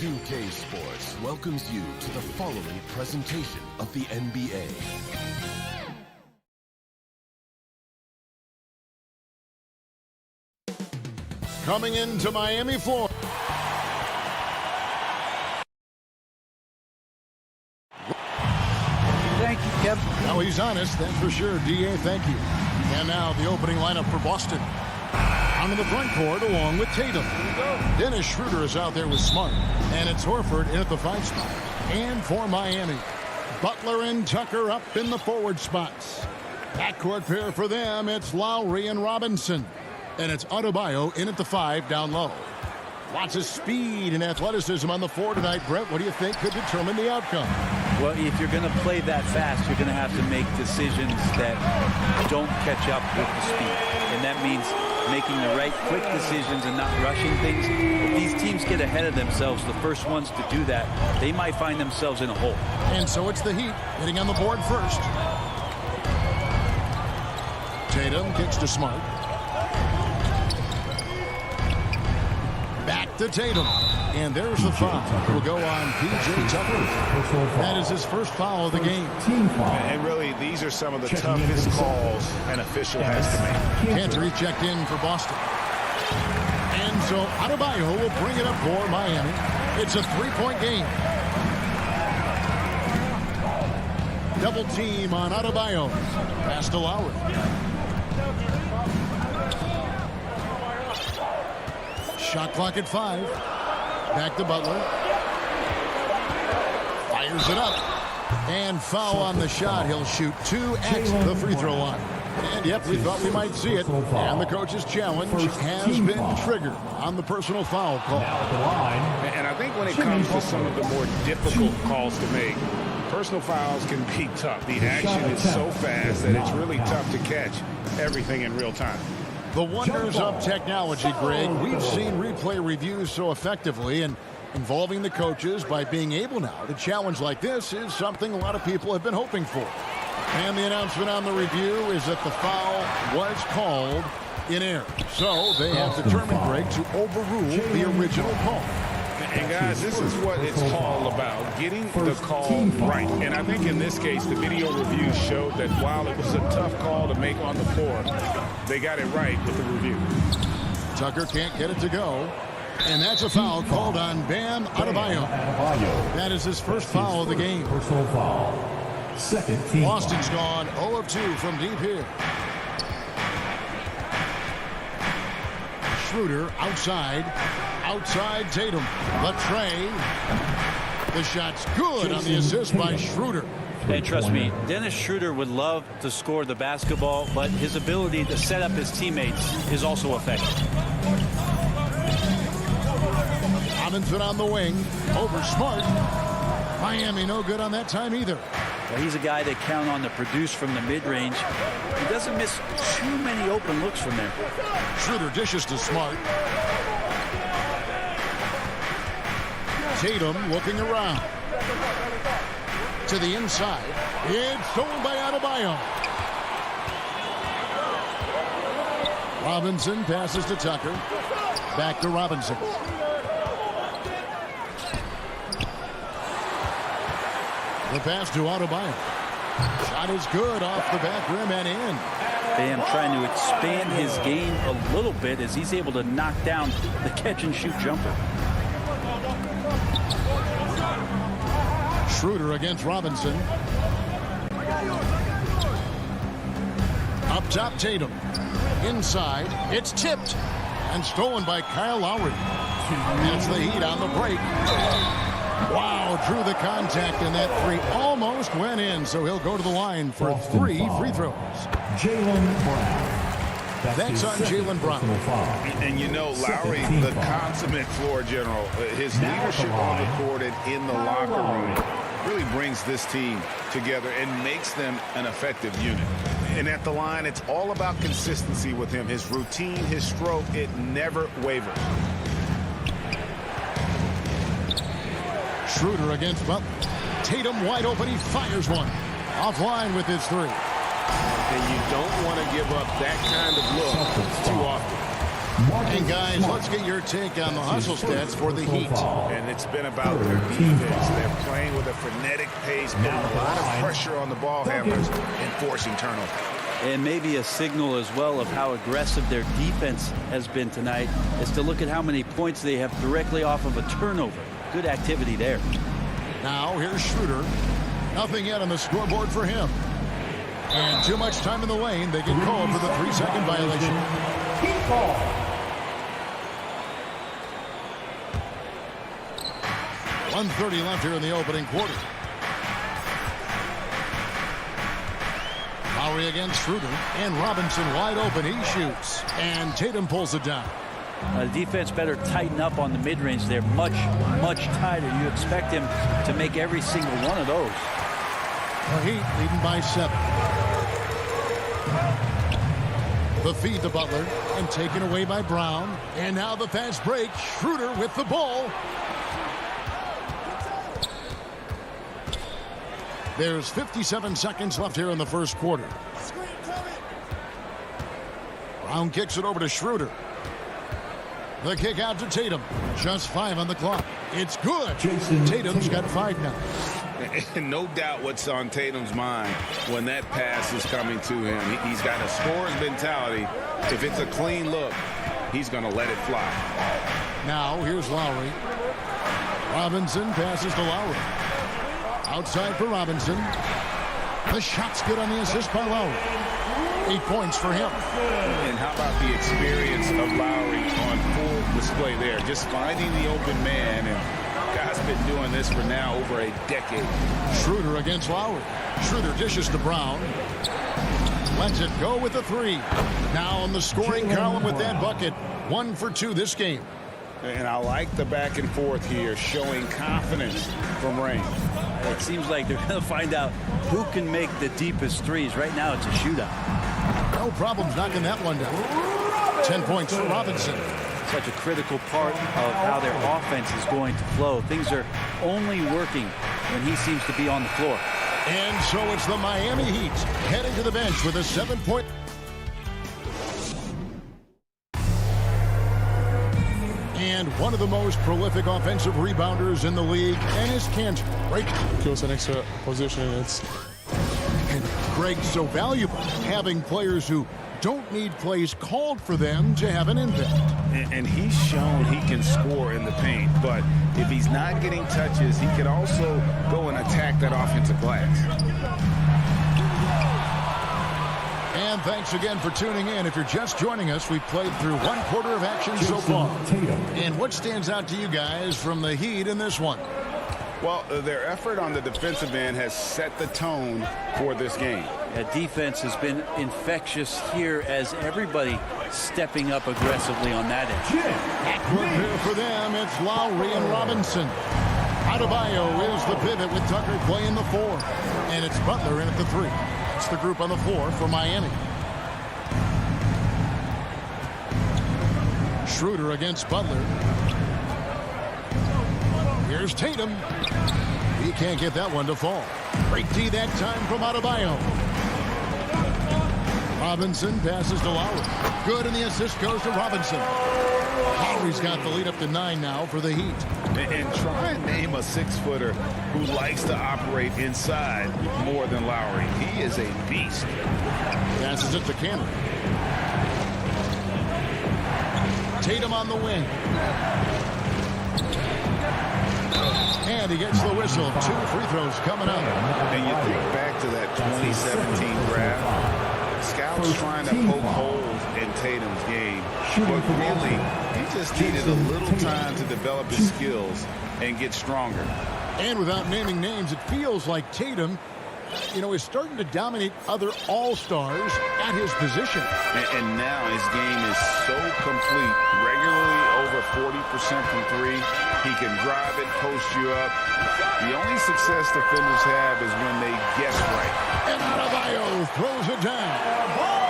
2K Sports welcomes you to the following presentation of the NBA. Coming into Miami, Florida. Thank you, Kevin. Now he's honest, that's for sure. D.A., thank you. And now the opening lineup for Boston. Onto the front court along with Tatum. Dennis Schroeder is out there with Smart. And it's Horford in at the 5 spot. And for Miami, Butler and Tucker up in the forward spots. Backcourt pair for them, it's Lowry and Robinson. And it's Adebayo in at the 5 down low. Lots of speed and athleticism on the floor tonight. Brett, what do you think could determine the outcome? Well, if you're going to play that fast, you're going to have to make decisions that don't catch up with the speed. And that means making the right quick decisions and not rushing things. If these teams get ahead of themselves, the first ones to do that, they might find themselves in a hole. And so it's the Heat hitting on the board first. Tatum kicks to Smart. Back to Tatum. And there's the foul. Will go on P.J. Tucker. That is his first foul of the game. And really, these are some of the toughest calls an official has to make. Cantor checked in for Boston. And so Adebayo will bring it up for Miami. It's a 3-point game. Double team on Adebayo. Pass to Lowry. Shot clock at 5. Back to Butler. Fires it up. And foul on the shot. He'll shoot 2 at the free throw line. And yep, we thought we might see it. And the coach's challenge has been triggered on the personal foul call. And I think when it comes to some of the more difficult calls to make, personal fouls can be tough. The action is so fast that it's really tough to catch everything in real time. The wonders of technology, Greg. We've seen replay reviews so effectively, and involving the coaches by being able now to challenge like this is something a lot of people have been hoping for. And the announcement on the review is that the foul was called in error. So they have determined, Greg, to overrule the original call. And guys, this is what it's all about, getting the call right. And I think in this case, the video review showed that while it was a tough call to make on the floor, they got it right with the review. Tucker can't get it to go. And that's a foul called on Bam Adebayo. That is his first foul of the game. Personal foul. Second team. Boston's gone 0 of 2 from deep here. Schroeder outside Tatum. Latrey. The shot's good on the assist by Schroeder. And trust me, Dennis Schroeder would love to score the basketball, but his ability to set up his teammates is also effective. Robinson on the wing. Over Smart. Miami no good on that time either. Well, he's a guy they count on to produce from the mid-range. He doesn't miss too many open looks from there. Schroeder dishes to Smart. Tatum looking around. To the inside. It's stolen by Adebayo. Robinson passes to Tucker. Back to Robinson. The pass to Adebayo. Shot is good off the back rim and in. Bam trying to expand his game a little bit as he's able to knock down the catch-and-shoot jumper. Schroeder against Robinson. Up top, Tatum. Inside, it's tipped and stolen by Kyle Lowry. That's the Heat on the break. Wow, drew the contact, and that 3 almost went in, so he'll go to the line for 3 free throws. Jaylen Brown. That's on Jaylen Brown. And you know, Lowry, the consummate floor general, his leadership on the court and in the locker room really brings this team together and makes them an effective unit. And at the line, it's all about consistency with him. His routine, his stroke, it never wavers. Schroeder against Butler. Tatum wide open. He fires one. Offline with his 3. And you don't want to give up that kind of look too often. And guys, let's get your take on the hustle stats for the Heat. And it's been about their defense. They're playing with a frenetic pace, putting a lot of pressure on the ball handlers and forcing turnovers. And maybe a signal as well of how aggressive their defense has been tonight is to look at how many points they have directly off of a turnover. Good activity there. Now here's Schroeder. Nothing yet on the scoreboard for him. And too much time in the lane. They get called for the 3-second violation. 1:30 left here in the opening quarter. Lowry against Schroeder, and Robinson wide open. He shoots, and Tatum pulls it down. The defense better tighten up on the mid-range. They're much tighter. You expect him to make every single one of those. The Heat leading by 7. The feed to Butler, and taken away by Brown. And now the fast break. Schroeder with the ball. There's 57 seconds left here in the first quarter. Brown kicks it over to Schroeder. The kick out to Tatum. Just 5 on the clock. It's good. Tatum's got 5 now. And no doubt what's on Tatum's mind when that pass is coming to him. He's got a scorer's mentality. If it's a clean look, he's going to let it fly. Now here's Lowry. Robinson passes to Lowry. Outside for Robinson. The shot's good on the assist by Lowry. 8 points for him. And how about the experience of Lowry on full display there? Just finding the open man. And guy's been doing this for now over a decade. Schroeder against Lowry. Schroeder dishes to Brown. Lets it go with the 3. Now on the scoring column with that bucket. 1 for 2 this game. And I like the back and forth here, showing confidence from Rain. It seems like they're going to find out who can make the deepest threes. Right now, it's a shootout. No problems knocking that one down. 10 points for Robinson. Such a critical part of how their offense is going to flow. Things are only working when he seems to be on the floor. And so it's the Miami Heat heading to the bench with a 7-point. And one of the most prolific offensive rebounders in the league, Enes Kanter. Right. Kills an extra position. And Greg, so valuable having players who don't need plays called for them to have an impact. And he's shown he can score in the paint, but if he's not getting touches, he can also go and attack that offensive glass. And thanks again for tuning in. If you're just joining us, we've played through 1 quarter of action so far. And what stands out to you guys from the Heat in this one? Well, their effort on the defensive end has set the tone for this game. Defense has been infectious here as everybody stepping up aggressively on that edge. Backcourt here for them. It's Lowry and Robinson. Adebayo is the pivot with Tucker playing the 4. And it's Butler in at the 3. It's the group on the floor for Miami. Schroeder against Butler. Here's Tatum. He can't get that one to fall. Great D that time from Adebayo. Robinson passes to Lowry. Good, and the assist goes to Robinson. Lowry's got the lead up to 9 now for the Heat. And try and name a 6-footer who likes to operate inside more than Lowry. He is a beast. Passes it to Kanter. Tatum on the wing. And he gets the whistle. 2 free throws coming up. And you think back to that 2017 draft. Scouts trying to poke holes in Tatum's game. But really, he just needed a little time to develop his skills and get stronger. And without naming names, it feels like Tatum, is starting to dominate other all-stars at his position. And now his game is so complete. Regularly over 40% from 3. He can drive it, post you up. The only success defenders have is when they guess right. And Adebayo throws it down.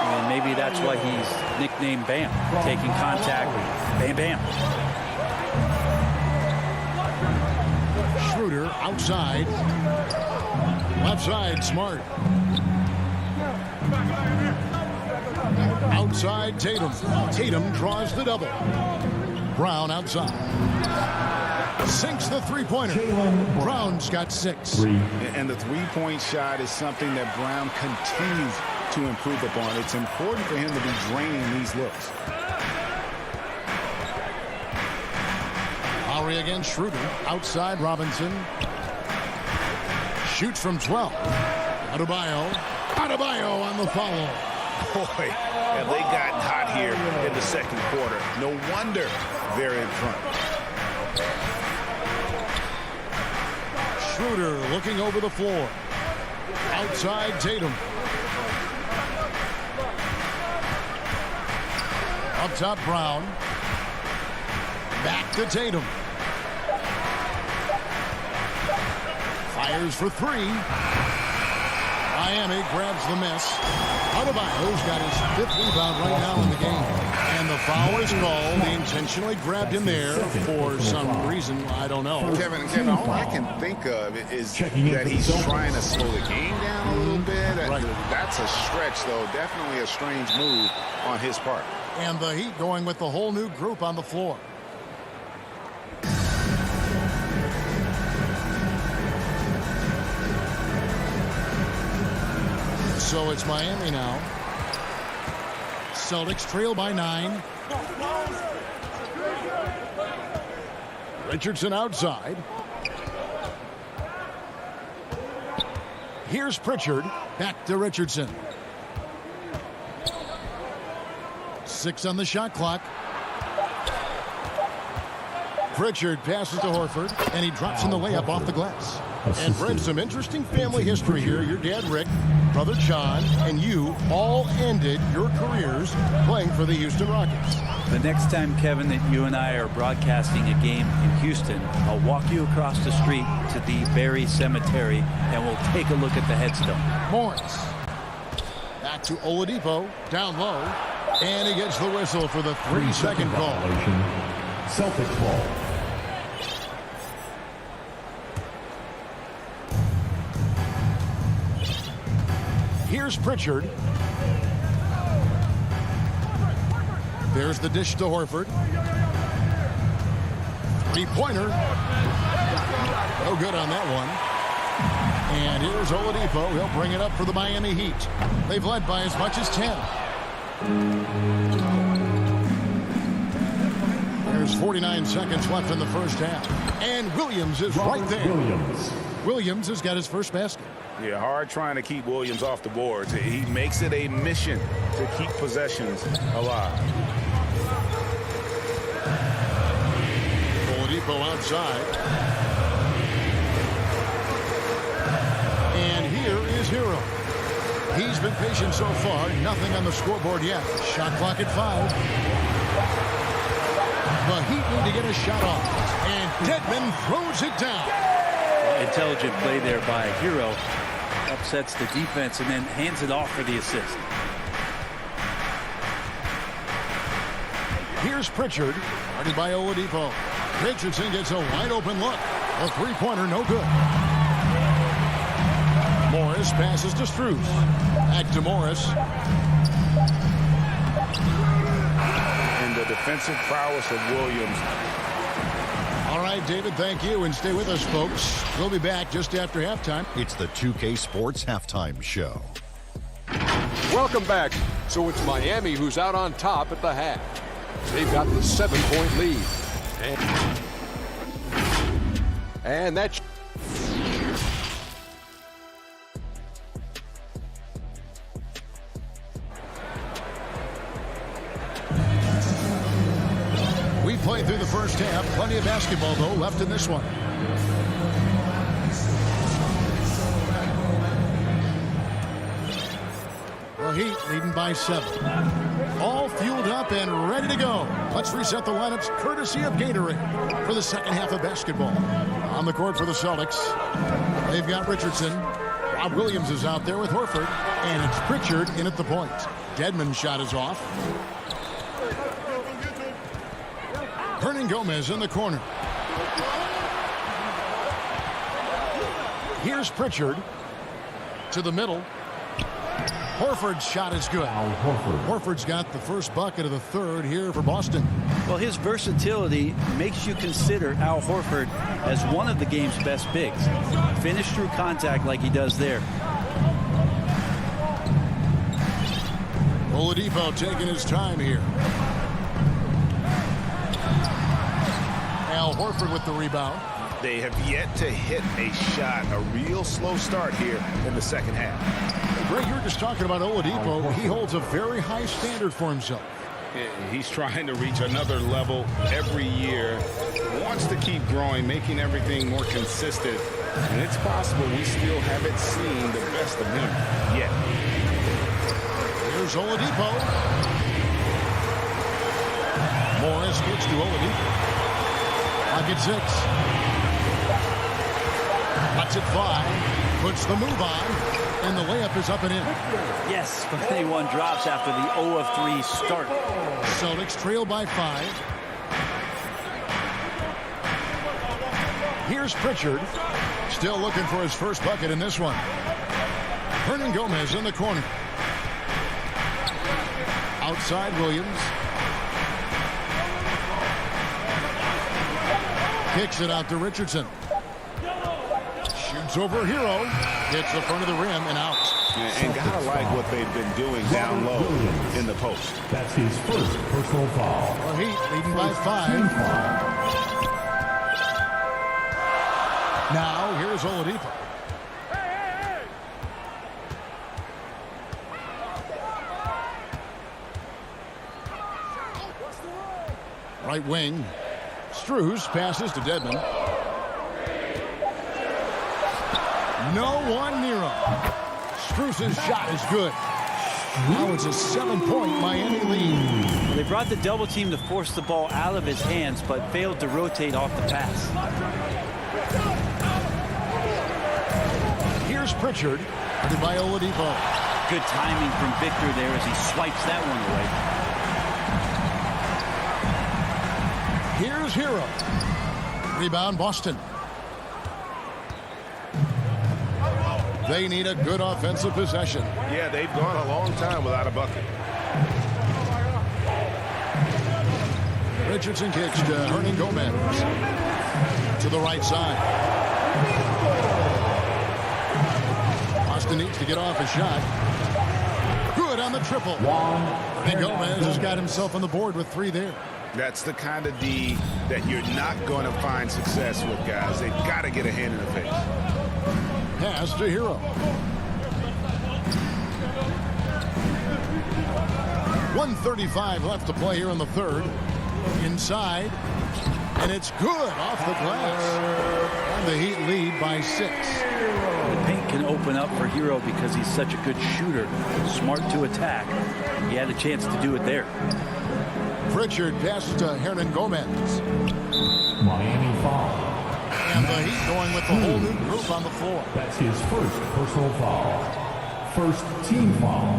And maybe that's why he's nicknamed Bam. Taking contact, bam, bam. Schroeder outside. Left side, Smart. Outside Tatum. Tatum draws the double. Brown outside. Sinks the three-pointer. Brown's got 6. And the three-point shot is something that Brown continues to improve upon. It's important for him to be draining these looks. Lowry against Schroeder. Outside Robinson. Shoots from 12. Adebayo on the follow. Boy, have they gotten hot here in the second quarter. No wonder they're in front. Schroeder looking over the floor. Outside Tatum. Up top Brown. Back to Tatum. Fires for 3. Miami grabs the miss. Adebayo's got his 5th rebound right now in the game. And the foul is called. He intentionally grabbed him there for some reason. I don't know. Kevin, all I can think of is that he's trying to slow the game down a little bit. Right. That's a stretch, though. Definitely a strange move on his part. And the Heat going with the whole new group on the floor. So it's Miami now. Celtics trail by 9. Richardson outside. Here's Pritchard. Back to Richardson. 6 on the shot clock. Pritchard passes to Horford, and he drops in the layup off the glass. And Fred, some interesting family history here. Your dad, Rick, brother John, and you all ended your careers playing for the Houston Rockets. The next time, Kevin, that you and I are broadcasting a game in Houston, I'll walk you across the street to the Berry Cemetery, and we'll take a look at the headstone. Morris. Back to Oladipo, down low, and he gets the whistle for the 3-second call. Celtics ball. Here's Pritchard. There's the dish to Horford. 3-pointer. No good on that one. And here's Oladipo. He'll bring it up for the Miami Heat. They've led by as much as 10. There's 49 seconds left in the first half. And Williams is right there. Williams has got his first basket. Yeah, hard trying to keep Williams off the boards. He makes it a mission to keep possessions alive. Oladipo outside. And here is Hero. He's been patient so far. Nothing on the scoreboard yet. Shot clock at 5. The Heat need to get a shot off. And Dedmon throws it down. Intelligent play there by Hero. Upsets the defense and then hands it off for the assist. Here's Pritchard. Guarded by Oladipo. Richardson gets a wide open look. A 3-pointer, no good. Morris passes to Strus. Back to Morris. And the defensive prowess of Williams. All right, David, thank you. And stay with us, folks. We'll be back just after halftime. It's the 2K Sports Halftime Show. Welcome back. So it's Miami who's out on top at the half. They've got the 7-point lead. And that's... We played through the first half. Plenty of basketball, though, left in this one. The Heat leading by 7. All fueled up and ready to go. Let's reset the lineups courtesy of Gatorade for the second half of basketball. On the court for the Celtics, they've got Richardson. Rob Williams is out there with Horford. And it's Pritchard in at the point. Dedmon's shot is off. Hernan Gomez in the corner. Here's Pritchard to the middle. Horford's shot is good. Horford's got the first bucket of the third here for Boston. Well, his versatility makes you consider Al Horford as one of the game's best bigs. Finish through contact like he does there. Oladipo taking his time here. Al Horford with the rebound. They have yet to hit a shot, a real slow start here in the second half. Greg, you were just talking about Oladipo. He holds a very high standard for himself. He's trying to reach another level every year. Wants to keep growing, making everything more consistent. And it's possible we still haven't seen the best of him yet. Here's Oladipo. Morris gets to Oladipo. Pocket 6. Cuts it 5. Puts the move on. And the layup is up and in. Yes, but anyone drops after the 0 of 3 start. Celtics trail by 5. Here's Pritchard. Still looking for his first bucket in this one. Hernan Gomez in the corner. Outside Williams. Kicks it out to Richardson. Shoots over Hero. Hits the front of the rim and out. And gotta like what they've been doing down low in the post. That's his first personal foul. Well, Heat leading by 5. Now here's Oladipo. Right wing. Strus passes to Dedmon. No one near him. Strus's shot is good. Now it's a 7-point Miami lead. They brought the double team to force the ball out of his hands, but failed to rotate off the pass. Here's Pritchard. Headed by Oladipo. Good timing from Victor there as he swipes that one away. Here's Hero. Rebound Boston. They need a good offensive possession. Yeah, they've gone a long time without a bucket. Richardson kicks to Hernan Gomez. To the right side. Boston needs to get off a shot. Good on the triple. And Gomez has got himself on the board with 3 there. That's the kind of D that you're not going to find success with, guys. They've got to get a hand in the face. Pass to Hero. 1:35 left to play here in the third. Inside. And it's good off the glass. And the Heat lead by 6. The paint can open up for Hero because he's such a good shooter. Smart to attack. He had a chance to do it there. Pritchard passes to Hernan Gomez. Miami foul. And the Heat going with the whole new group on the floor. That's his first personal foul. First team foul.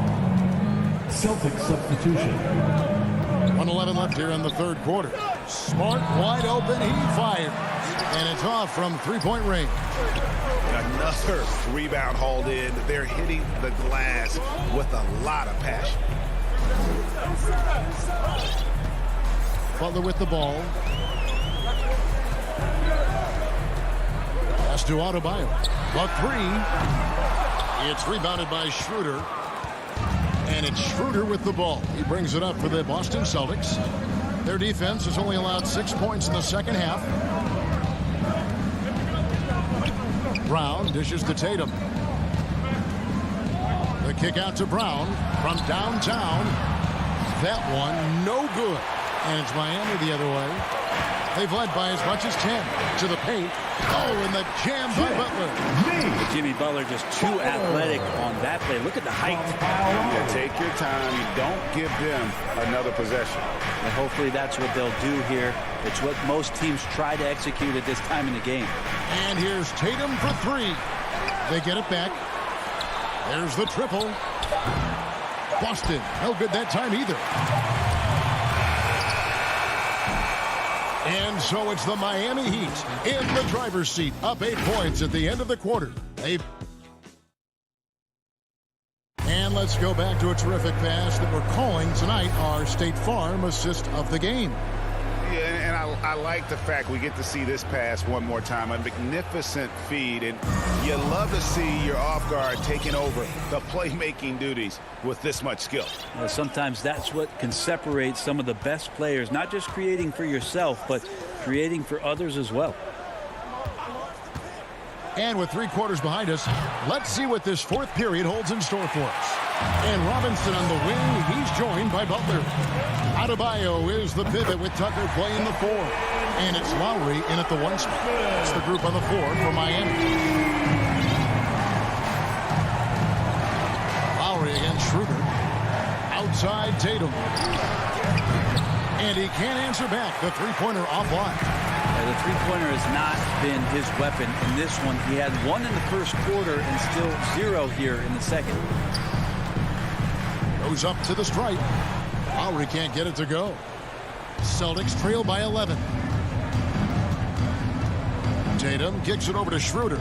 Celtics substitution. 1:11 left here in the third quarter. Smart, wide open, he fires. And it's off from 3-point range. Another rebound hauled in. They're hitting the glass with a lot of passion. Butler with the ball. Pass to Adebayo. Buck 3. It's rebounded by Schroeder. And it's Schroeder with the ball. He brings it up for the Boston Celtics. Their defense has only allowed 6 points in the second half. Brown dishes to Tatum. The kick out to Brown from downtown. That one no good. And it's Miami the other way. They've led by as much as 10 to the paint. Oh, and the jam by Butler. Jimmy Butler just too athletic on that play. Look at the height. Yeah, take your time. Don't give them another possession. And hopefully that's what they'll do here. It's what most teams try to execute at this time in the game. And here's Tatum for 3. They get it back. There's the triple. Boston, no good that time either. And so it's the Miami Heat in the driver's seat, up 8 points at the end of the quarter. And let's Let's go back to a terrific pass that we're calling tonight our State Farm assist of the game. Yeah, and I like the fact we get to see this pass one more time. A magnificent feed, and you love to see your off guard taking over the playmaking duties with this much skill. Well, sometimes that's what can separate some of the best players, not just creating for yourself, but creating for others as well. And with 3 quarters behind us, let's see what this fourth period holds in store for us. And Robinson on the wing. He's joined by Butler. Adebayo is the pivot with Tucker playing the 4. And it's Lowry in at the 1 spot. That's the group on the floor for Miami. Lowry against Schroeder. Outside Tatum. And he can't answer back. The three-pointer offline. The three-pointer has not been his weapon in this one. He had 1 in the first quarter and still 0 here in the second. Goes up to the stripe. Lowry can't get it to go. Celtics trail by 11. Tatum kicks it over to Schroeder.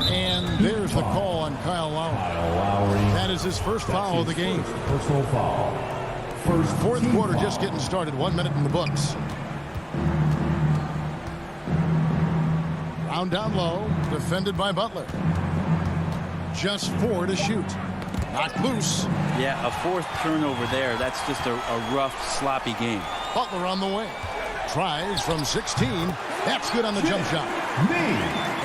And there's the call on Kyle Lowry. That is his first foul of the game. Personal foul. Fourth quarter just getting started. 1 minute in the books. Brown down low. Defended by Butler. Just 4 to shoot. Knocked loose. Yeah, a 4th turnover there. That's just a rough, sloppy game. Butler on the way. Tries from 16. That's good on the jump shot.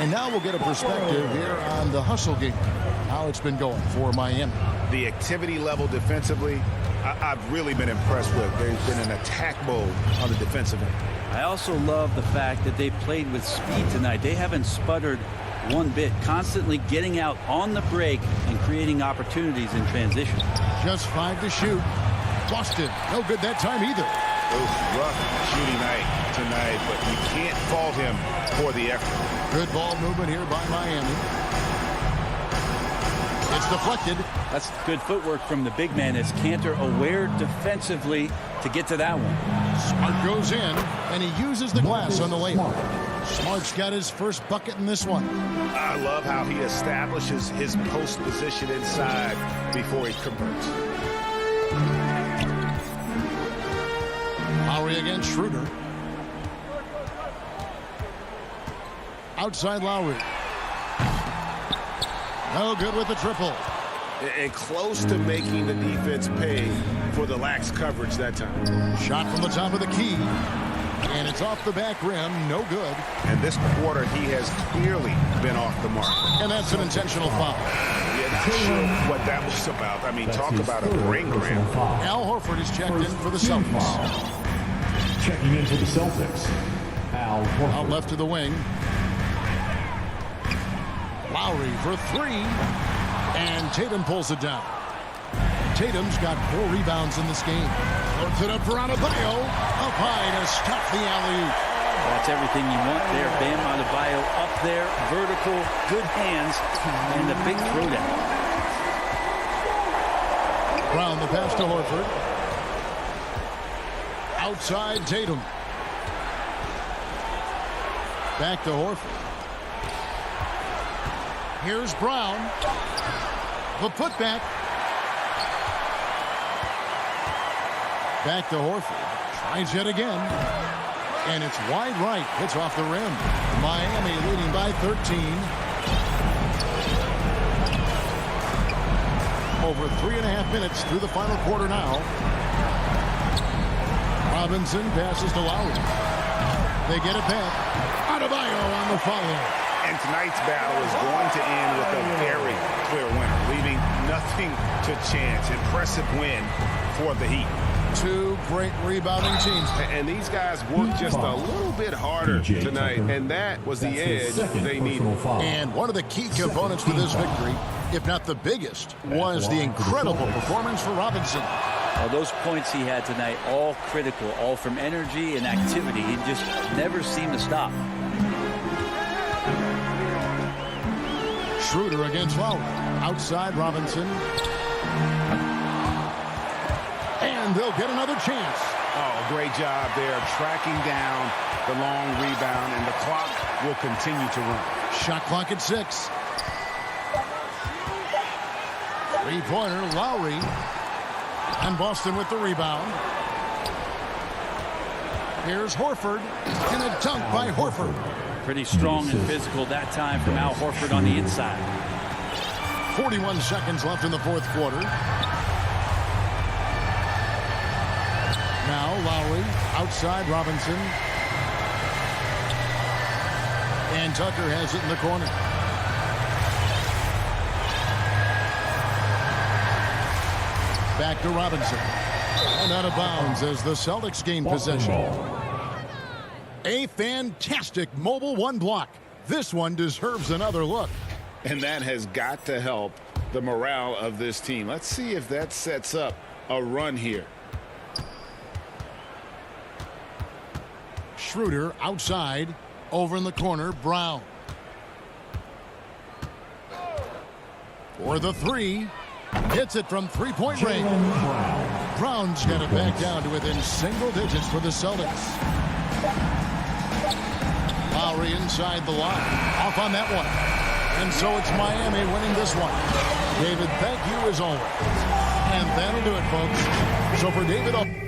And now we'll get a perspective here on the hustle game. How it's been going for Miami. The activity level defensively, I've really been impressed with. There's been an attack mode on the defensive end. I also love the fact that they played with speed tonight. They haven't sputtered one bit, constantly getting out on the break and creating opportunities in transition. Just 5 to shoot. Boston, no good that time either. Rough shooting night tonight, but you can't fault him for the effort. Good ball movement here by Miami. It's deflected. That's good footwork from the big man as Cantor aware defensively to get to that one. Smart goes in, and he uses the glass on the layup. Smart's got his first bucket in this one. I love how he establishes his post position inside before he converts. Lowry against Schroeder. Outside Lowry. No good with the triple. And close to making the defense pay for the lax coverage that time. Shot from the top of the key. And it's off the back rim. No good. And this quarter, he has clearly been off the mark. And that's an intentional foul. Yeah, not sure what that was about. I mean, talk about a brain cramp. Al Horford is checked in for the Celtics. Checking in for the Celtics, Al Horford. Out left to the wing. Lowry for 3. And Tatum pulls it down. Tatum's got 4 rebounds in this game. Puts it up for Adebayo. Up high to stop the alley-oop. That's everything you want there. Bam Adebayo up there. Vertical, good hands, and the big throwdown. Brown the pass to Horford. Outside Tatum. Back to Horford. Here's Brown. The putback. Back to Horford. Tries yet again. And it's wide right. It's off the rim. Miami leading by 13. Over 3.5 minutes through the final quarter now. Robinson passes to Lowry. They get it back. Adebayo on the follow. And tonight's battle is going to end with a very clear winner, leaving nothing to chance. Impressive win for the Heat. 2 great rebounding teams. And these guys worked just a little bit harder tonight, and that was the edge they needed. And one of the key components to this victory, if not the biggest, was the incredible performance for Robinson. Those points he had tonight, all critical, all from energy and activity. He just never seemed to stop. Schroeder against Lowry. Outside Robinson. And they'll get another chance. Oh, great job there tracking down the long rebound, and the clock will continue to run. Shot clock at 6. Three-pointer, Lowry. And Boston with the rebound. Here's Horford. And a dunk by Horford. Pretty strong and physical that time from Al Horford on the inside. 41 seconds left in the fourth quarter. Now Lowry outside Robinson. And Tucker has it in the corner. Back to Robinson. And out of bounds as the Celtics gain possession. A fantastic mobile one block. This one deserves another look. And that has got to help the morale of this team. Let's see if that sets up a run here. Schroeder outside. Over in the corner, Brown. For the three. Hits it from three-point range. Brown's got it back down to within single digits for the Celtics. Lowry inside the line. Off on that one. And so it's Miami winning this one. David, thank you as always. And that'll do it, folks. So for David...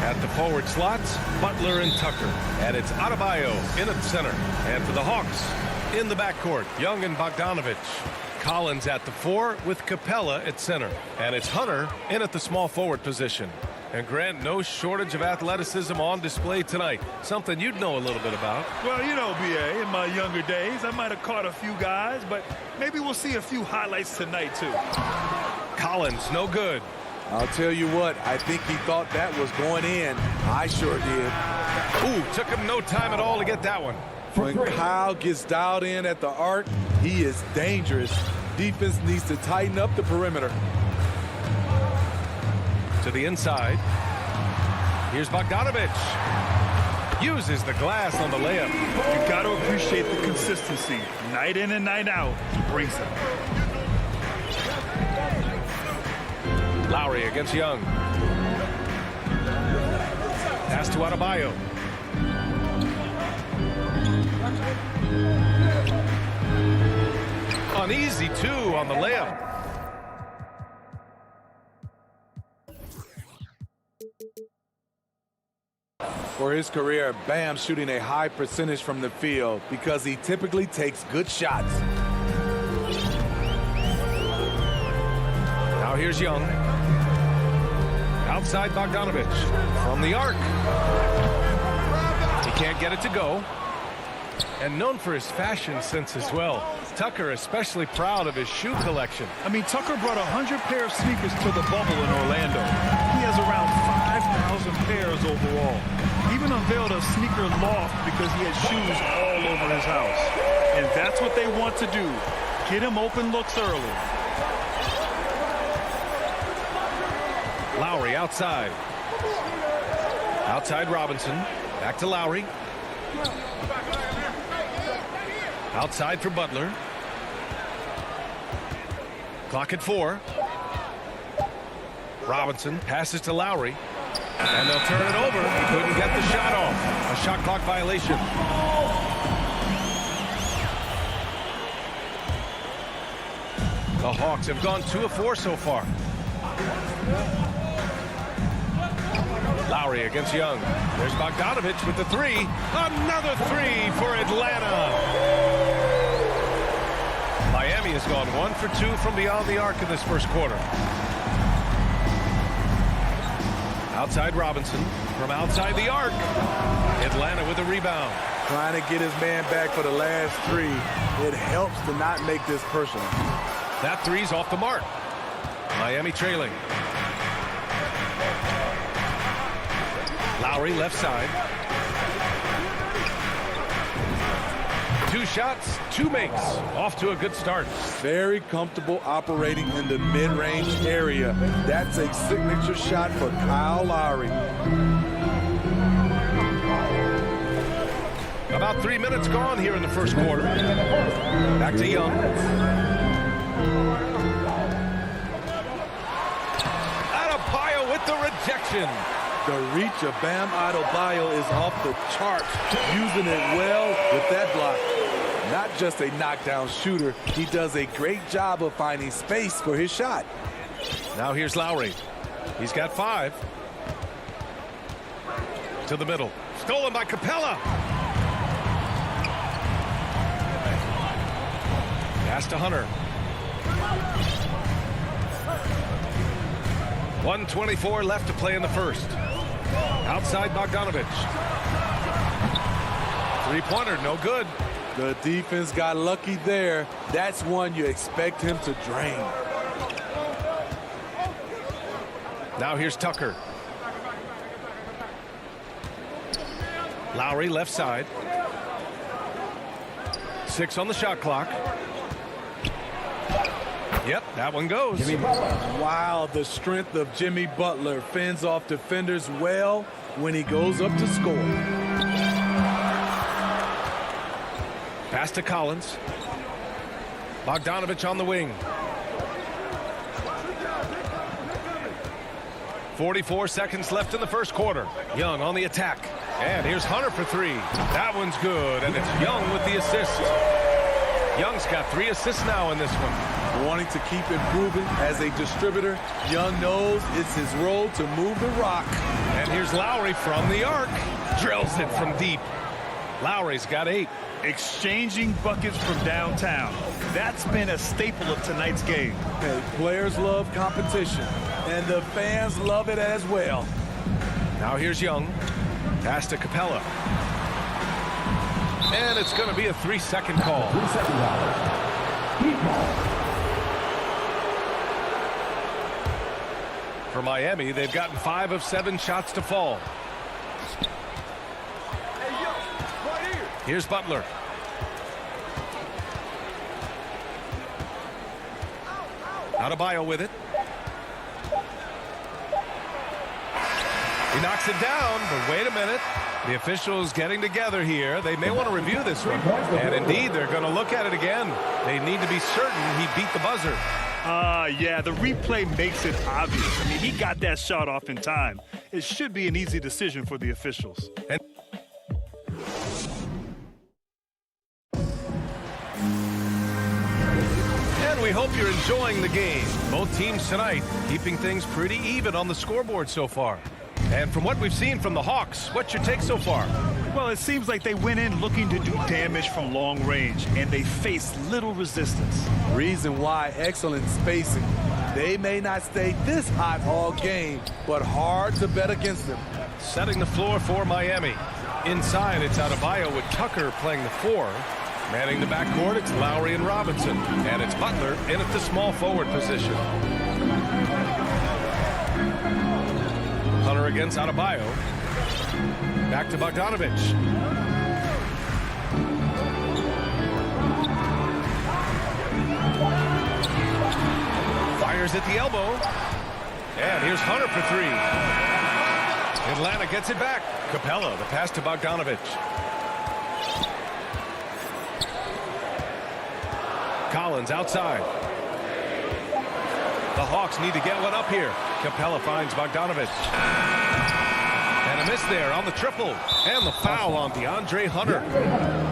At the forward slots, Butler and Tucker. And it's Adebayo in at center. And for the Hawks, in the backcourt, Young and Bogdanovich. Collins at the 4 with Capella at center. And it's Hunter in at the small forward position. And Grant, no shortage of athleticism on display tonight. Something you'd know a little bit about. Well, you know, B.A., in my younger days, I might have caught a few guys, but maybe we'll see a few highlights tonight, too. Collins, no good. I'll tell you what, I think he thought that was going in. I sure did. Ooh, took him no time at all to get that one. When Kyle gets dialed in at the arc, he is dangerous. Defense needs to tighten up the perimeter. To the inside. Here's Bogdanovich. Uses the glass on the layup. You got to appreciate the consistency. Night in and night out, he brings it. Lowry against Young. Pass to Adebayo. An easy two on the layup. For his career, Bam shooting a high percentage from the field because he typically takes good shots. Now here's Young. Outside Bogdanovich. From the arc. He can't get it to go. And known for his fashion sense as well. Tucker especially proud of his shoe collection. I mean, Tucker brought 100 pair of sneakers to the bubble in Orlando. He has around 5,000 pairs overall. Even unveiled a sneaker loft because he had shoes all over his house. And that's what they want to do. Get him open looks early. Lowry outside. Outside Robinson. Back to Lowry. Outside for Butler. Clock at 4. Robinson passes to Lowry. And they'll turn it over. He couldn't get the shot off. A shot clock violation. The Hawks have gone 2 of 4 so far. Lowry against Young. There's Bogdanovich with the 3. Another 3 for Atlanta. Miami has gone 1 for 2 from beyond the arc in this first quarter. Outside Robinson. From outside the arc. Atlanta with a rebound. Trying to get his man back for the last 3. It helps to not make this personal. That 3's off the mark. Miami trailing. Lowry left side. 2 shots, 2 makes. Off to a good start. Very comfortable operating in the mid-range area. That's a signature shot for Kyle Lowry. About 3 minutes gone here in the first quarter. Back to Young. Adebayo with the rejection. The reach of Bam Adebayo is off the charts, using it well with that block. Not just a knockdown shooter, he does a great job of finding space for his shot. Now here's Lowry. He's got 5. To the middle. Stolen by Capella. Pass to Hunter. 1:24 left to play in the first. Outside Bogdanovich. 3-pointer, no good. The defense got lucky there. That's one you expect him to drain. Now here's Tucker. Lowry left side. 6 on the shot clock. Yep, that one goes. Wow, the strength of Jimmy Butler fends off defenders well when he goes up to score. Pass to Collins. Bogdanovich on the wing. 44 seconds left in the first quarter. Young on the attack. And here's Hunter for 3. That one's good, and it's Young with the assist. Young's got 3 assists now in this one. Wanting to keep improving as a distributor, Young knows it's his role to move the rock. And here's Lowry from the arc. Drills it from deep. Lowry's got 8. Exchanging buckets from downtown. That's been a staple of tonight's game. Hey, players love competition, and the fans love it as well. Now here's Young. Pass to Capella. And it's going to be a 3-second call. 3-second call. Heat ball. For Miami, they've gotten 5 of 7 shots to fall. Here's Butler. Adebayo with it. He knocks it down, but wait a minute. The officials getting together here. They may want to review this one. And indeed, they're going to look at it again. They need to be certain he beat the buzzer. Yeah, the replay makes it obvious. I mean, he got that shot off in time. It should be an easy decision for the officials. And we hope you're enjoying the game. Both teams tonight keeping things pretty even on the scoreboard so far. And from what we've seen from the Hawks, what's your take so far? Well, it seems like they went in looking to do damage from long range, and they faced little resistance. Reason why: excellent spacing. They may not stay this hot all game, but hard to bet against them. Setting the floor for Miami. Inside, it's Adebayo with Tucker playing the 4. Manning the backcourt, it's Lowry and Robinson. And it's Butler in at the small forward position. Hunter against Adebayo. Back to Bogdanovic. Fires at the elbow. And here's Hunter for 3. Atlanta gets it back. Capella, the pass to Bogdanovic. Collins outside. The Hawks need to get one up here. Capella finds Bogdanovic. And a miss there on the triple. And the foul on DeAndre Hunter.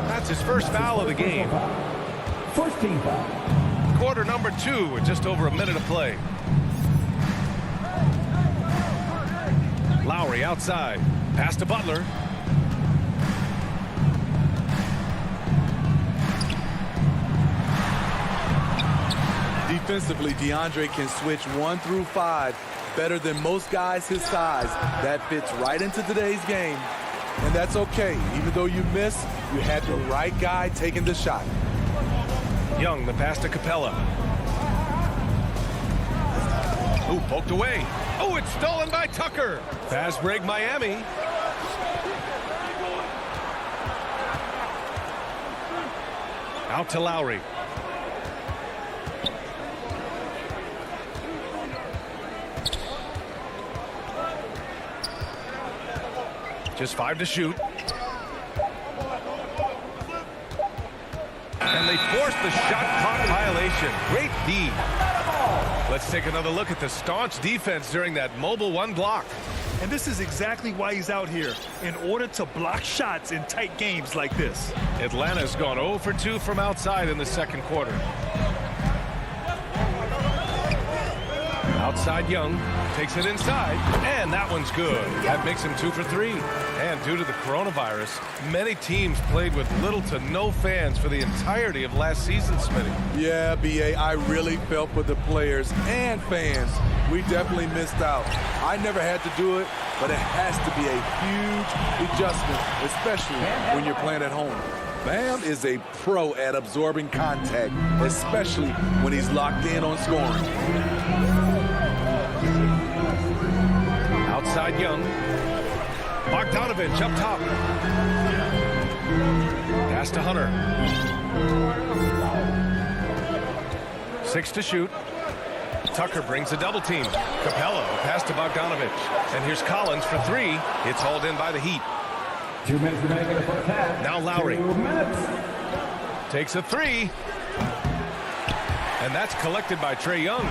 That's his first foul of the game. First team foul. Quarter number 2 with just over a minute of play. Lowry outside. Pass to Butler. Defensively, DeAndre can switch 1 through 5 better than most guys his size. That fits right into today's game. And that's okay. Even though you miss, you had the right guy taking the shot. Young, the pass to Capella. Ooh, poked away. Oh, it's stolen by Tucker. Fast break, Miami. Out to Lowry. Just 5 to shoot. And they force the shot clock violation. Great D. Let's take another look at the staunch defense during that mobile 1 block. And this is exactly why he's out here, in order to block shots in tight games like this. Atlanta's gone 0 for 2 from outside in the second quarter. Outside Young, takes it inside, and that one's good. That makes him 2 for 3. And due to the coronavirus, many teams played with little to no fans for the entirety of last season, Smitty. Yeah, B.A., I really felt for the players and fans. We definitely missed out. I never had to do it, but it has to be a huge adjustment, especially when you're playing at home. Bam is a pro at absorbing contact, especially when he's locked in on scoring. Outside Young. Bogdanovic up top. Pass to Hunter. 6 to shoot. Tucker brings a double team. Capella, pass to Bogdanovic. And here's Collins for 3. It's hauled in by the Heat. 2 minutes remaining in the first half. Now Lowry. 2 minutes. Takes a 3. And that's collected by Trae Young.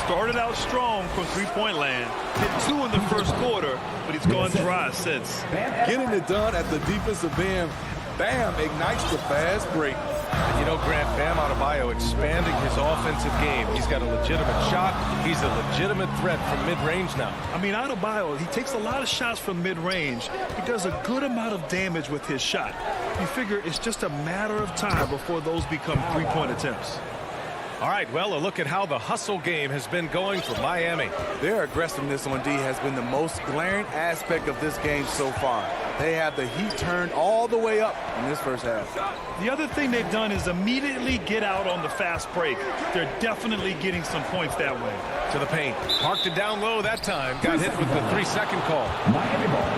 Started out strong from three-point land. Hit 2 in the first quarter, but he's gone dry since. Getting it done at the defensive end, Bam ignites the fast break. And you know, Grant, Bam Adebayo expanding his offensive game. He's got a legitimate shot. He's a legitimate threat from mid-range now. I mean, Adebayo, he takes a lot of shots from mid-range. He does a good amount of damage with his shot. You figure it's just a matter of time before those become three-point attempts. All right, well, a look at how the hustle game has been going for Miami. Their aggressiveness on D has been the most glaring aspect of this game so far. They have the heat turned all the way up in this first half. The other thing they've done is immediately get out on the fast break. They're definitely getting some points that way. To the paint. Parked it down low that time. Got hit with the 3-second call. Miami ball.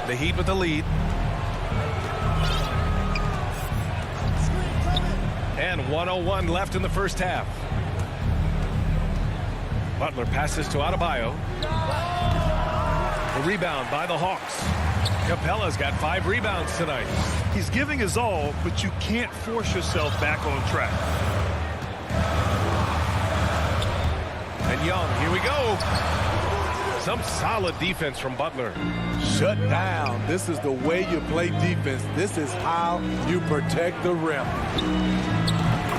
The Heat with the lead. And 1:01 left in the first half. Butler passes to Adebayo. The rebound by the Hawks. Capella's got 5 rebounds tonight. He's giving his all, but you can't force yourself back on track. And Young, here we go. Some solid defense from Butler. Shut down. This is the way you play defense. This is how you protect the rim.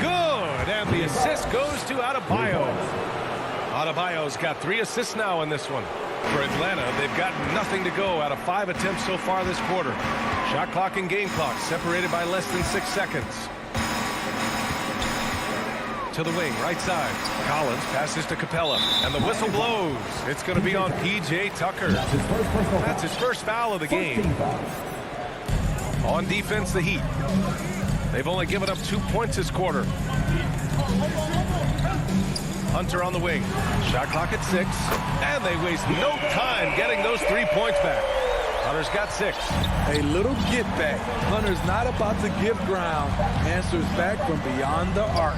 Good, and the assist goes to Adebayo. Adebayo's got 3 assists now in this one. For Atlanta, they've got nothing to go out of 5 attempts so far this quarter. Shot clock and game clock separated by less than 6 seconds. To the wing, right side. Collins passes to Capella, and the whistle blows. It's going to be on P.J. Tucker. That's his first foul of the game. On defense, the Heat. They've only given up 2 points this quarter. Hunter on the wing. Shot clock at 6, and they waste no time getting those 3 points back. Hunter's got 6. A little get back. Hunter's not about to give ground. Answers back from beyond the arc.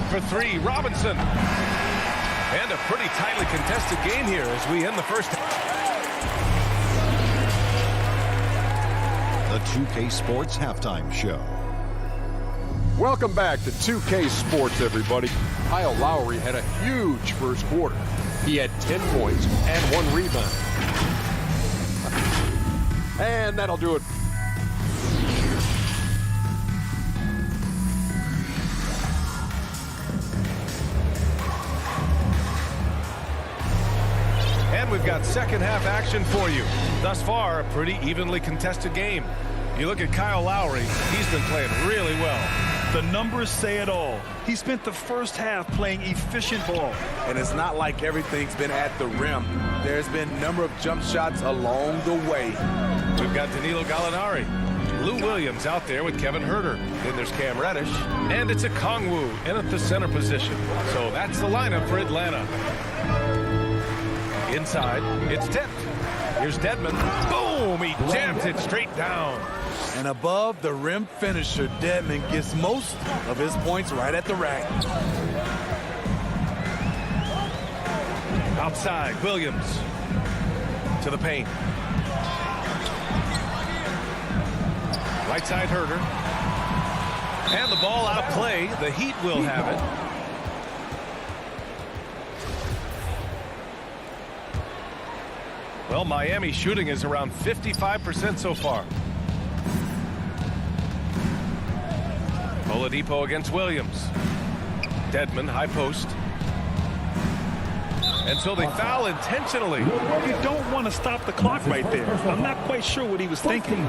For 3, Robinson. And a pretty tightly contested game here as we end the first. The 2K Sports Halftime Show. Welcome back to 2K Sports, everybody. Kyle Lowry had a huge first quarter. He had 10 points and 1 rebound. And that'll do it. And we've got second half action for you. Thus far, a pretty evenly contested game. You look at Kyle Lowry, he's been playing really well. The numbers say it all. He spent the first half playing efficient ball. And it's not like everything's been at the rim. There's been a number of jump shots along the way. We've got Danilo Gallinari. Lou Williams out there with Kevin Huerter. Then there's Cam Reddish. And it's a Kongwu in at the center position. So that's the lineup for Atlanta. Inside, it's tipped. Here's Dedmon. Boom! He jams it straight down. And above the rim finisher, Dedmon gets most of his points right at the rack. Outside, Williams. To the paint. Right side, Huerter. And the ball out of play. The Heat will have it. Well, Miami's shooting is around 55% so far. Oladipo against Williams. Dedmon, high post. And so they foul intentionally. You don't want to stop the clock right there. I'm not quite sure what he was thinking.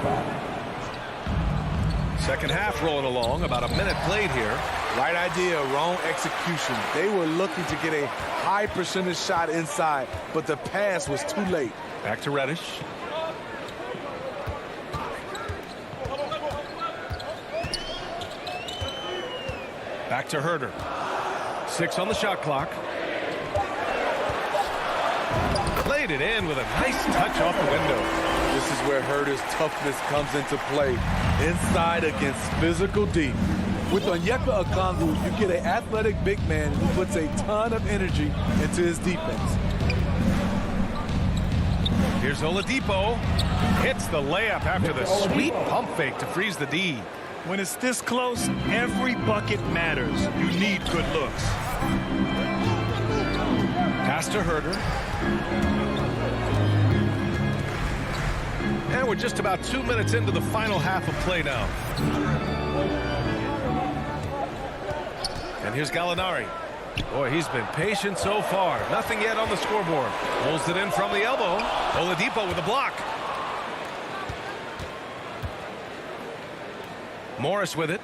Second half rolling along, about a minute played here. Right idea, wrong execution. They were looking to get a high percentage shot inside, but the pass was too late. Back to Reddish. Back to Huerter. 6 on the shot clock. Laid it in with a nice touch off the window. This is where Huerter's toughness comes into play. Inside against physical D. With Onyeka Okongwu, you get an athletic big man who puts a ton of energy into his defense. Here's Oladipo. Hits the layup after the sweet pump fake to freeze the D. When it's this close, every bucket matters. You need good looks. Pass to Huerter. And we're just about 2 minutes into the final half of play now. And here's Gallinari. Boy, he's been patient so far. Nothing yet on the scoreboard. Pulls it in from the elbow. Oladipo with a block. Morris with it.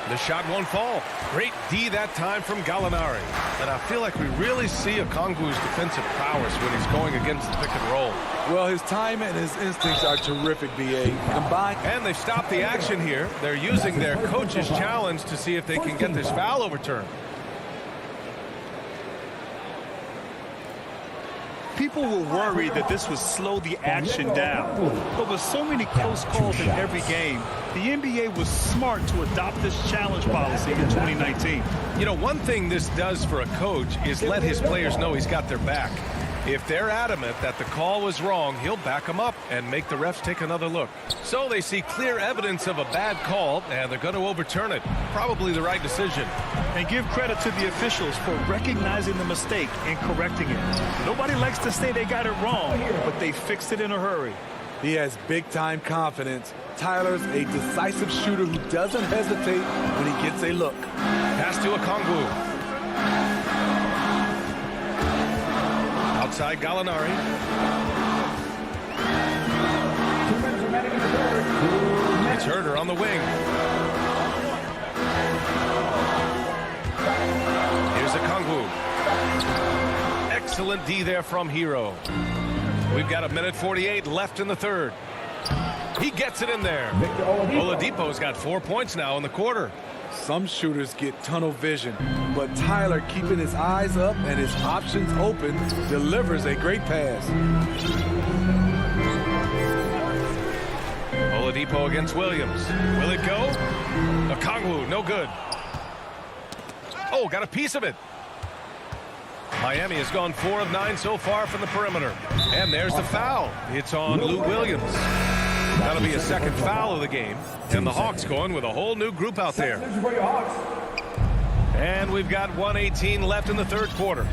The shot won't fall. Great D that time from Gallinari. And I feel like we really see Okongwu's defensive prowess when he's going against the pick and roll. Well, his time and his instincts are terrific, B.A. Combined. And they've stopped the action here. They're using their coach's challenge to see if they can get this foul overturned. People were worried that this would slow the action down. But with so many close calls in every game, the NBA was smart to adopt this challenge policy in 2019. You know, one thing this does for a coach is let his players know he's got their back. If they're adamant that the call was wrong, he'll back them up and make the refs take another look. So they see clear evidence of a bad call, and they're going to overturn it. Probably the right decision. And give credit to the officials for recognizing the mistake and correcting it. Nobody likes to say they got it wrong, but they fixed it in a hurry. He has big-time confidence. Tyler's a decisive shooter who doesn't hesitate when he gets a look. Pass to Okongwu. Outside Gallinari. It's Herder on the wing. Here's Okongwu. Excellent D there from Hero. We've got 1:48 left in the third. He gets it in there. Oladipo's got 4 points now in the quarter. Some shooters get tunnel vision, but Tyler, keeping his eyes up and his options open, delivers a great pass. Oladipo against Williams. Will it go? Okongwu, no good. Oh, got a piece of it. Miami has gone 4 of 9 so far from the perimeter. And there's the foul. It's on Lou Williams. That'll be a second foul of the game. And the Hawks going with a whole new group out there. And we've got 1:18 left in the third quarter.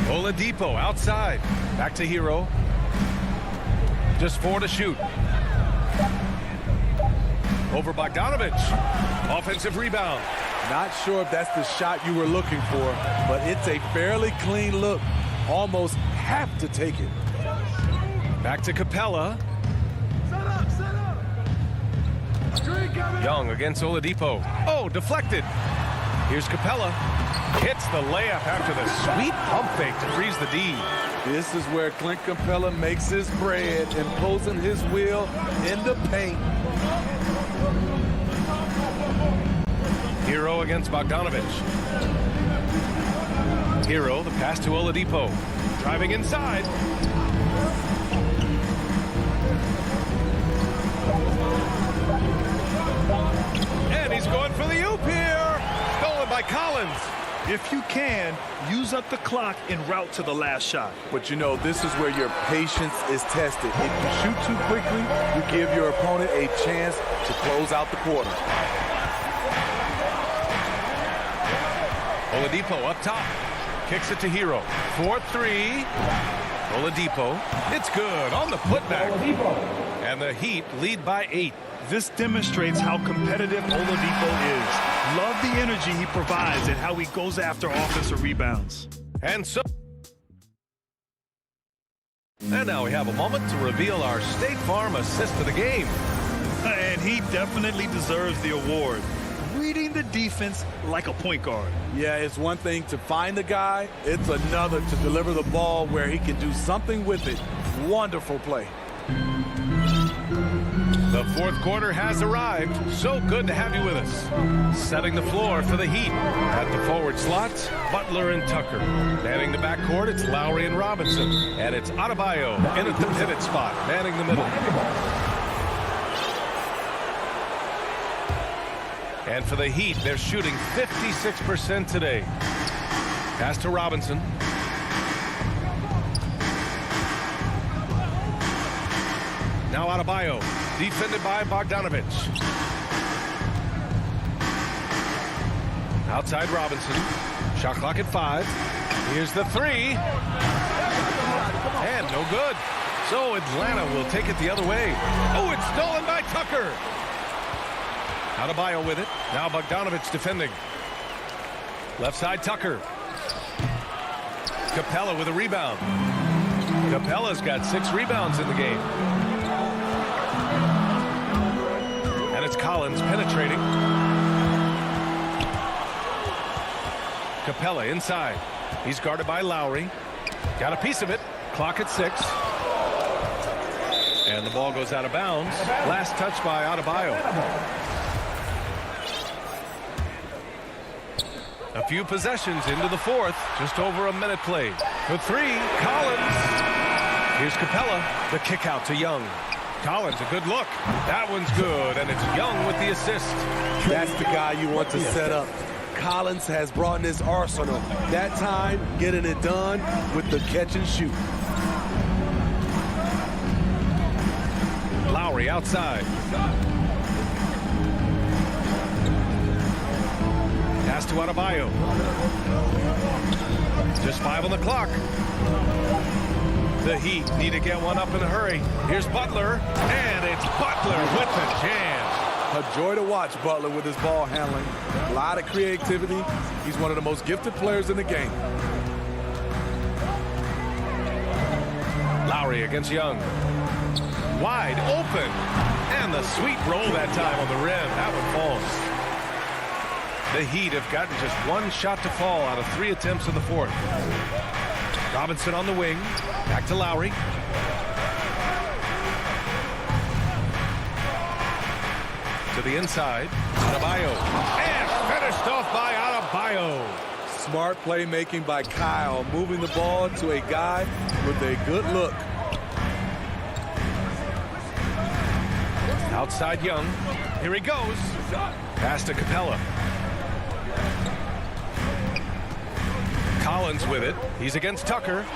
Oladipo outside. Back to Hero. Just 4 to shoot. Over Bogdanovich. Offensive rebound. Not sure if that's the shot you were looking for, but it's a fairly clean look. Almost have to take it. Back to Capella. Young against Oladipo. Oh, deflected. Here's Capella. Hits the layup after the sweet pump fake to freeze the D. This is where Clint Capella makes his bread, imposing his will in the paint. Hero against Bogdanovich. Hero, the pass to Oladipo. Driving inside. And he's going for the oop here. Stolen by Collins. If you can, use up the clock en route to the last shot. But you know, this is where your patience is tested. If you shoot too quickly, you give your opponent a chance to close out the quarter. Oladipo up top. Kicks it to Hero. 4-3. Oladipo. It's good on the putback. And the Heat lead by 8. This demonstrates how competitive Oladipo is. Love the energy he provides and how he goes after offensive rebounds. And now we have a moment to reveal our State Farm assist of the game. And he definitely deserves the award. Reading the defense like a point guard. Yeah, it's one thing to find the guy. It's another to deliver the ball where he can do something with it. Wonderful play. The fourth quarter has arrived. So good to have you with us. Setting the floor for the Heat. At the forward slots, Butler and Tucker. Manning the backcourt, it's Lowry and Robinson. And it's Adebayo in at the pivot spot, manning the middle. And for the Heat, they're shooting 56% today. Pass to Robinson. Now Adebayo, defended by Bogdanovich. Outside Robinson. Shot clock at 5. Here's the 3. And no good. So Atlanta will take it the other way. Oh, it's stolen by Tucker. Adebayo with it. Now Bogdanovich defending. Left side Tucker. Capella with a rebound. Capella's got 6 rebounds in the game. And it's Collins penetrating. Capella inside. He's guarded by Lowry. Got a piece of it. Clock at 6. And the ball goes out of bounds. Last touch by Adebayo. A few possessions into the fourth. Just over a minute played. For 3, Collins. Here's Capella. The kick out to Young. Collins, a good look. That one's good, and it's Young with the assist. That's the guy you want to set up. Collins has brought in his arsenal. That time, getting it done with the catch and shoot. Lowry outside. Pass to Adebayo. Just 5 on the clock. The Heat need to get one up in a hurry. Here's Butler, and it's Butler with the jam. A joy to watch Butler with his ball handling. A lot of creativity. He's one of the most gifted players in the game. Lowry against Young. Wide open. And the sweet roll that time on the rim. That one falls. The Heat have gotten just 1 shot to fall out of 3 attempts in the fourth. Robinson on the wing. Back to Lowry. To the inside. Adebayo. And finished off by Adebayo. Smart playmaking by Kyle, moving the ball to a guy with a good look. Outside Young. Here he goes. Pass to Capella. Collins with it. He's against Tucker.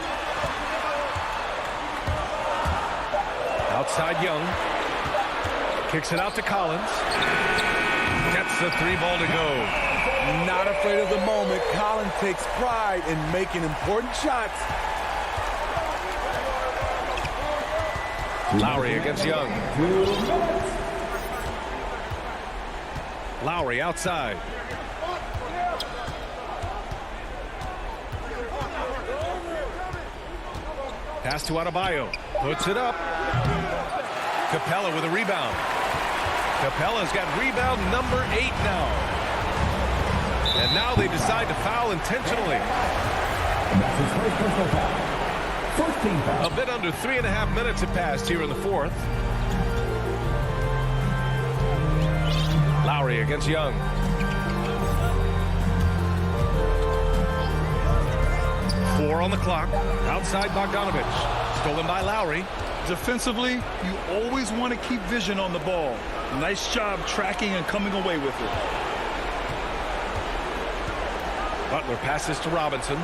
Outside Young. Kicks it out to Collins. Gets the 3 ball to go. Not afraid of the moment. Collins takes pride in making important shots. Lowry against Young. Lowry outside. Pass to Adebayo. Puts it up. Capella with a rebound. Capella's got rebound number 8 now. And now they decide to foul intentionally. That's his first personal foul. First team foul. A bit under 3.5 minutes have passed here in the fourth. Lowry against Young. Four on the clock. Outside Bogdanovich. Stolen by Lowry. Defensively, you always want to keep vision on the ball. Nice job tracking and coming away with it. Butler passes to Robinson.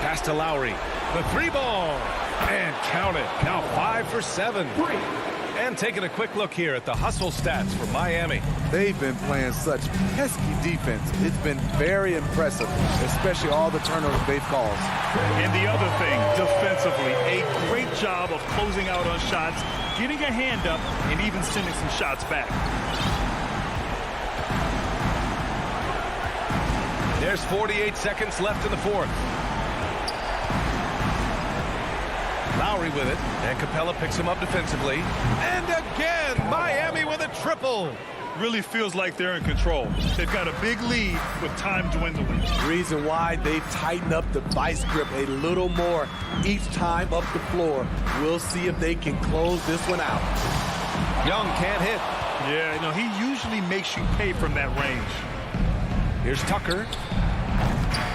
Pass to Lowry. The 3 ball. And count it. Now 5 for 7. And taking a quick look here at the hustle stats for Miami. They've been playing such pesky defense. It's been very impressive, especially all the turnovers they've caused. And the other thing, defensively, a great job of closing out on shots, getting a hand up, and even sending some shots back. There's 48 seconds left in the fourth. Lowry with it, and Capella picks him up defensively. And again, Miami with a triple. Really feels like they're in control. They've got a big lead with time dwindling. Reason why they've tightened up the vice grip a little more each time up the floor. We'll see if they can close this one out. Young can't hit. Yeah, no, he usually makes you pay from that range. Here's Tucker.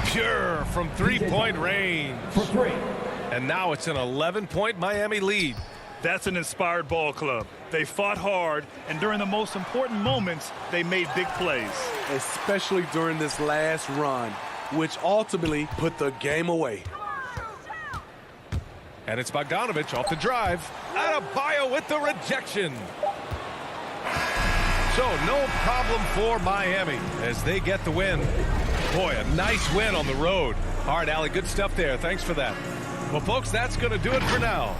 Pure from 3-point range. For 3. And now it's an 11-point Miami lead. That's an inspired ball club. They fought hard, and during the most important moments, they made big plays. Especially during this last run, which ultimately put the game away. And it's Bogdanovich off the drive. Adebayo with the rejection. So no problem for Miami as they get the win. Boy, a nice win on the road. All right, Allie, good stuff there. Thanks for that. Well, folks, that's going to do it for now.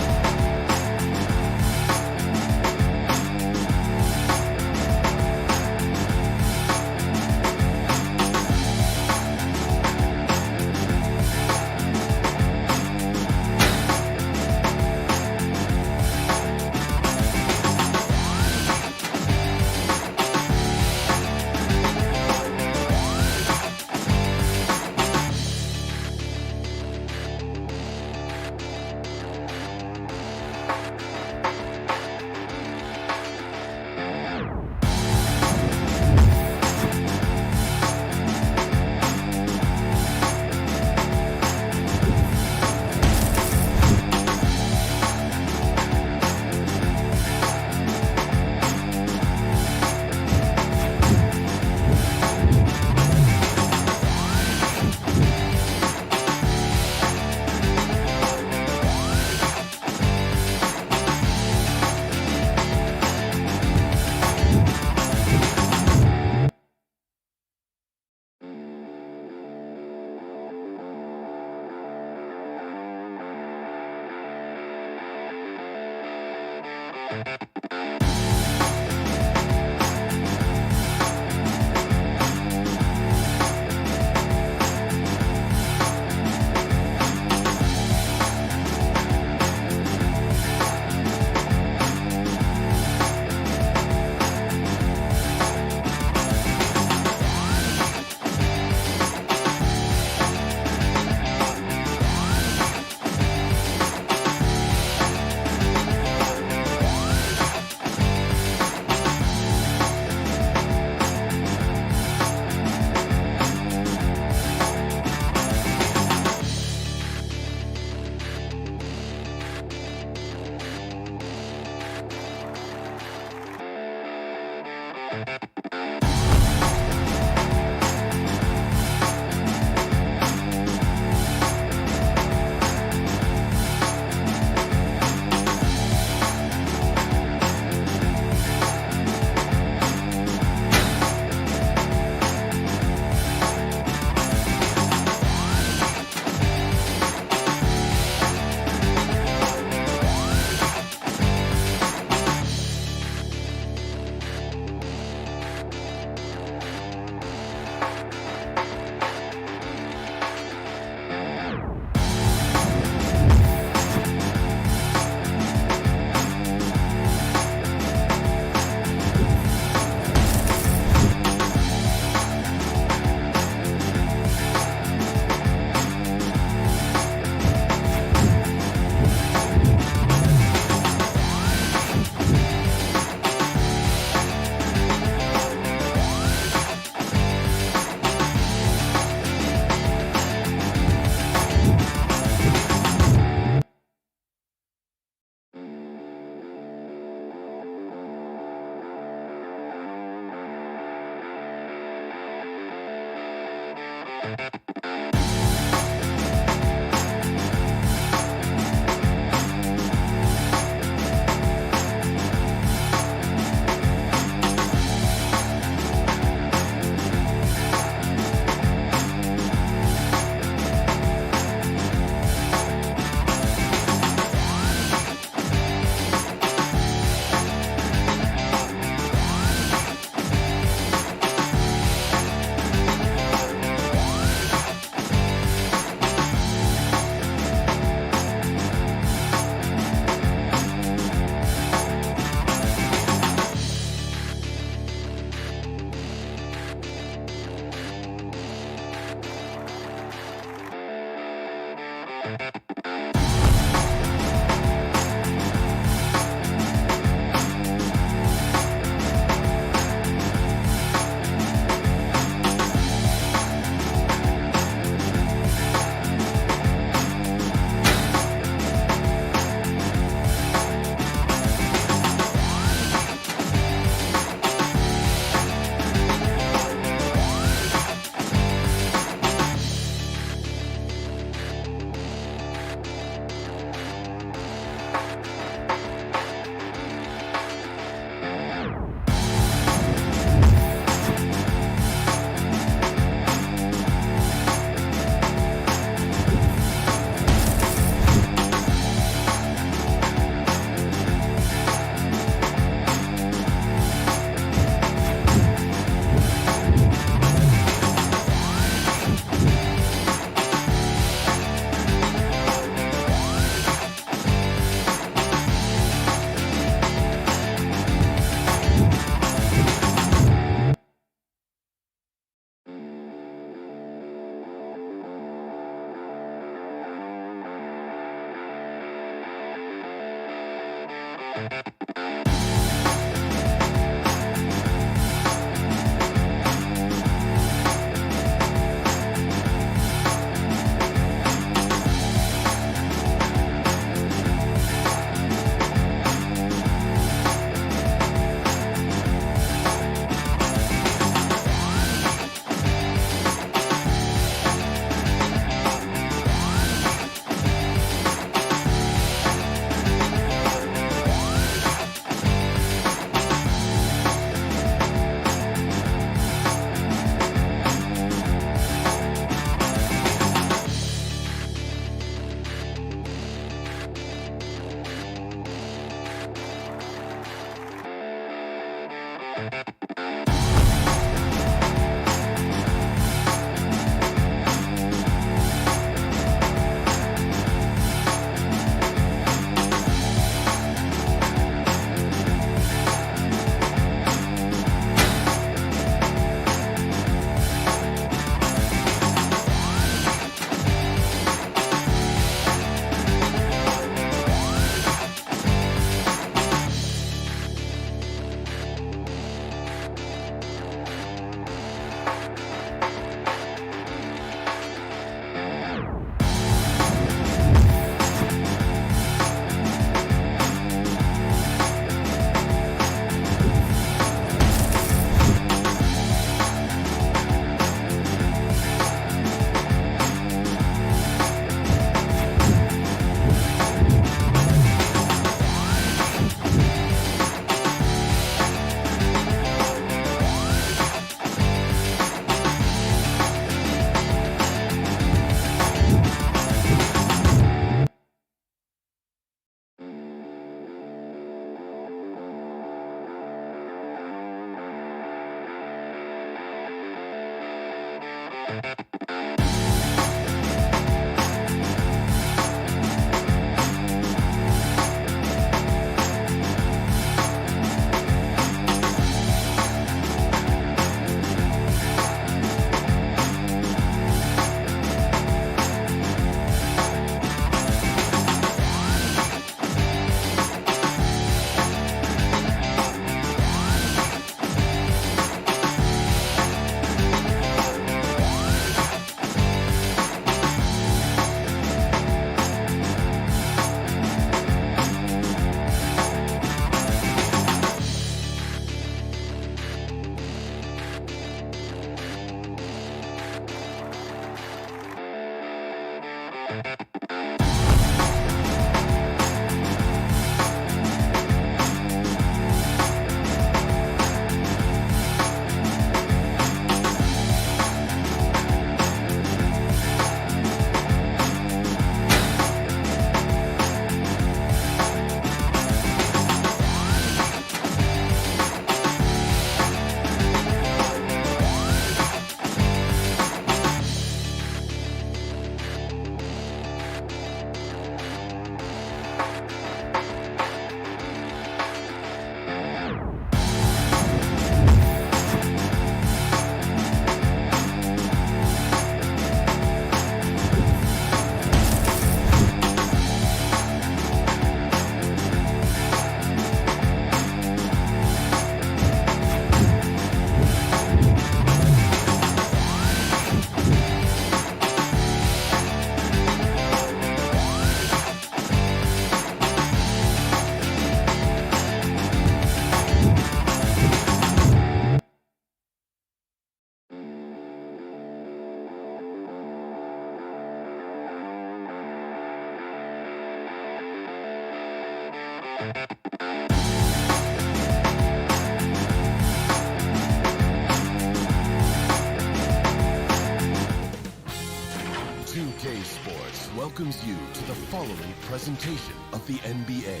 welcomes you to the following presentation of the NBA.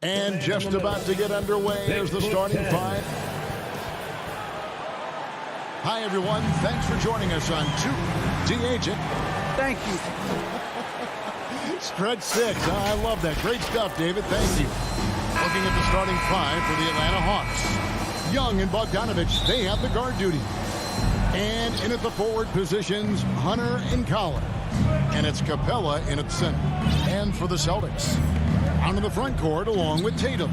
And just about to get underway. Here's the starting five. Hi, everyone. Thanks for joining us on 2D-Agent. Thank you. Stretch 6. I love that. Great stuff, David. Thank you. Looking at the starting five for the Atlanta Hawks. Young and Bogdanovich, they have the guard duty. And in at the forward positions, Hunter and Collins. And it's Capella in at center. And for the Celtics, out in the front court along with Tatum.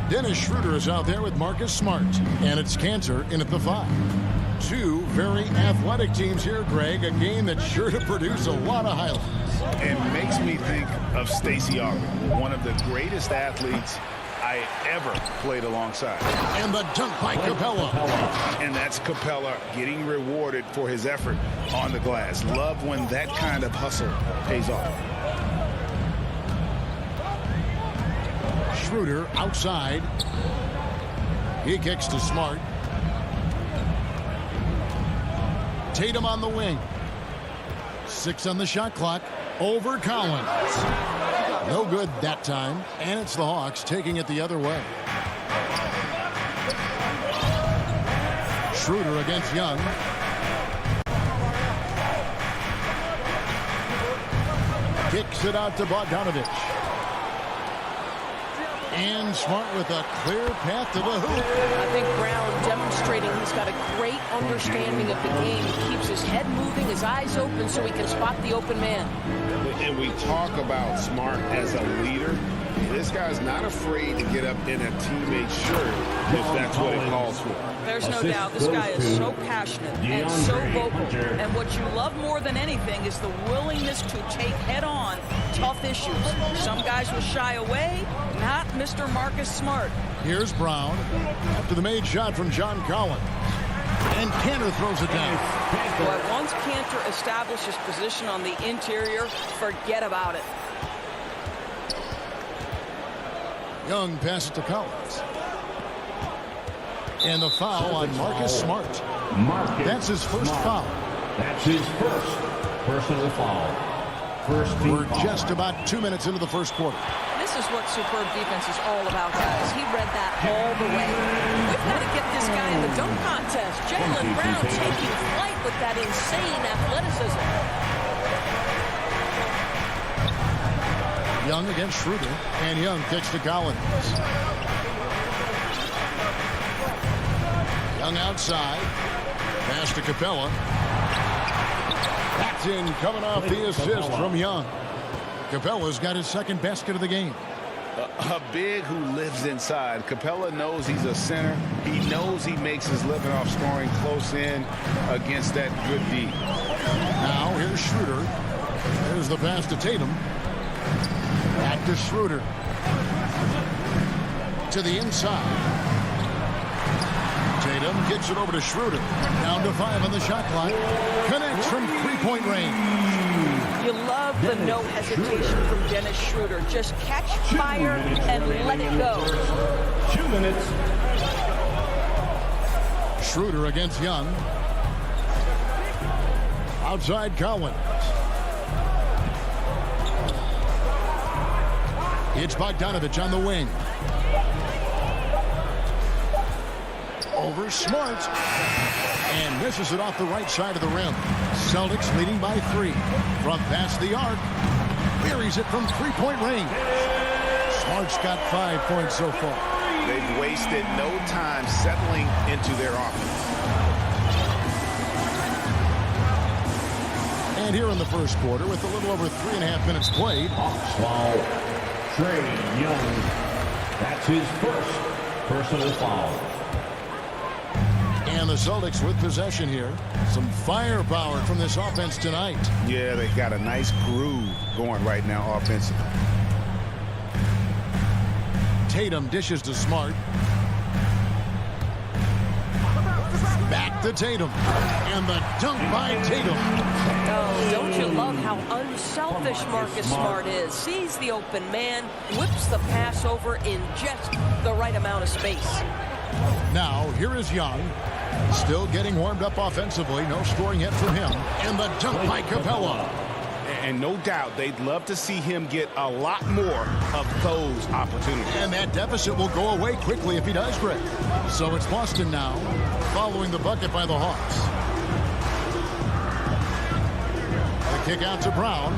Dennis Schroeder is out there with Marcus Smart. And it's Cantor in at the 5. Two very athletic teams here, Greg. A game that's sure to produce a lot of highlights. And makes me think of Stacey Augmon, one of the greatest athletes I ever played alongside. And the dunk by Capella. And that's Capella getting rewarded for his effort on the glass. Love when that kind of hustle pays off. Schroeder outside. He kicks to Smart. Tatum on the wing. 6 on the shot clock. Over Collins. No good that time, and it's the Hawks taking it the other way. Schroeder against Young. Kicks it out to Bogdanovich. And Smart with a clear path to the hoop. I think Brown demonstrating he's got a great understanding of the game. He keeps his head moving, his eyes open so he can spot the open man. And we talk about Smart as a leader. This guy's not afraid to get up in a teammate's shirt if that's what it calls for. There's no doubt this guy is so passionate and so vocal. And what you love more than anything is the willingness to take head-on tough issues. Some guys will shy away, not Mr. Marcus Smart. Here's Brown after the made shot from John Collins. And Cantor throws it down. But once Cantor establishes position on the interior, forget about it. Young passes to Collins. And the foul on Marcus Smart. That's his first foul. That's his first personal foul. We're just about 2 minutes into the first quarter. This is what superb defense is all about, guys. He read that all the way. We've got to get this guy in the dunk contest. Jaylen Brown taking flight with that insane athleticism. Young against Schroeder, and Young kicks to Collins. Young outside. Pass to Capella. That's in, coming off the assist from Young. Capella's got his second basket of the game. A big who lives inside. Capella knows he's a center. He knows he makes his living off scoring close in against that good D. Now here's Schroeder. There's the pass to Tatum. Back to Schroeder. To the inside. Tatum kicks it over to Schroeder. Down to 5 on the shot clock. Connects from three-point range. You love the no hesitation from Dennis Schroeder. Just catch fire and let it go. 2 minutes. Schroeder against Young. Outside Collins. It's Bogdanovich on the wing. Over Smart. And misses it off the right side of the rim. Celtics leading by 3. From past the arc. Buries it from three-point range. Smart's got 5 points so far. They've wasted no time settling into their offense. And here in the first quarter, with a little over 3.5 minutes played. Foul. Trey Young. That's his first personal foul. And the Celtics with possession here. Some firepower from this offense tonight. Yeah, they got a nice groove going right now offensively. Tatum dishes to Smart. Back to Tatum. And the dunk by Tatum. Oh, don't you love how unselfish Marcus Smart is? Sees the open man, whips the pass over in just the right amount of space. Now, here is Young. Still getting warmed up offensively. No scoring yet from him. And the dunk by Capella. And no doubt they'd love to see him get a lot more of those opportunities. And that deficit will go away quickly if he does, Greg. So it's Boston now, following the bucket by the Hawks. The kick out to Brown.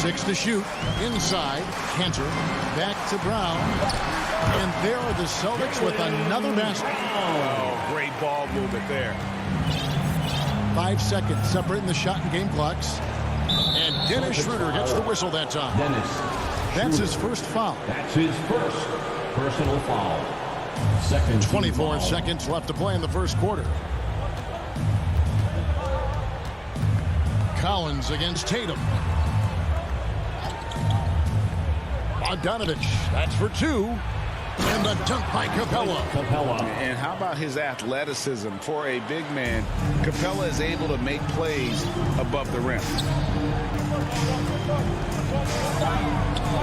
6 to shoot. Inside. Cantor. Back to Brown. And there are the Celtics with another basket. Oh, great ball movement there. 5 seconds separating the shot and game clocks. And Dennis Schroeder gets the whistle that time. That's his first foul. That's his first personal foul. Second 24 foul. seconds left to play in the first quarter. Collins against Tatum. Bogdanovich. That's for 2. And the dunk by Capella. And how about his athleticism for a big man? Capella is able to make plays above the rim.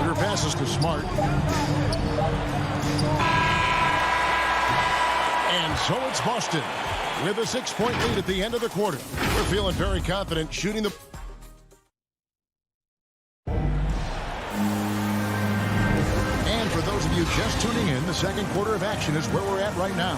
Her passes to Smart. And so it's Boston with a 6-point lead at the end of the quarter. We're feeling very confident shooting the... And for those of you just tuning in, the second quarter of action is where we're at right now.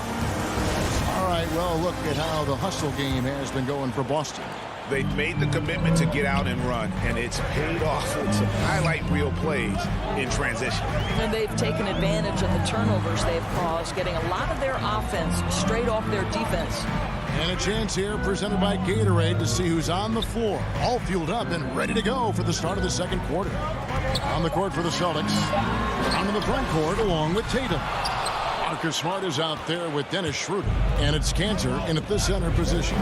All right, well, look at how the hustle game has been going for Boston. They've made the commitment to get out and run, and it's paid off with some highlight reel plays in transition. And they've taken advantage of the turnovers they've caused, getting a lot of their offense straight off their defense. And a chance here presented by Gatorade to see who's on the floor, all fueled up and ready to go for the start of the second quarter. On the court for the Celtics, down in the front court along with Tatum. Marcus Smart is out there with Dennis Schroeder, and it's Cantor in at the center position.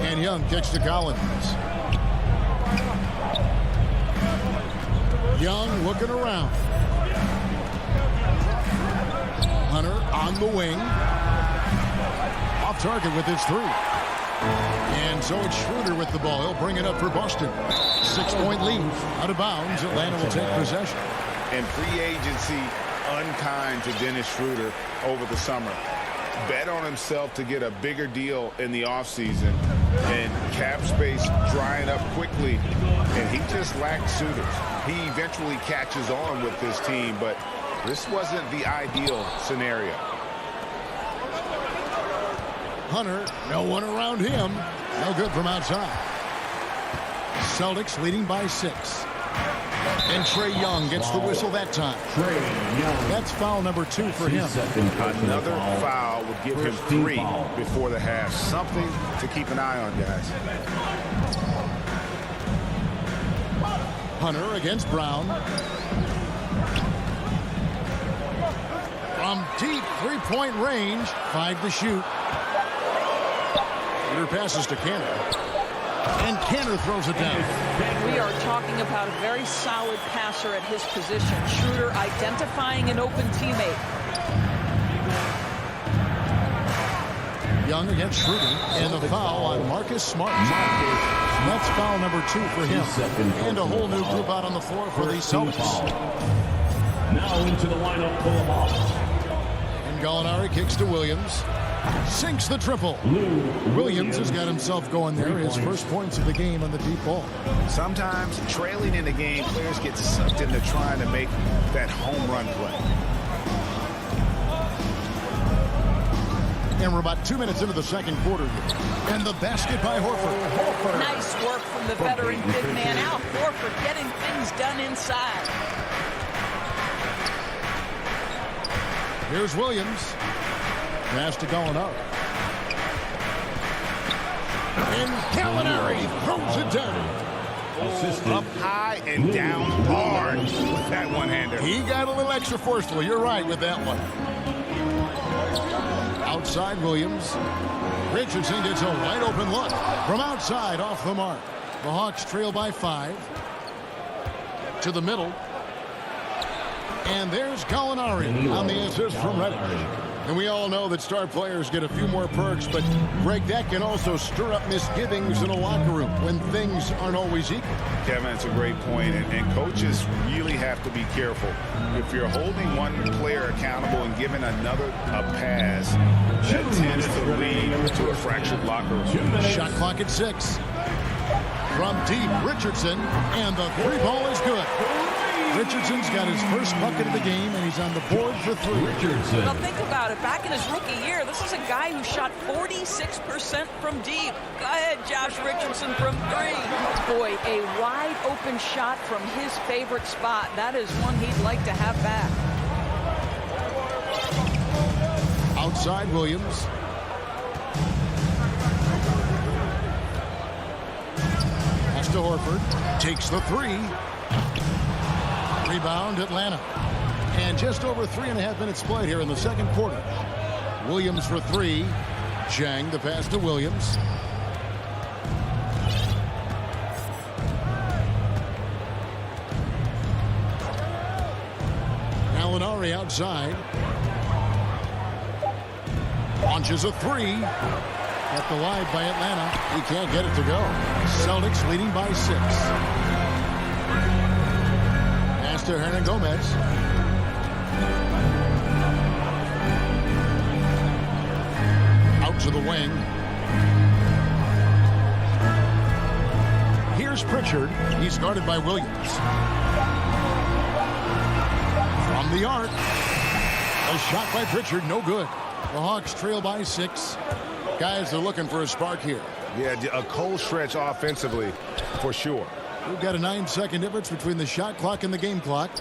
And Young kicks to Collins. Young looking around. Hunter on the wing. Off target with his three. And so it's Schroeder with the ball. He'll bring it up for Boston. 6-point lead. Out of bounds. Atlanta will take possession. And free agency unkind to Dennis Schroeder over the summer. Bet on himself to get a bigger deal in the offseason, and cap space drying up quickly, and he just lacked suitors. He eventually catches on with this team, but this wasn't the ideal scenario. Hunter, no one around him. No good from outside. Celtics leading by 6. And Trae Young gets the whistle that time. That's foul number 2 for him. Another foul would give him 3 before the half. Something to keep an eye on, guys. Hunter against Brown. From deep 3-point range, 5 to shoot. Peter passes to Cantor. And Cantor throws it down. We are talking about a very solid passer at his position. Schroeder identifying an open teammate. Young against Schroeder. And the foul on Marcus Smart. That's foul number 2 for him. And a whole new group out on the floor for the Celtics. Now into the lineup for the Hawks. And Gallinari kicks to Williams. Sinks the triple. Williams has got himself going there. His first points of the game on the deep ball. Sometimes trailing in the game, players get sucked into trying to make that home run play. And we're about 2 minutes into the second quarter here. And the basket by Horford. Nice work from the veteran big man. Al Horford getting things done inside. Here's Williams. Pass to Gallinari. And Gallinari throws it down. Up high and down hard with that one-hander. He got a little extra forceful. You're right with that one. Outside Williams. Richardson gets a wide open look. From outside off the mark. The Hawks trail by 5. To the middle. And there's Gallinari on the assist from Reddick. And we all know that star players get a few more perks, but, Greg, that can also stir up misgivings in a locker room when things aren't always equal. Kevin, that's a great point, and coaches really have to be careful. If you're holding one player accountable and giving another a pass, that tends to lead to a fractured locker room. Shot clock at 6. From deep, Richardson, and the 3 ball is good. Richardson's got his first bucket of the game, and he's on the board for 3. Now think about it. Back in his rookie year, this is a guy who shot 46% from deep. Go ahead, Josh Richardson from 3. Boy, a wide open shot from his favorite spot. That is one he'd like to have back. Outside Williams. Pass to Horford. Takes the 3. Rebound Atlanta. And just over 3.5 minutes played here in the second quarter. Williams for 3. Chang the pass to Williams. Gallinari outside. Launches a 3. Kept alive by Atlanta. He can't get it to go. Celtics leading by 6. To Hernan Gomez. Out to the wing. Here's Pritchard. He's guarded by Williams. From the arc. A shot by Pritchard, no good. The Hawks trail by 6. Guys are looking for a spark here. Yeah, a cold stretch offensively, for sure. We've got a 9-second difference between the shot clock and the game clock.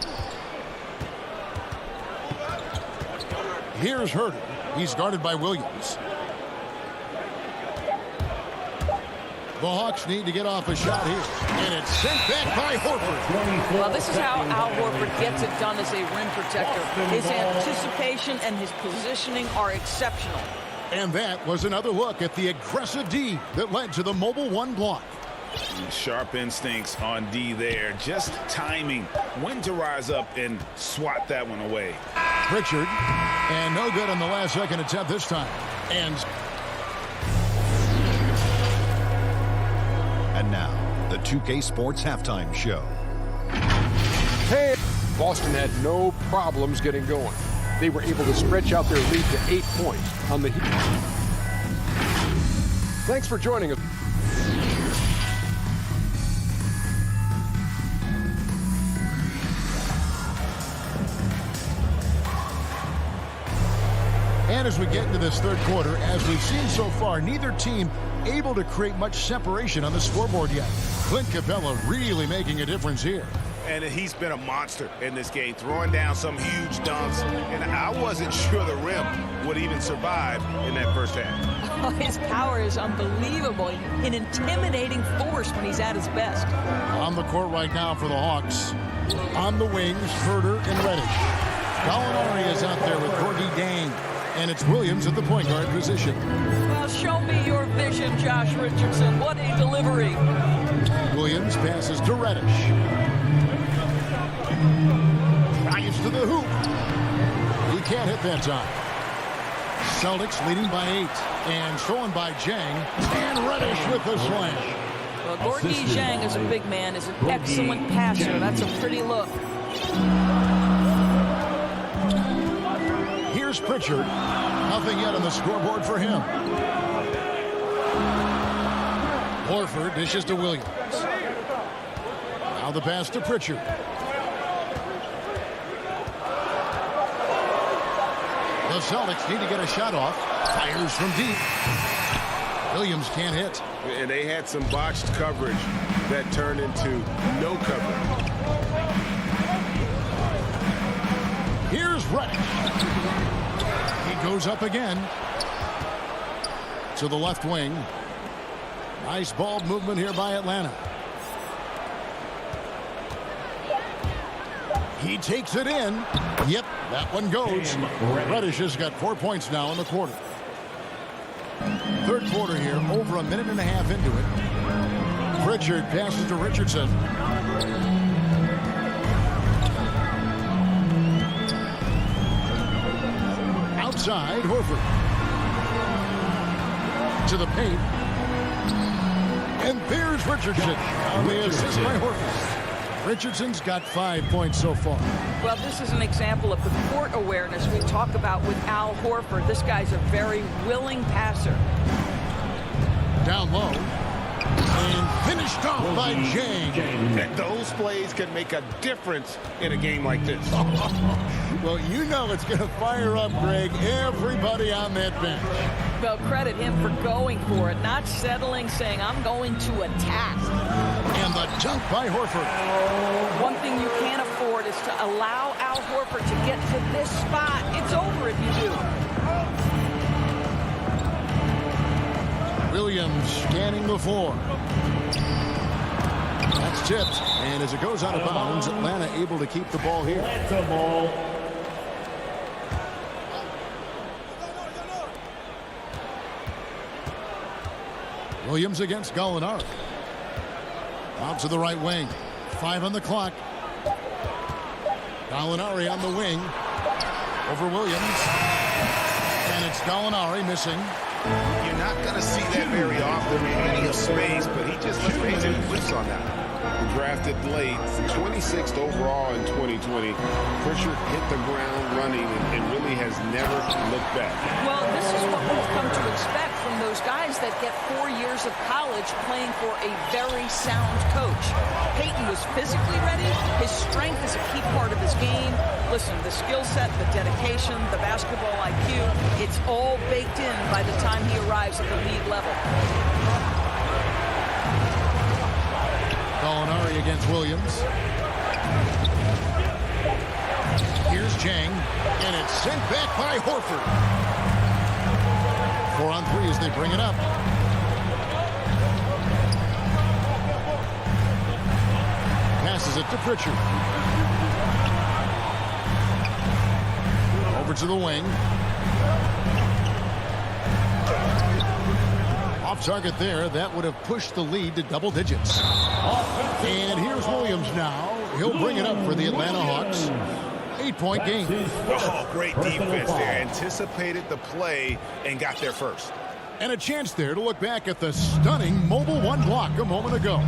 Here's Herter. He's guarded by Williams. The Hawks need to get off a shot here. And it's sent back by Horford. Well, this is how Al Horford gets it done as a rim protector. His anticipation and his positioning are exceptional. And that was another look at the aggressive D that led to the mobile 1 block. Sharp instincts on D there. Just timing when to rise up and swat that one away. Pritchard. And no good on the last second attempt this time. And now, the 2K Sports Halftime Show. Hey, Boston had no problems getting going. They were able to stretch out their lead to 8 points on the Heat. Thanks for joining us. And as we get into this third quarter, as we've seen so far, neither team able to create much separation on the scoreboard yet. Clint Capella really making a difference here. And he's been a monster in this game, throwing down some huge dunks. And I wasn't sure the rim would even survive in that first half. Oh, his power is unbelievable. An intimidating force when he's at his best. On the court right now for the Hawks. On the wings, Herter and Reddish. Gallinari is out there with Gorgie Dang. And it's Williams at the point guard position. Well, show me your vision, Josh Richardson. What a delivery. Williams passes to Reddish. Drives to the hoop. He can't hit that time. Celtics leading by 8. And stolen by Jang. And Reddish with the slam. Well, Gorgie Zhang is a big man, is an excellent passer. That's a pretty look. Here's Pritchard. Nothing yet on the scoreboard for him. Horford dishes to Williams. Now the pass to Pritchard. The Celtics need to get a shot off. Fires from deep. Williams can't hit. And they had some botched coverage that turned into no coverage. Here's Reddish. He goes up again. To the left wing. Nice ball movement here by Atlanta. He takes it in. Yep, that one goes. Reddish has got 4 points now in the quarter. Third quarter here, over a minute and a half into it. Pritchard passes to Richardson. Outside, Horford. To the paint. And there's Richardson on the assist by Horford. Richardson's got 5 points so far. Well, this is an example of the court awareness we talk about with Al Horford. This guy's a very willing passer. Down low. And finished off by Jang. And those plays can make a difference in a game like this. Well, you know it's going to fire up, Greg, everybody on that bench. Well, credit him for going for it, not settling, saying, I'm going to attack. And the dunk by Horford. One thing you can't afford is to allow Al Horford to get to this spot. It's over if you do. Williams scanning the floor. That's tipped. And as it goes out of bounds, Atlanta able to keep the ball here. Williams against Gallinari. Out to the right wing. 5 on the clock. Gallinari on the wing. Over Williams. And it's Gallinari missing. You're not going to see that very often. Plenty of space, but he just lets Payton whiffs on that. Drafted late, 26th overall in 2020. Pritchard hit the ground running and really has never looked back. Well, this is what we've come to expect from those guys that get 4 years of college playing for a very sound coach. Payton was physically ready. His strength is a key part of his game. Listen, the skill set, the dedication, the basketball IQ, it's all baked in by the time he arrives at the league level. Gallinari against Williams. Here's Chang, and it's sent back by Horford. 4 on 3 as they bring it up. Passes it to Pritchard. Over to the wing. Off target there. That would have pushed the lead to double digits. And here's Williams now. He'll bring it up for the Atlanta Hawks. 8-point game. Oh, great defense there. Anticipated the play and got there first. And a chance there to look back at the stunning mobile one block a moment ago.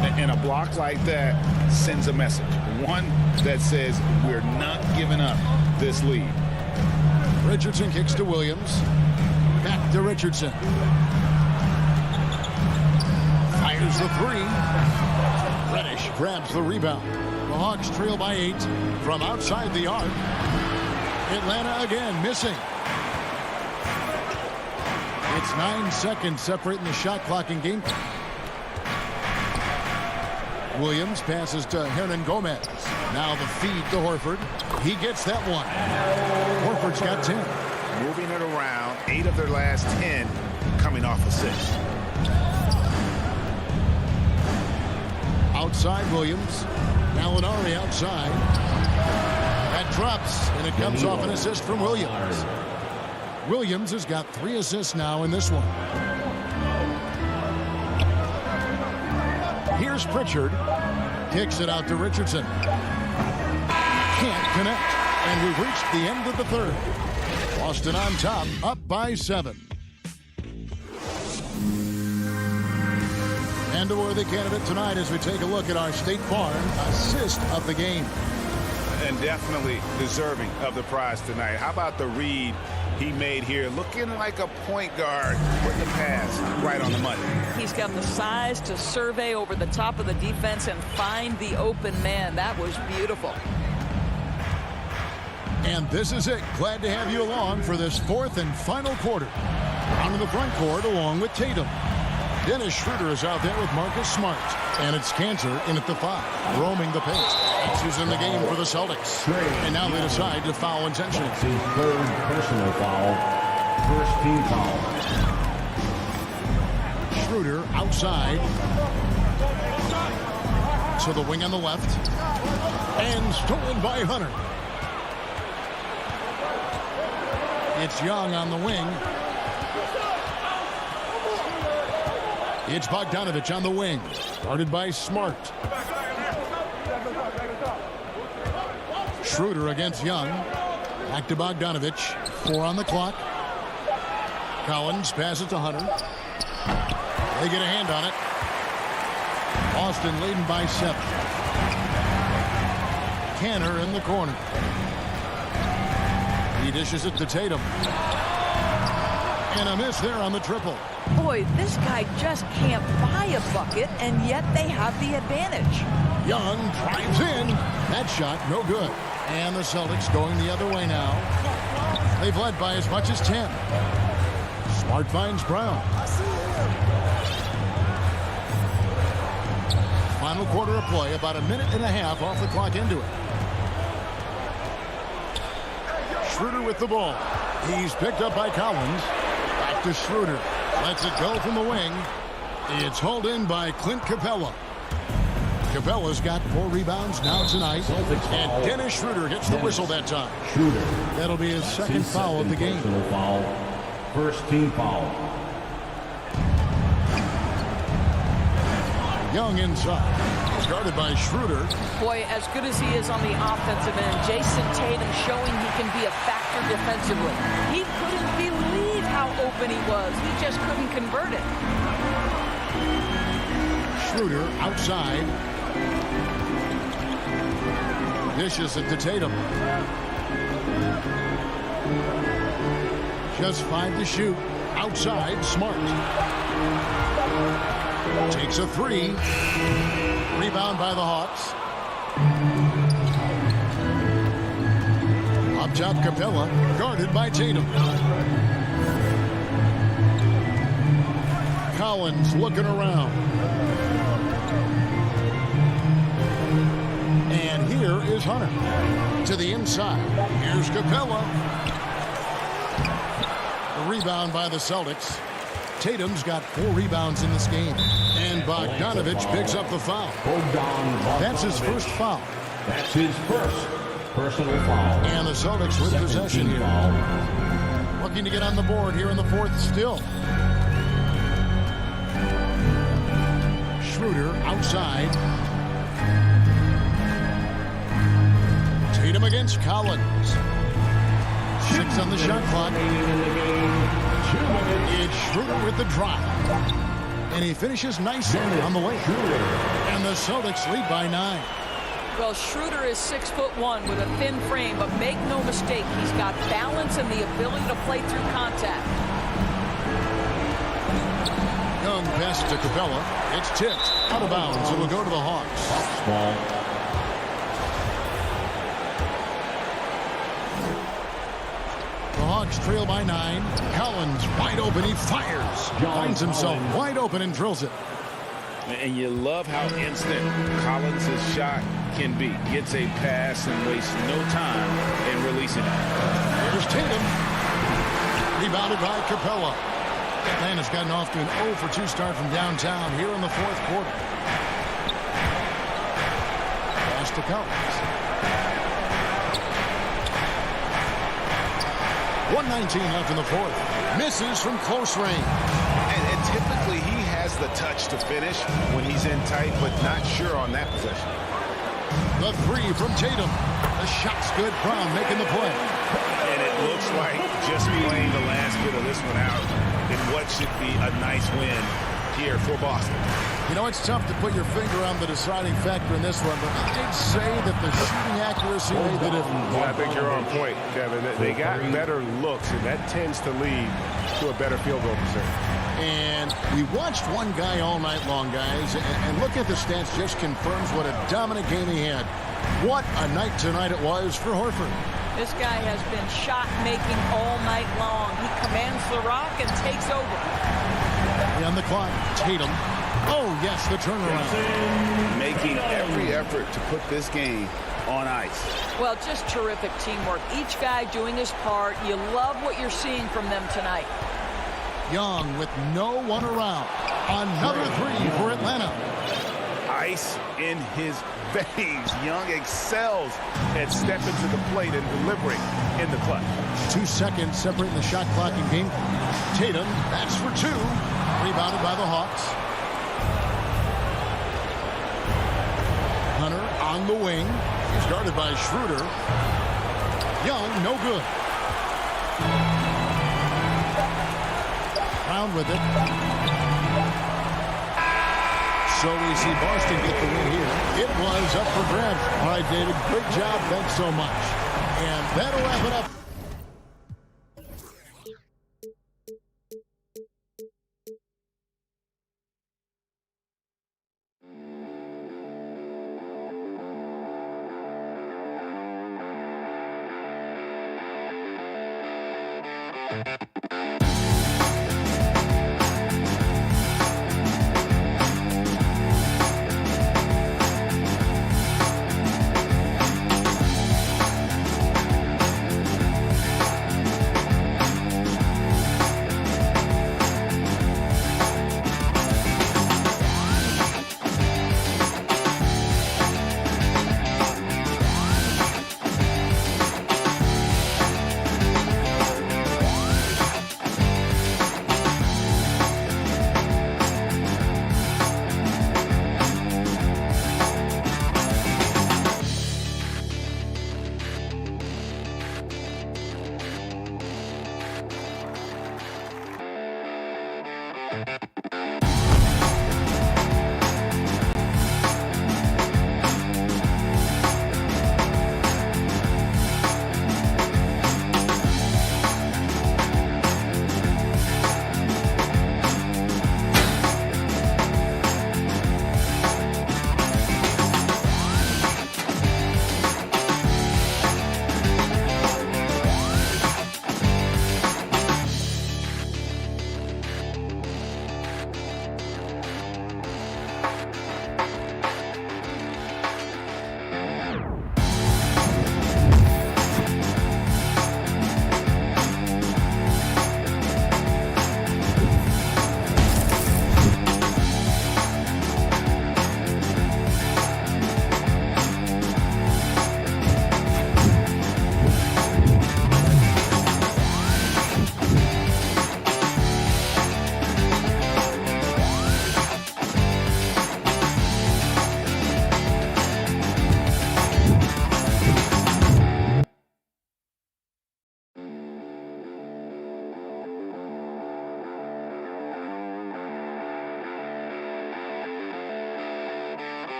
And a block like that sends a message. One that says we're not giving up this lead. Richardson kicks to Williams. Back to Richardson. Fires the three. Reddish grabs the rebound. The Hawks trail by 8 from outside the arc. Atlanta again missing. It's 9 seconds separating the shot clock and game. Williams passes to Hernan Gomez. Now the feed to Horford. He gets that one. Horford's got 10. Moving it around. 8 of their last 10 coming off assists. Outside Williams. Gallinari outside. That drops, and it comes off an assist from Williams. Williams has got 3 assists now in this one. Here's Pritchard. Kicks it out to Richardson. Can't connect. And we've reached the end of the third. Boston on top, up by 7. And a worthy candidate tonight as we take a look at our State Farm assist of the game. And definitely deserving of the prize tonight. How about the read he made here? Looking like a point guard with the pass right on the money. He's got the size to survey over the top of the defense and find the open man. That was beautiful. And this is it. Glad to have you along for this 4th and final quarter. Down in the front court along with Tatum. Dennis Schroeder is out there with Marcus Smart. And it's Cantor in at the 5, roaming the paint. That's who's in the game for the Celtics. And now they decide to foul intentionally. That's his 3rd personal foul. First team foul. Schroeder outside. To the wing on the left. And stolen by Hunter. It's Young on the wing. It's Bogdanovich on the wing. Guarded by Smart. Schroeder against Young. Back to Bogdanovich. 4 on the clock. Collins passes to Hunter. They get a hand on it. Boston leading by 7. Cantor in the corner. He dishes it to Tatum. And a miss there on the triple. Boy, this guy just can't buy a bucket, and yet they have the advantage. Young drives in. That shot, no good. And the Celtics going the other way now. They've led by as much as 10. Smart finds Brown. Final quarter of play, about a minute and a half off the clock into it. Schroeder with the ball. He's picked up by Collins. Back to Schroeder. Lets it go from the wing. It's hauled in by Clint Capella. Capella's got 4 rebounds now tonight. And Dennis Schroeder gets the whistle that time. Schroeder. That'll be his second foul of the game. Foul. First team foul. Young inside. He's guarded by Schroeder. Boy, as good as he is on the offensive end, Jason Tatum showing he can be a factor defensively. He couldn't believe how open he was. He just couldn't convert it. Schroeder outside. Dishes it to Tatum. Just 5 to shoot. Outside, Smart. Takes a 3. Rebound by the Hawks. Up top, Capella, guarded by Tatum. Collins looking around. And here is Hunter. To the inside. Here's Capella. The rebound by the Celtics. Tatum's got 4 rebounds in this game. And Bogdanovich picks up the foul. That's his first foul. That's his first personal foul. And the Celtics with possession here. Looking to get on the board here in the fourth still. Schroeder outside. Tatum against Collins. 6 on the shot clock. It's Schroeder with the drive. And he finishes nicely on the way. And the Celtics lead by 9. Well, Schroeder is 6'1" with a thin frame, but make no mistake, he's got balance and the ability to play through contact. Young pass to Capella. It's tipped out of bounds. It will go to the Hawks. Small. Hawks trail by 9. Collins wide open. He fires. Finds himself wide open and drills it. And you love how instant Collins' shot can be. Gets a pass and wastes no time in releasing it. Here's Tatum. Rebounded by Capella. Atlanta's gotten off to an 0 for 2 start from downtown here in the fourth quarter. Pass to Collins. 1:19 left in the fourth. Misses from close range. And typically he has the touch to finish when he's in tight, but not sure on that possession. The 3 from Tatum. The shot's good. Brown making the play. And it looks like just playing the last bit of this one out in what should be a nice win here for Boston. You know, it's tough to put your finger on the deciding factor in this one, but I'd say that the shooting accuracy made the difference. Well, I think you're on point, Kevin. They got better looks, and that tends to lead to a better field goal percentage. And we watched one guy all night long, guys, and look at the stats just confirms what a dominant game he had. What a night tonight it was for Horford. This guy has been shot-making all night long. He commands the rock and takes over. On the clock, Tatum. Oh, yes, the turnaround. Making every effort to put this game on ice. Well, just terrific teamwork. Each guy doing his part. You love what you're seeing from them tonight. Young with no one around. Another 3 for Atlanta. Ice in his veins. Young excels at stepping to the plate and delivering in the clutch. 2 seconds separating the shot clock and game clock. Tatum, that's for 2. Rebounded by the Hawks. Hunter on the wing. He's guarded by Schroeder. Young, no good. Brown with it. So we see Boston get the win here. It was up for grabs. All right, David, good job. Thanks so much. And that'll wrap it up.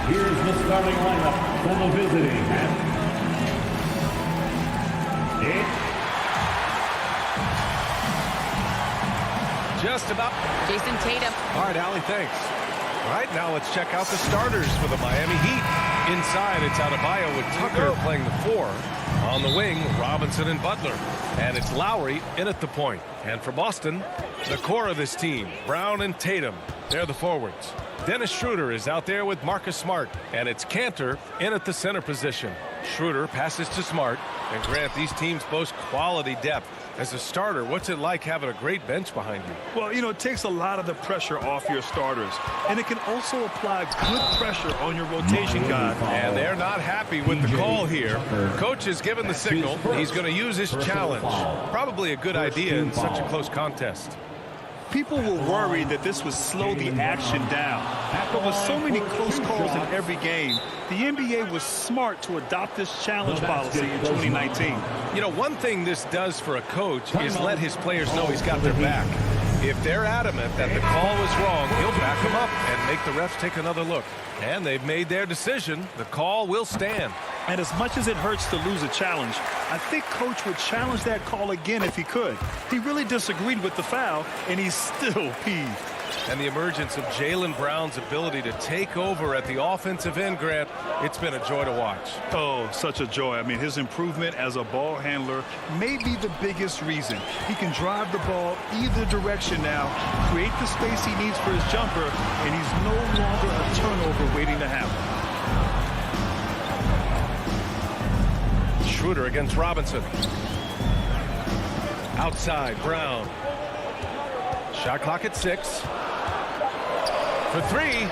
Here's the starting lineup for the visiting end. Just about. Jason Tatum. All right, Allie, thanks. All right, now let's check out the starters for the Miami Heat. Inside, it's Adebayo with Tucker playing the 4. On the wing, Robinson and Butler. And it's Lowry in at the point. And for Boston, the core of this team, Brown and Tatum. They're the forwards. Dennis Schroeder is out there with Marcus Smart. And it's Cantor in at the center position. Schroeder passes to Smart. And Grant, these teams boast quality depth. As a starter, what's it like having a great bench behind you? Well, you know, it takes a lot of the pressure off your starters. And it can also apply good pressure on your rotation guys. And they're not happy with the call here. Coach has given the signal. He's going to use his challenge. Probably a good idea in such a close contest. People were worried that this would slow the action down. But with so many close calls in every game, the NBA was smart to adopt this challenge policy in 2019. You know, one thing this does for a coach is let his players know he's got their back. If they're adamant that the call was wrong, he'll back them up and make the refs take another look. And they've made their decision. The call will stand. And as much as it hurts to lose a challenge, I think Coach would challenge that call again if he could. He really disagreed with the foul, and he's still peeved. And the emergence of Jaylen Brown's ability to take over at the offensive end, Grant, it's been a joy to watch. Oh, such a joy. I mean, his improvement as a ball handler may be the biggest reason. He can drive the ball either direction now, create the space he needs for his jumper, and he's no longer a turnover waiting to happen. Schroeder against Robinson. Outside, Brown. Shot clock at 6. For 3.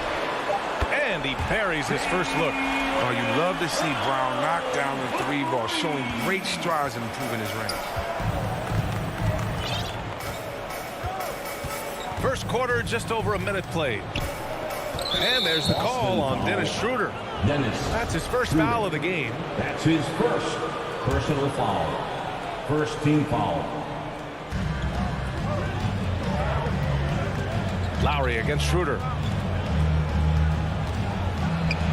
And he buries his first look. Oh, you love to see Brown knock down the 3 ball, showing great strides in improving his range. First quarter, just over a minute played. And there's the call on Dennis Schroeder. That's his first foul of the game. That's his first personal foul. First team foul. Lowry against Schroeder.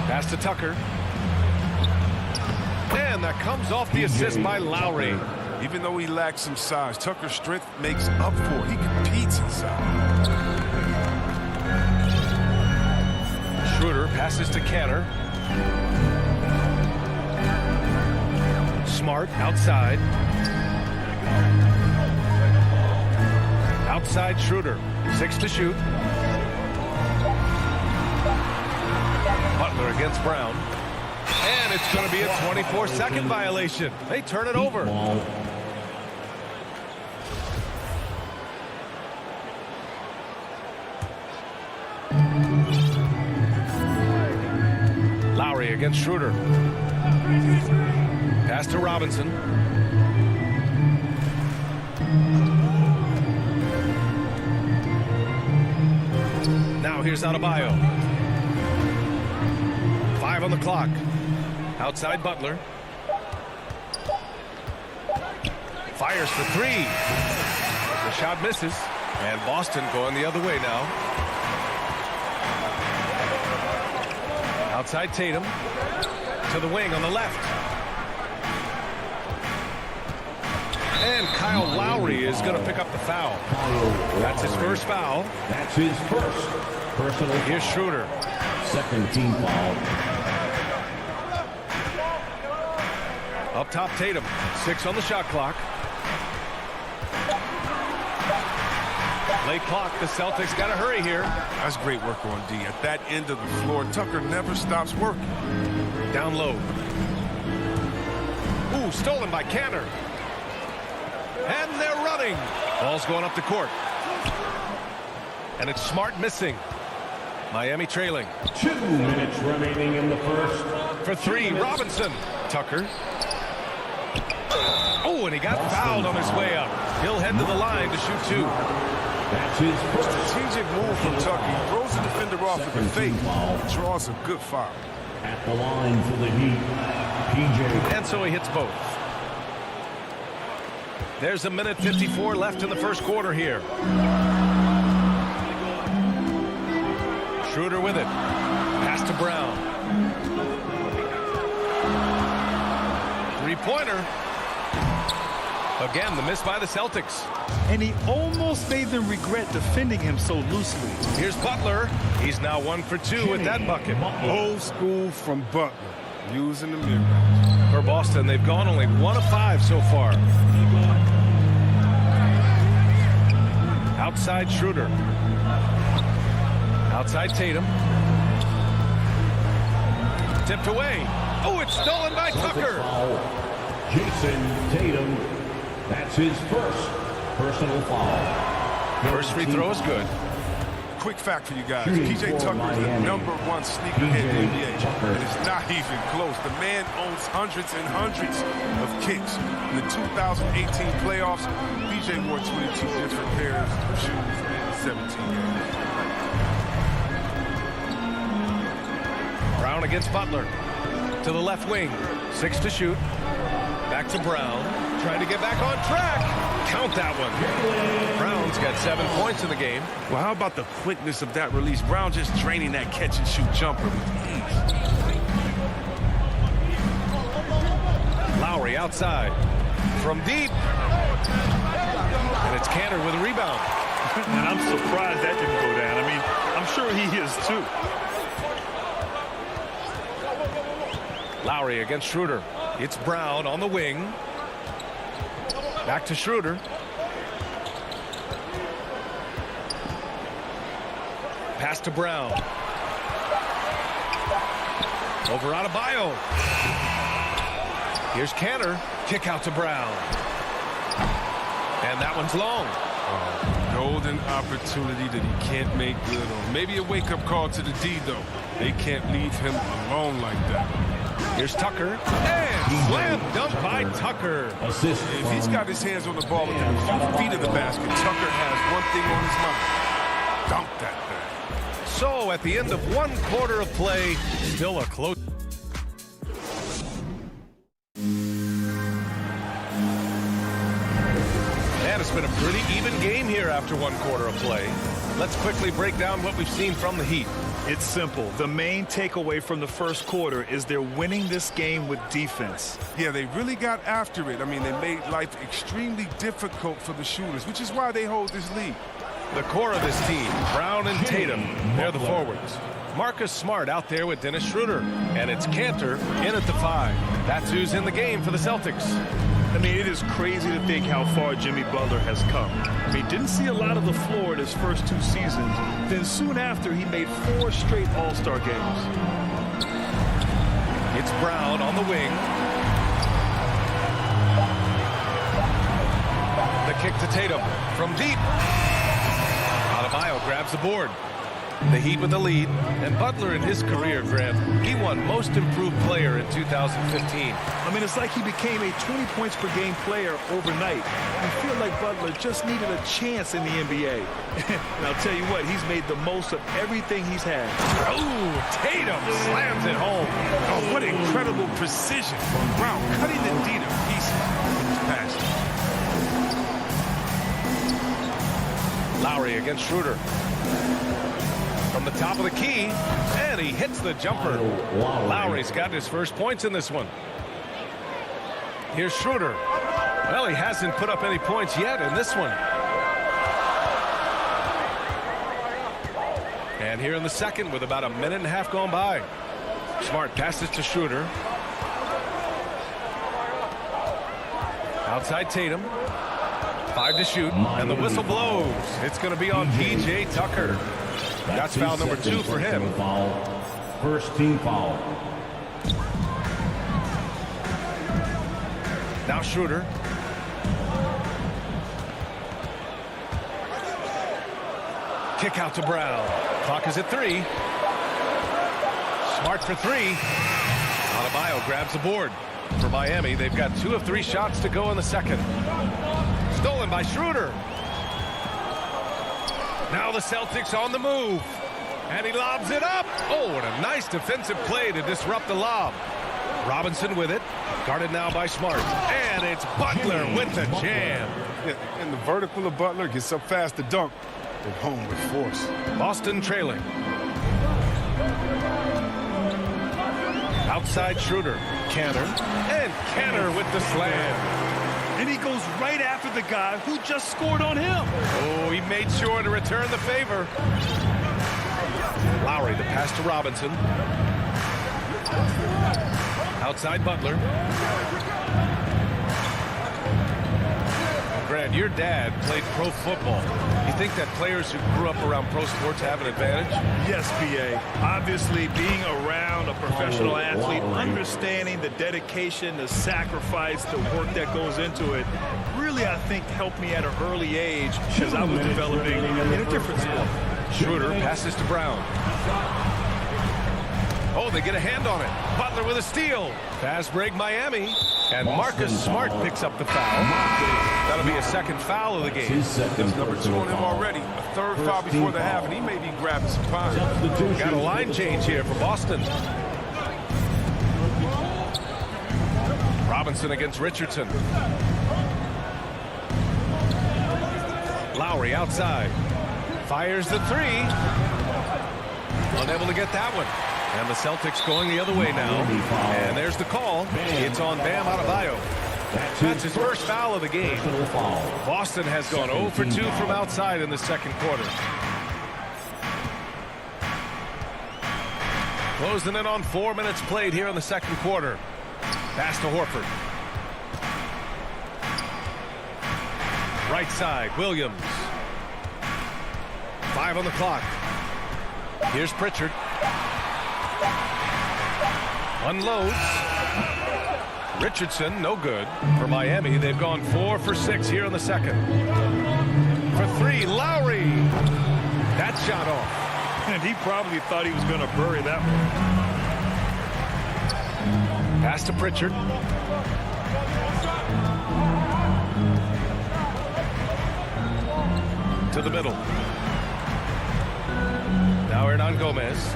Pass to Tucker. And that comes off the assist by Lowry. Even though he lacks some size, Tucker's strength makes up for it. He competes inside. Schroeder passes to Canner. Smart outside. Outside Schroeder. 6 to shoot. Butler against Brown. And it's going to be a 24-second violation. They turn it over. Lowry against Schroeder. Pass to Robinson. Now here's Adebayo. 5 on the clock. Outside Butler. Fires for 3. The shot misses. And Boston going the other way now. Outside Tatum. To the wing on the left. And Kyle Lowry is going to pick up the foul. That's his first foul. That's his first personal. Here's Schroeder. Second team foul. Up top Tatum. 6 on the shot clock. Late clock. The Celtics got to hurry here. That's great work on D. At that end of the floor, Tucker never stops working. Down low. Ooh, stolen by Canner. And they're running. Ball's going up the court. And it's Smart missing. Miami trailing. 2 minutes remaining in the first. For 3, Robinson. Tucker. Oh, and he got fouled on his way up. He'll head to the line to shoot 2. That's his first. Strategic move from Tucker. He throws the defender off with the fake. Draws a good foul. At the line for the Heat, PJ. And so he hits both. There's a minute 54 left in the first quarter here. Schroeder with it. Pass to Brown. 3-pointer. Again, the miss by the Celtics. And he almost made them regret defending him so loosely. Here's Butler. He's now 1 for 2 with that bucket. Old school from Butler. Using the mid-range. For Boston, they've gone only 1 of 5 so far. Outside Schroeder. Outside Tatum. Tipped away. Oh, it's stolen by Tucker. Jason Tatum. That's his first personal foul. First free throw is good. Quick fact for you guys. P.J. Tucker is the #1 sneakerhead in the NBA. And it's not even close. The man owns hundreds and hundreds of kicks. In the 2018 playoffs, P.J. PJ wore 22 different pairs of shoes in 17 games. Brown against Butler. To the left wing. 6 to shoot. Back to Brown. Trying to get back on track. Count that one. Brown's got 7 points in the game. Well, how about the quickness of that release? Brown just draining that catch-and-shoot jumper with ease. Lowry outside. From deep. And it's Cantor with a rebound. And I'm surprised that didn't go down. I mean, I'm sure he is too. Lowry against Schroeder. It's Brown on the wing. Back to Schroeder. Pass to Brown. Over Adebayo. Here's Cantor. Kick out to Brown. And that one's long. Golden opportunity that he can't make good on. Maybe a wake-up call to the D, though. They can't leave him alone like that. Here's Tucker. And slam dunk by Tucker. Assist. If he's got his hands on the ball within a few feet of the basket, Tucker has one thing on his mind. Dunk that thing. So at the end of 1 quarter of play, still a close. And it's been a pretty even game here after 1 quarter of play. Let's quickly break down what we've seen from the Heat. It's simple. The main takeaway from the first quarter is they're winning this game with defense. Yeah, they really got after it. I mean, they made life extremely difficult for the shooters, which is why they hold this lead. The core of this team, Brown and Tatum, they're the forwards. Marcus Smart out there with Dennis Schroeder. And it's Cantor in at the 5. That's who's in the game for the Celtics. I mean, it is crazy to think how far Jimmy Butler has come. I mean, didn't see a lot of the floor in his first 2 seasons. Then soon after, he made 4 straight All-Star games. It's Brown on the wing. The kick to Tatum from deep. Adebayo grabs the board. The Heat with the lead, and Butler in his career, Grant, he won Most Improved Player in 2015. I mean, it's like he became a 20 points per game player overnight. I feel like Butler just needed a chance in the NBA. And I'll tell you what, he's made the most of everything he's had. Oh, Tatum slams it home. Oh, what incredible precision. Brown cutting the D to pieces. Pass. Lowry against Schroeder. From the top of the key, and he hits the jumper. Lowry's got his first points in this one. Here's Schroeder. Well, he hasn't put up any points yet in this one. And here in the second with about a minute and a half gone by. Smart passes to Schroeder. Outside Tatum. 5 to shoot, and the whistle blows. It's going to be on P.J. Tucker. That's foul number 2 for him. First team foul. Now Schroeder. Kick out to Brown. Clock is at 3. Smart for 3. Adebayo grabs the board. For Miami, they've got 2 of 3 shots to go in the second. Stolen by Schroeder. Now the Celtics on the move. And he lobs it up. Oh, what a nice defensive play to disrupt the lob. Robinson with it. Guarded now by Smart. And it's Butler with the jam. And the vertical of Butler gets up fast to dunk. They're home with force. Boston trailing. Outside Schroeder. Cantor. And Cantor with the slam. And he goes right after the guy who just scored on him. Oh, he made sure to return the favor. Lowry, the pass to Robinson. Outside Butler. Grant, your dad played pro football. You think that players who grew up around pro sports have an advantage? Yes, B.A. Obviously, being around a professional athlete, understanding the dedication, the sacrifice, the work that goes into it, really, I think, helped me at an early age as I was developing in a different sport. Schroeder passes to Brown. Oh, they get a hand on it. Butler with a steal. Fast break Miami. And Marcus Smart picks up the foul. That'll be a second foul of the game. There's number 2 on him already. A third foul before the half, and he may be grabbing some fines. Got a line change here for Boston. Robinson against Richardson. Lowry outside. Fires the 3. Unable to get that one. And the Celtics going the other way now. And there's the call. It's on Bam Adebayo. That's his first foul of the game. Boston has gone 0 for 2 from outside in the second quarter. Closing in on 4 minutes played here in the second quarter. Pass to Horford. Right side, Williams. 5 on the clock. Here's Pritchard. Unloads. Richardson, no good. For Miami, they've gone 4 for 6 here in the second. For 3, Lowry. That shot off. And he probably thought he was going to bury that one. Pass to Pritchard. To the middle. Now Hernan Gomez.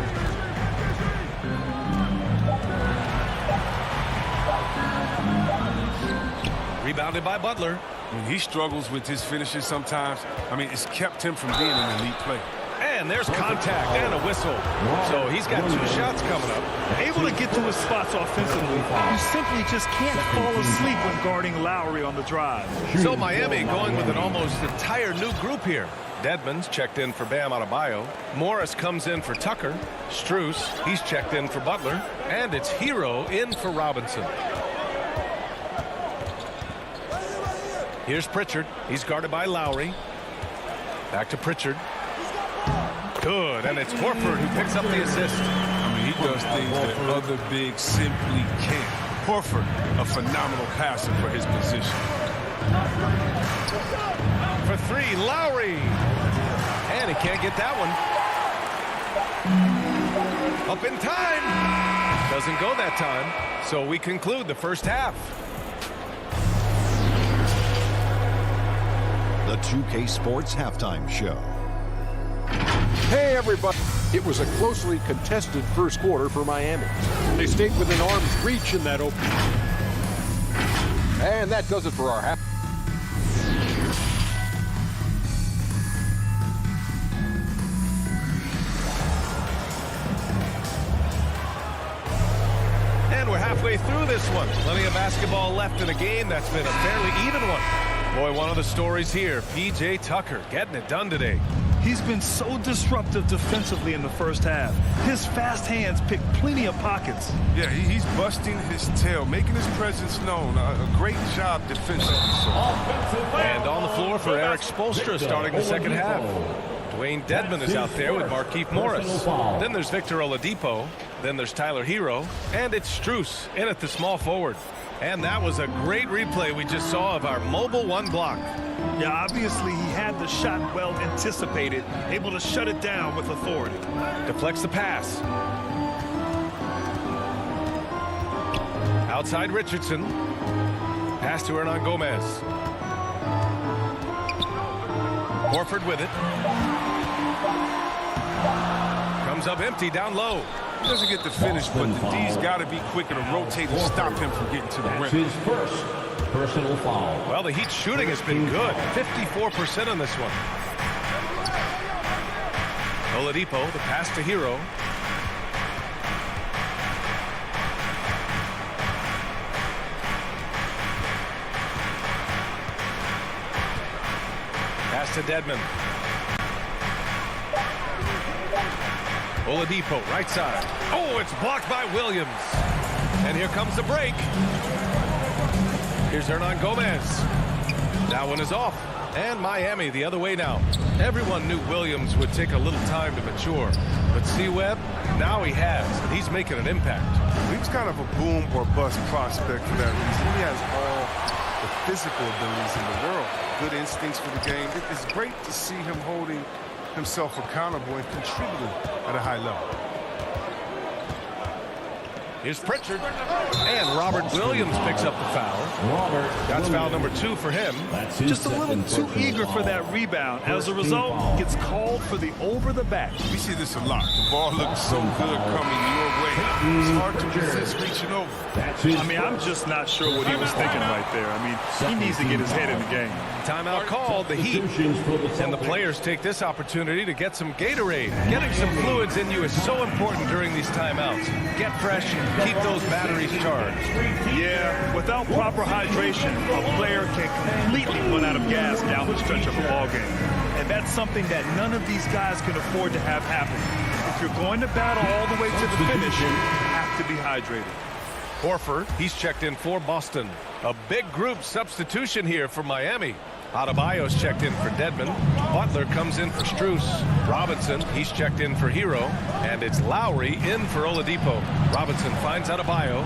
Rebounded by Butler. I mean, he struggles with his finishes sometimes. I mean, it's kept him from being an elite player. And there's contact and a whistle. So he's got 2 shots coming up. Able to get to his spots offensively. You simply just can't fall asleep when guarding Lowry on the drive. So Miami going with an almost entire new group here. Dedmon's checked in for Bam Adebayo. Morris comes in for Tucker. Strus, he's checked in for Butler. And it's Hero in for Robinson. Here's Pritchard. He's guarded by Lowry. Back to Pritchard. Good, and it's Horford who picks up the assist. I mean, he does things that other bigs simply can't. Horford, a phenomenal passer for his position. For 3, Lowry. And he can't get that one. Up in time. Doesn't go that time. So we conclude the first half. The 2K Sports Halftime Show. Hey, everybody. It was a closely contested first quarter for Miami. They stayed within arm's reach in that opening. And that does it for our half. And we're halfway through this one. Plenty of basketball left in a game that's been a fairly even one. Boy, one of the stories here, P.J. Tucker getting it done today. He's been so disruptive defensively in the first half. His fast hands pick plenty of pockets. Yeah, he's busting his tail, making his presence known. A great job defensively. And on the floor for Eric Spoelstra starting the second half. Dwayne Dedmon is out there with Markieff Morris. Then there's Victor Oladipo. Then there's Tyler Hero. And it's Strus in at the small forward. And that was a great replay we just saw of our mobile 1 block. Yeah, obviously he had the shot well anticipated, able to shut it down with authority. Deflects the pass. Outside Richardson. Pass to Hernan Gomez. Horford with it. Comes up empty down low. He doesn't get the finish, but the D's got to be quicker to rotate and stop him from getting to the rim. His first personal foul. Well, the Heat's shooting has been good. 54% on this one. Oladipo, the pass to Hero. Pass to Dedmon. Oladipo, right side. Oh, it's blocked by Williams. And here comes the break. Here's Hernan Gomez. That one is off. And Miami the other way now. Everyone knew Williams would take a little time to mature. But C-Webb, now he has. And he's making an impact. He was kind of a boom or bust prospect for that reason. He has all the physical abilities in the world. Good instincts for the game. It's great to see him holding himself accountable and contributing at a high level. Here's Pritchard. And Robert Williams picks up the foul. That's foul number 2 for him. Just a little too eager for that rebound. As a result, gets called for the over the back. We see this a lot. The ball looks so good coming your way. It's hard to resist reaching over. I mean, I'm just not sure what he was thinking right there. I mean, he needs to get his head in the game. Timeout called, the Heat. And the players take this opportunity to get some Gatorade. Getting some fluids in you is so important during these timeouts. Get fresh, keep those batteries charged. Yeah, without proper hydration, a player can completely run out of gas down the stretch of a ball game. And that's something that none of these guys can afford to have happen. If you're going to battle all the way to the finish, you have to be hydrated. Horford, he's checked in for Boston. A big group substitution here for Miami. Adebayo's checked in for Dedmon. Butler comes in for Strus. Robinson, he's checked in for Hero. And it's Lowry in for Oladipo. Robinson finds Adebayo.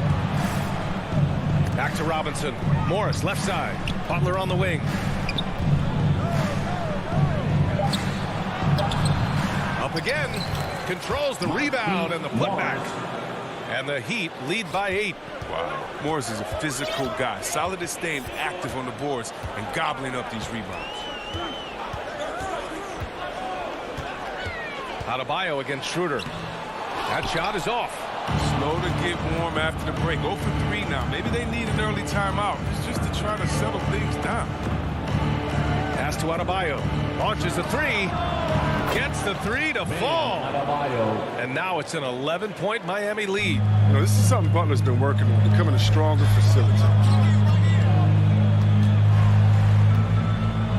Back to Robinson. Morris, left side. Butler on the wing. Up again. Controls the rebound and the putback. And the Heat lead by 8. Wow. Morris is a physical guy. Solid at staying active on the boards and gobbling up these rebounds. Adebayo against Schroeder. That shot is off. Slow to get warm after the break. 0 for 3 now. Maybe they need an early timeout. It's just to try to settle things down. Pass to Adebayo. Launches a 3. Gets the 3 to fall. And now it's an 11-point Miami lead. You know, this is something Butler's been working on, becoming a stronger facilitator.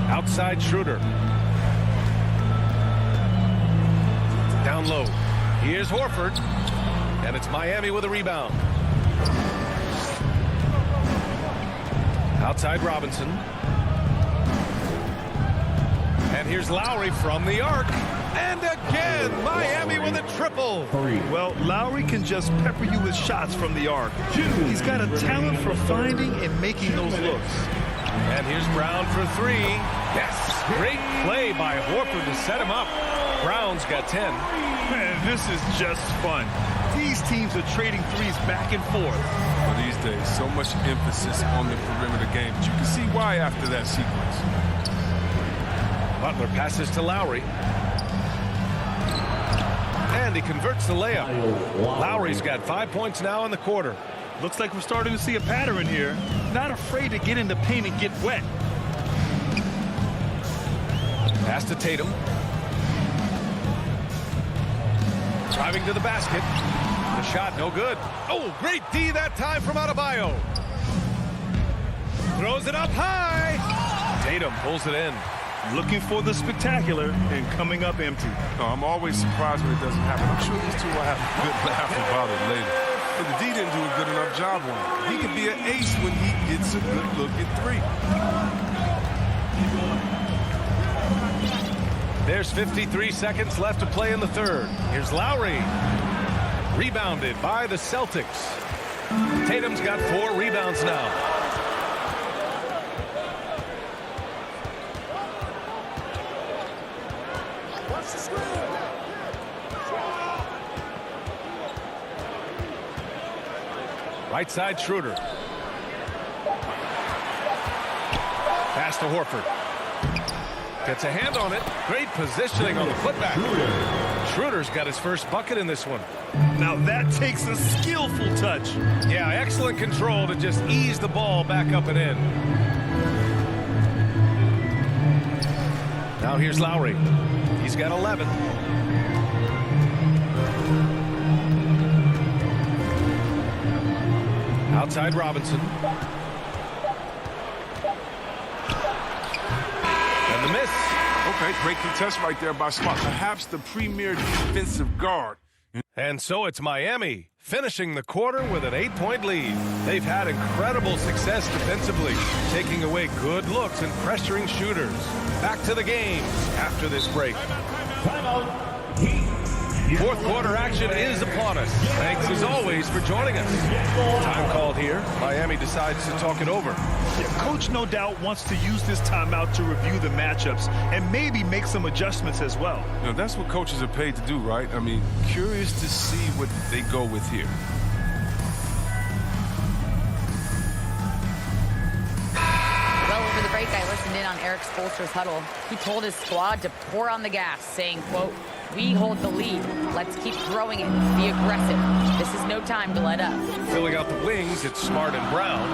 Outside Schroeder. Down low. Here's Horford. And it's Miami with a rebound. Outside Robinson. And here's Lowry from the arc. And again, Miami with a triple. Well, Lowry can just pepper you with shots from the arc. He's got a talent for finding and making those looks. And here's Brown for 3. Yes, great play by Horford to set him up. Brown's got 10. Man, this is just fun. These teams are trading threes back and forth. Well, these days, so much emphasis on the perimeter game. But you can see why after that sequence. Butler passes to Lowry. And he converts the layup. Lowry's got 5 points now in the quarter. Looks like we're starting to see a pattern here. Not afraid to get in the paint and get wet. Pass to Tatum. Driving to the basket. The shot no good. Oh, great D that time from Adebayo. Throws it up high. Tatum pulls it in. Looking for the spectacular and coming up empty. No, I'm always surprised when it doesn't happen. I'm sure these two will have a good laugh about it later. But the D didn't do a good enough job on it. He could be an ace when he gets a good look at 3. There's 53 seconds left to play in the third. Here's Lowry. Rebounded by the Celtics. Tatum's got 4 rebounds now. Right side, Schroeder. Pass to Horford. Gets a hand on it. Great positioning on the putback. Schroeder's got his first bucket in this one. Now that takes a skillful touch. Yeah, excellent control to just ease the ball back up and in. Now here's Lowry. He's got 11. Outside Robinson. And the miss. Okay, great contest right there by Smart. Perhaps the premier defensive guard. And so it's Miami finishing the quarter with an 8-point lead. They've had incredible success defensively, taking away good looks and pressuring shooters. Back to the game after this break. Fourth quarter action is upon us. Thanks as always for joining us. Time called here. Miami decides to talk it over. Yeah, Coach no doubt wants to use this timeout to review the matchups and maybe make some adjustments as well. You know, that's what coaches are paid to do, right? I mean, curious to see what they go with here. Eric Spoelstra's huddle. He told his squad to pour on the gas, saying, quote, "We hold the lead. Let's keep throwing it. Be aggressive. This is no time to let up." Filling out the wings, it's Smart and Brown.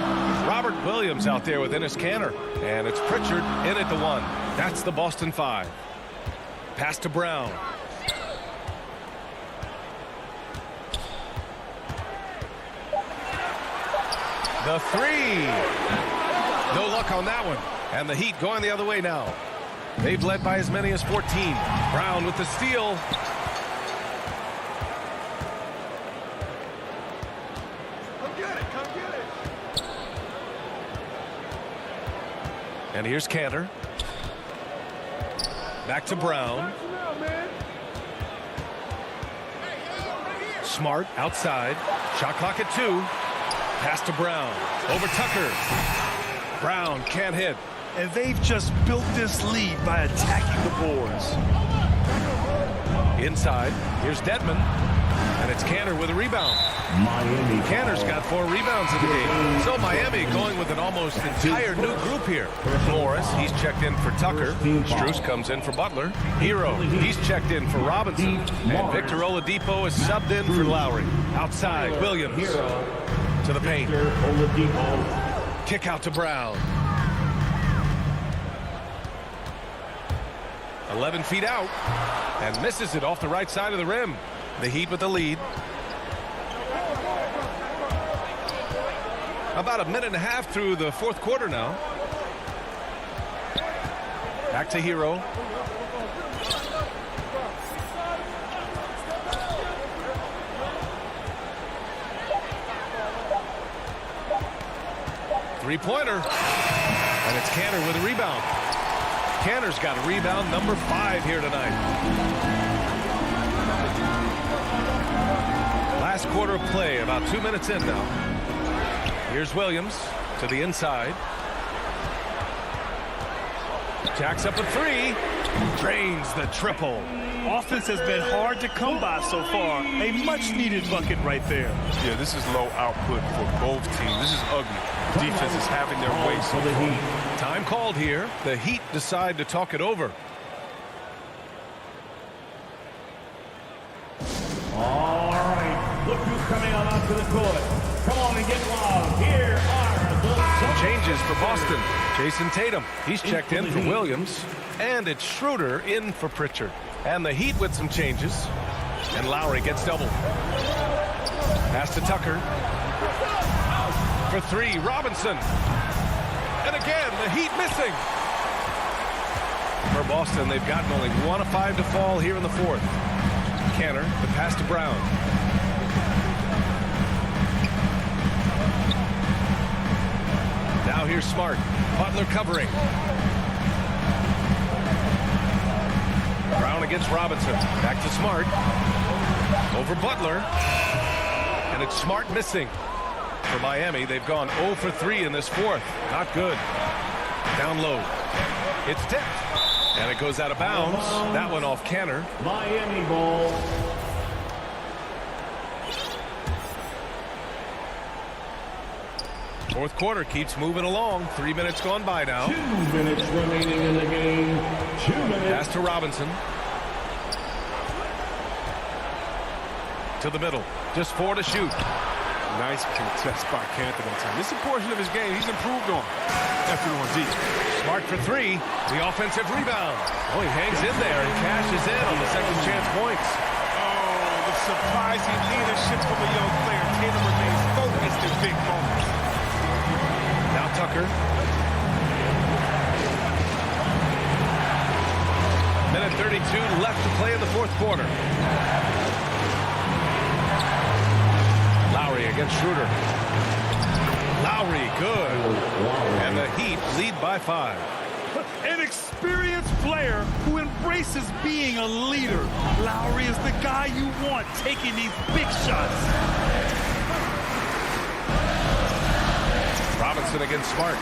Robert Williams out there with Enes Kanter. And it's Pritchard in at the 1. That's the Boston 5. Pass to Brown. The 3. No luck on that one. And the Heat going the other way now. They've led by as many as 14. Brown with the steal. Come get it. Come get it. And here's Kanter. Back to Brown. Smart outside. Shot clock at 2. Pass to Brown. Over Tucker. Brown can't hit. And they've just built this lead by attacking the boards. Inside. Here's Dedmon. And it's Kanter with a rebound. Kanter's got 4 rebounds in the game. So Miami going with an almost entire new group here. Morris, he's checked in for Tucker. Strus comes in for Butler. Hero, he's checked in for Robinson. And Victor Oladipo is subbed in for Lowry. Outside, Williams. To the paint. Kick out to Brown. 11 feet out. And misses it off the right side of the rim. The Heat with the lead. About a minute and a half through the 4th quarter now. Back to Hero. Three-pointer. And it's Kanter with a rebound. Kanter's got a rebound number 5 here tonight. Last quarter of play, about 2 minutes in now. Here's Williams to the inside. Jacks up a 3. Drains the triple. Offense has been hard to come by so far. A much-needed bucket right there. Yeah, this is low output for both teams. This is ugly. Defense is having their way so far. Time called here. The Heat decide to talk it over. All right, look who's coming on onto the court. Come on and get loud. Here are the changes for Boston. Jason Tatum, he's checked in for Williams. And it's Schroeder in for Pritchard. And the Heat with some changes. And Lowry gets doubled. Pass to Tucker. For 3, Robinson. And again, the Heat missing. For Boston, they've gotten only 1 of 5 to fall here in the 4th. Kanter, the pass to Brown. Now here's Smart. Butler covering. Brown against Robinson. Back to Smart. Over Butler. And it's Smart missing. For Miami, they've gone 0 for 3 in this 4th. Not good. Down low. It's tipped. And it goes out of bounds. That one off Kanter. Miami ball. Fourth quarter keeps moving along. 3 minutes gone by now. 2 minutes remaining in the game. 2 minutes. Pass to Robinson. To the middle. Just 4 to shoot. Nice contest by Kanter that time. This is a portion of his game he's improved on after going deep. Smart for 3. The offensive rebound. Oh, he hangs in there and cashes in on the second chance points. Oh, the surprising leadership from a young player. Tatum remains focused in big moments. Now Tucker. Minute 32 left to play in the 4th quarter. Lowry against Schroeder. Lowry, good. And the Heat lead by 5. An experienced player who embraces being a leader. Lowry is the guy you want taking these big shots. Robinson against Smart.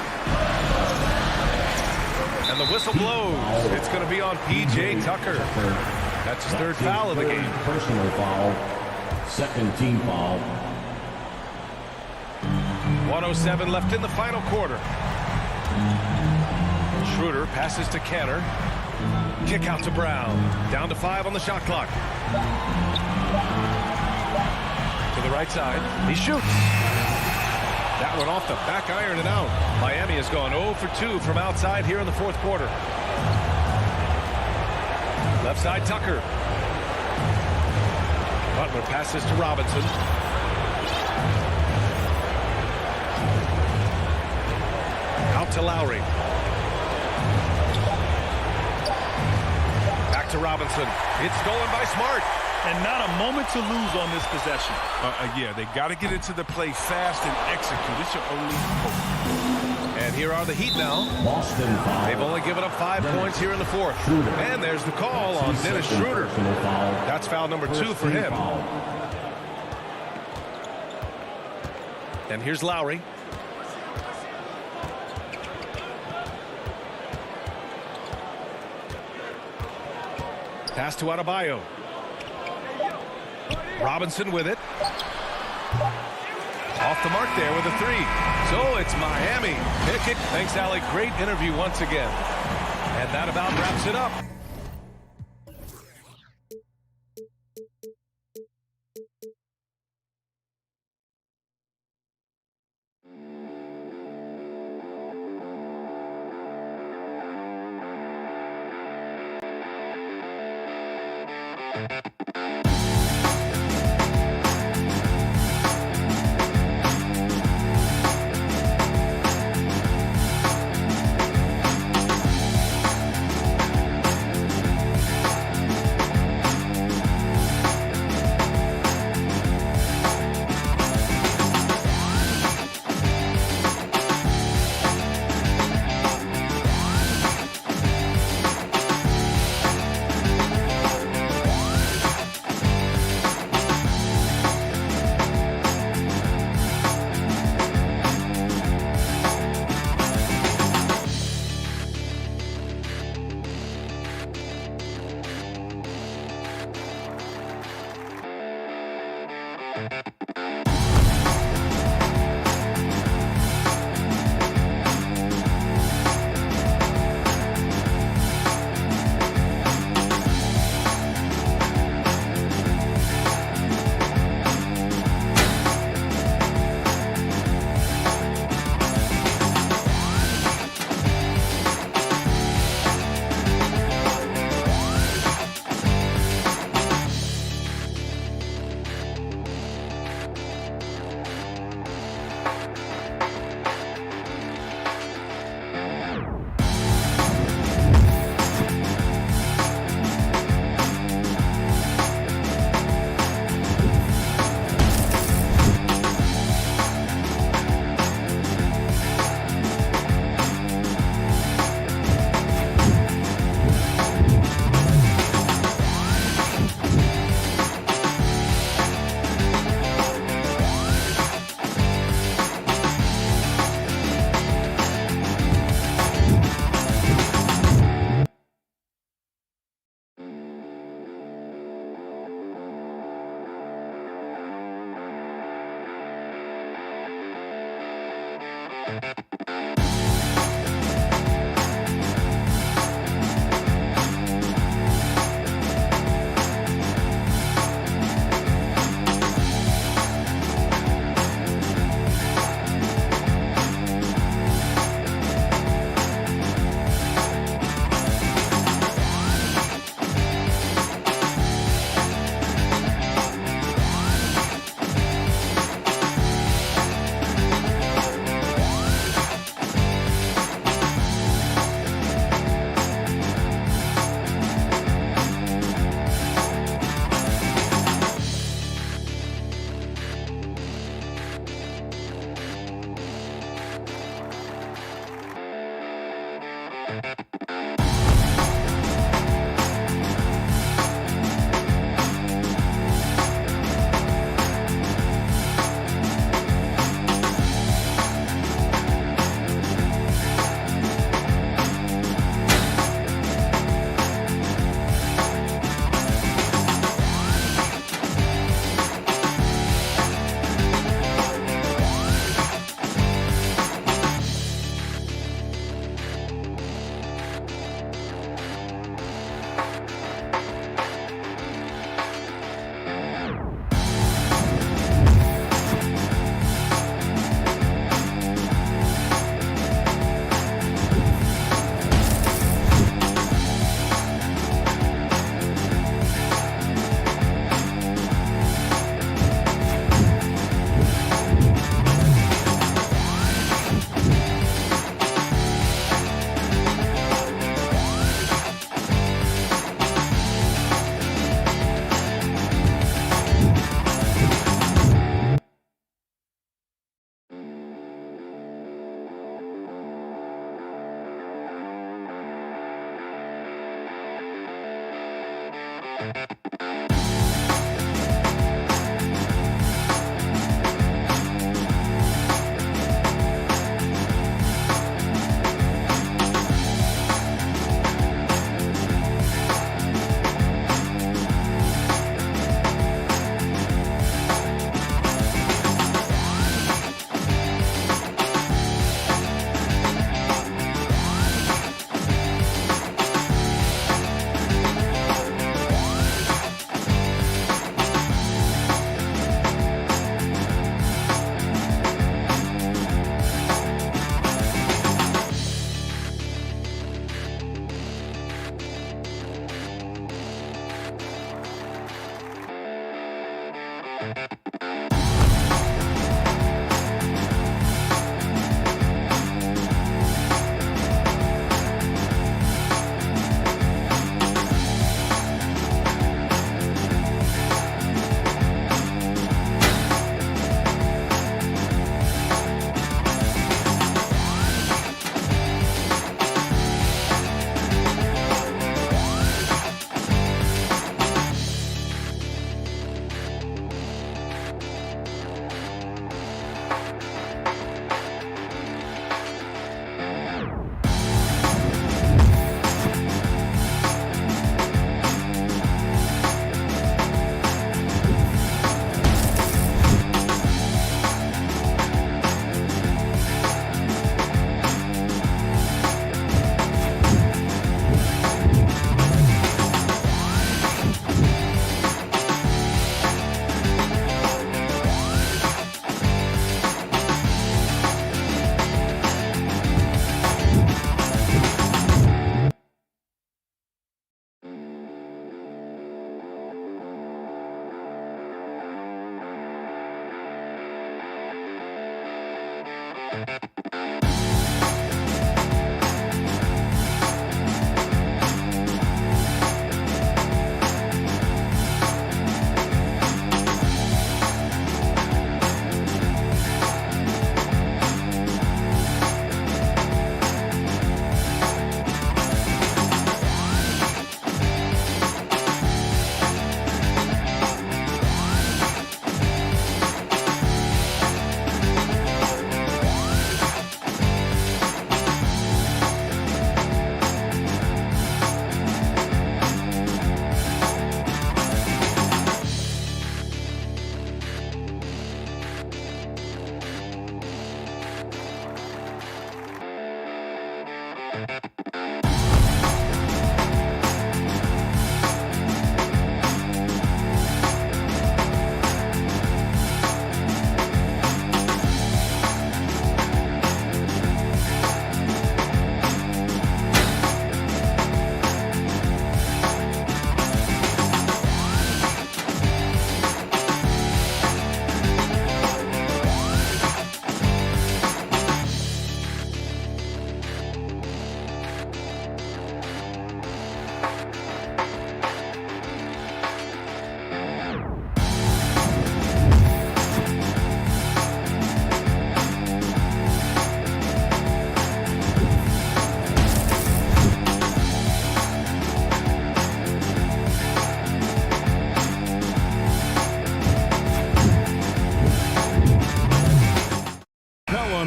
And the whistle blows. It's going to be on P.J. Tucker. That's his 3rd foul of the game. Personal foul. 2nd team foul. 1:07 left in the final quarter. Schroeder passes to Canner. Kick out to Brown. Down to 5 on the shot clock. To the right side. He shoots. That one off the back iron and out. Miami has gone 0 for 2 from outside here in the fourth quarter. Left side, Tucker. Butler passes to Robinson. Out to Lowry. Back to Robinson. It's stolen by Smart. And not a moment to lose on this possession. Yeah, they got to get into the play fast and execute. It's your only hope. And here are the Heat now. Boston foul. They've only given up 5 points here in the fourth. Schroeder. And there's the call on Dennis Schroeder. Foul. That's foul number 2 for him. Foul. And here's Lowry. Pass to Adebayo. Robinson with it. Off the mark there with a 3. So it's Miami. Pickett. Thanks, Alec. Great interview once again. And that about wraps it up.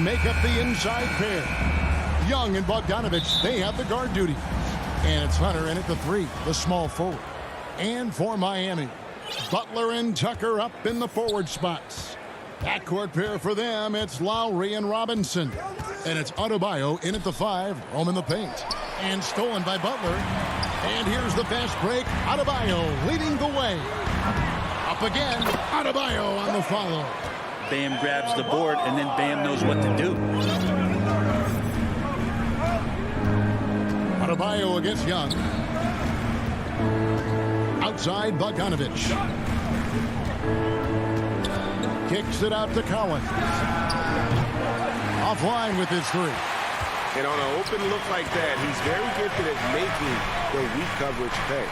Make up the inside pair. Young and Bogdanovich, they have the guard duty. And it's Hunter in at the 3, the small forward. And for Miami, Butler and Tucker up in the forward spots. Backcourt pair for them, it's Lowry and Robinson. And it's Adebayo in at the 5, home in the paint. And stolen by Butler. And here's the fast break. Adebayo leading the way. Up again, Adebayo on the follow. Bam grabs the board, and then Bam knows what to do. Adebayo against Young. Outside, Bogdanovich. Kicks it out to Collins. Offline with his 3. And on an open look like that, he's very gifted at making the weak coverage pay.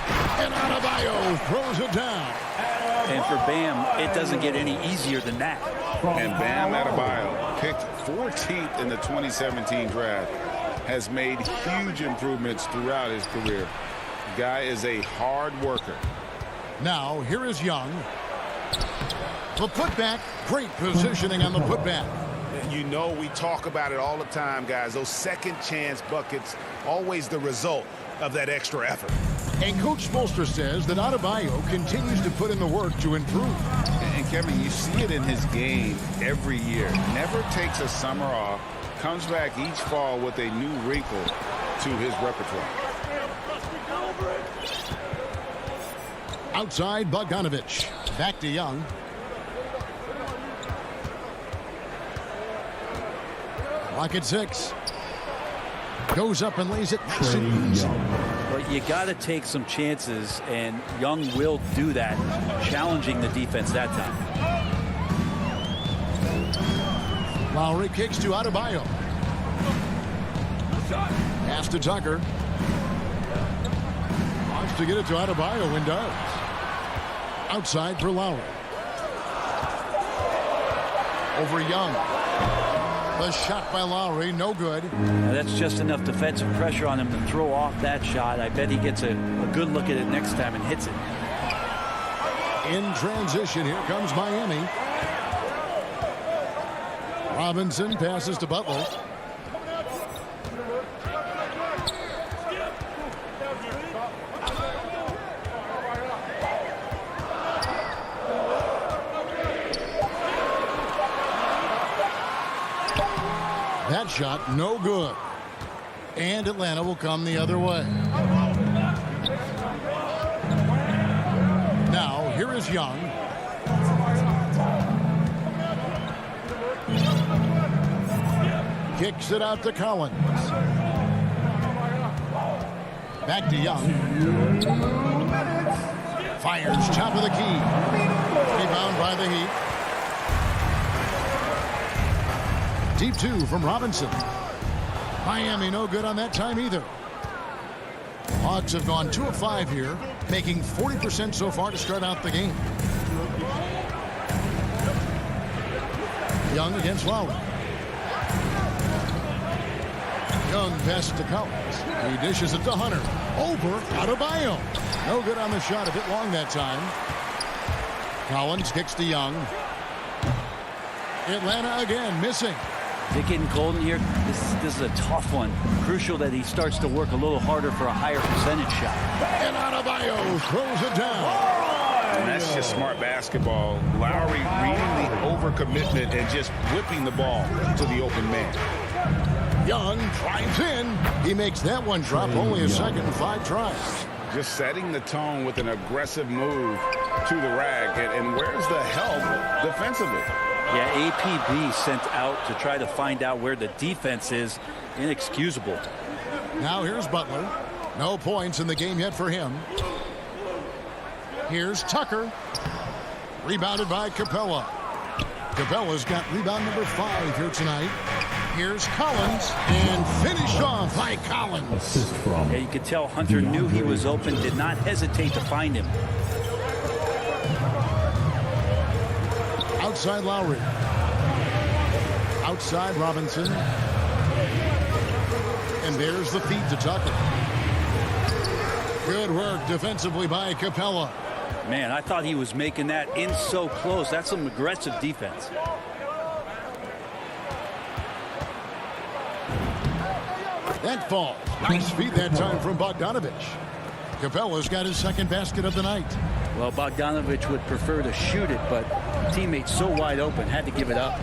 And Adebayo throws it down. And for Bam, it doesn't get any easier than that. And Bam Adebayo, picked 14th in the 2017 draft, has made huge improvements throughout his career. Guy is a hard worker. Now, here is Young. The putback, great positioning on the putback. You know, we talk about it all the time, guys. Those second chance buckets, always the result of that extra effort. And Coach Spoelstra says that Adebayo continues to put in the work to improve. And Kevin, you see it in his game every year. Never takes a summer off. Comes back each fall with a new wrinkle to his repertoire. Outside Bogdanovich. Back to Young. Clock at 6. Goes up and lays it nice and easy. Well, you got to take some chances, and Young will do that, challenging the defense that time. Lowry kicks to Adebayo. Pass to Tucker. Wants to get it to Adebayo and does. Outside for Lowry. Over Young. The shot by Lowry, no good. Now that's just enough defensive pressure on him to throw off that shot. I bet he gets a good look at it next time and hits it. In transition, here comes Miami. Robinson passes to Butler. That shot, no good. And Atlanta will come the other way. Now, here is Young. Kicks it out to Collins. Back to Young. Fires top of the key. Rebound by the Heat. Deep 2 from Robinson. Miami no good on that time either. Hawks have gone 2 of 5 here, making 40% so far to start out the game. Young against Lowry. Young pass to Collins. He dishes it to Hunter. Over Adebayo. No good on the shot, a bit long that time. Collins kicks to Young. Atlanta again missing. Is it getting cold in here? This is a tough one. Crucial that he starts to work a little harder for a higher percentage shot. And Adebayo throws it down. And that's just smart basketball. Lowry reading the overcommitment and just whipping the ball to the open man. Young drives in. He makes that one drop. Only a second and 5 tries. Just setting the tone with an aggressive move to the rack. And where's the help defensively? Yeah, APB sent out to try to find out where the defense is. Inexcusable. Now here's Butler. No points in the game yet for him. Here's Tucker. Rebounded by Capella. Capella's got rebound number 5 here tonight. Here's Collins, and finished off by Collins. Yeah, you could tell Hunter knew he was open, did not hesitate to find him. Outside Lowry. Outside Robinson. And there's the feed to Tucker. Good work defensively by Capella. Man, I thought he was making that in so close. That's some aggressive defense. That falls. Nice feed that time from Bogdanovich. Capella's got his second basket of the night. Well, Bogdanovich would prefer to shoot it, but teammates so wide open, had to give it up.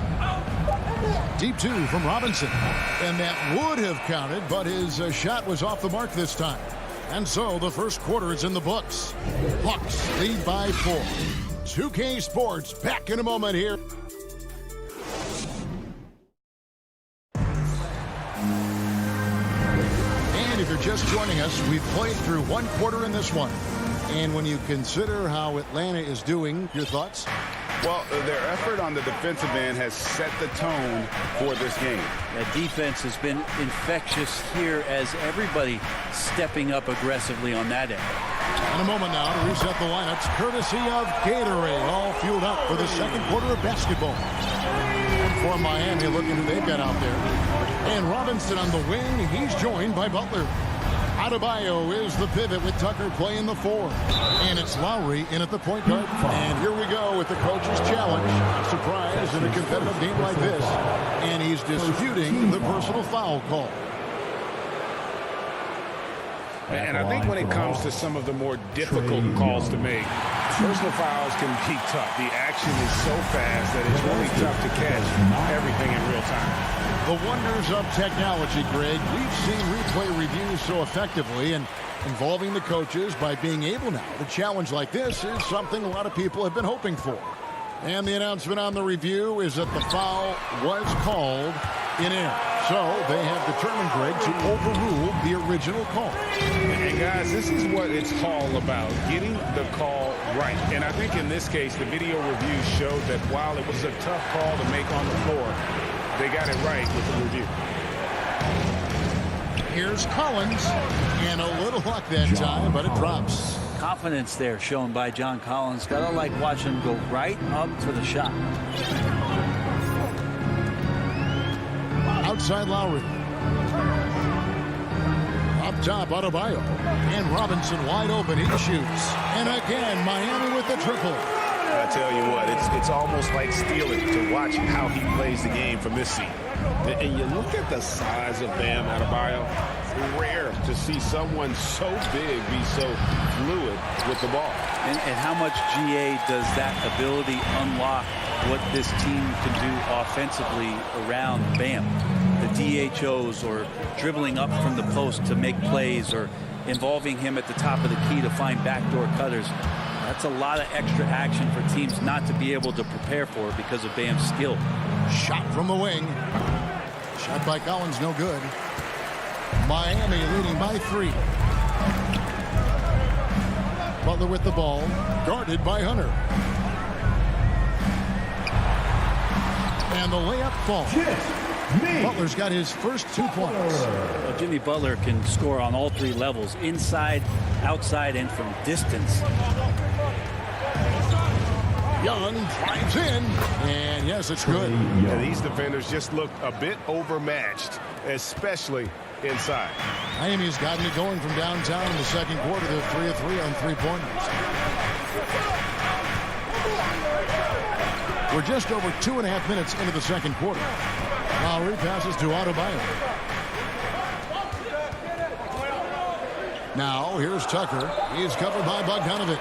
Deep 2 from Robinson. And that would have counted, but his shot was off the mark this time. And so the first quarter is in the books. Hawks lead by 4. 2K Sports back in a moment here. And if you're just joining us, we've played through 1 quarter in this one. And when you consider how Atlanta is doing, your thoughts? Well, their effort on the defensive end has set the tone for this game. That defense has been infectious here as everybody stepping up aggressively on that end. In a moment now to reset the lineups, courtesy of Gatorade, all fueled up for the second quarter of basketball. For Miami, looking who they've got out there. And Robinson on the wing, he's joined by Butler. Adebayo is the pivot with Tucker playing the 4. And it's Lowry in at the point guard. And here we go with the coach's challenge. A surprise in a competitive game like this. And he's disputing the personal foul call. And I think when it comes to some of the more difficult calls to make, personal fouls can be tough. The action is so fast that it's really tough to catch everything in real time. The wonders of technology, Greg. We've seen replay reviews so effectively, and involving the coaches by being able now to challenge like this is something a lot of people have been hoping for. And the announcement on the review is that the foul was called in air. So they have determined, Greg, to overrule the original call. And guys, this is what it's all about, getting the call right. And I think in this case, the video review showed that while it was a tough call to make on the floor, they got it right with the review. Here's Collins, and a little luck that time, but it drops. Confidence there shown by John Collins. Gotta like watching him go right up for the shot. Outside Lowry. Up top, Adebayo. And Robinson wide open. He shoots. And again, Miami with the triple. I tell you what, it's almost like stealing to watch how he plays the game from this seat. And you look at the size of Bam Adebayo. Rare to see someone so big be so fluid with the ball. And how much GA does that ability unlock what this team can do offensively around Bam? The DHOs or dribbling up from the post to make plays or involving him at the top of the key to find backdoor cutters. That's a lot of extra action for teams not to be able to prepare for because of Bam's skill. Shot from the wing. Shot by Collins, no good. Miami leading by 3. Butler with the ball, guarded by Hunter. And the layup falls. Butler's got his first 2 points. Well, Jimmy Butler can score on all 3 levels, inside, outside, and from distance. Young drives in, and yes, it's good. Yeah, these defenders just looked a bit overmatched, especially inside. Miami's gotten it going from downtown in the second quarter. They're 3 of 3 on 3-pointers. We're just over 2.5 minutes into the second quarter. Lowry passes to Adebayo. Now, here's Tucker. He's covered by Bogdanovic.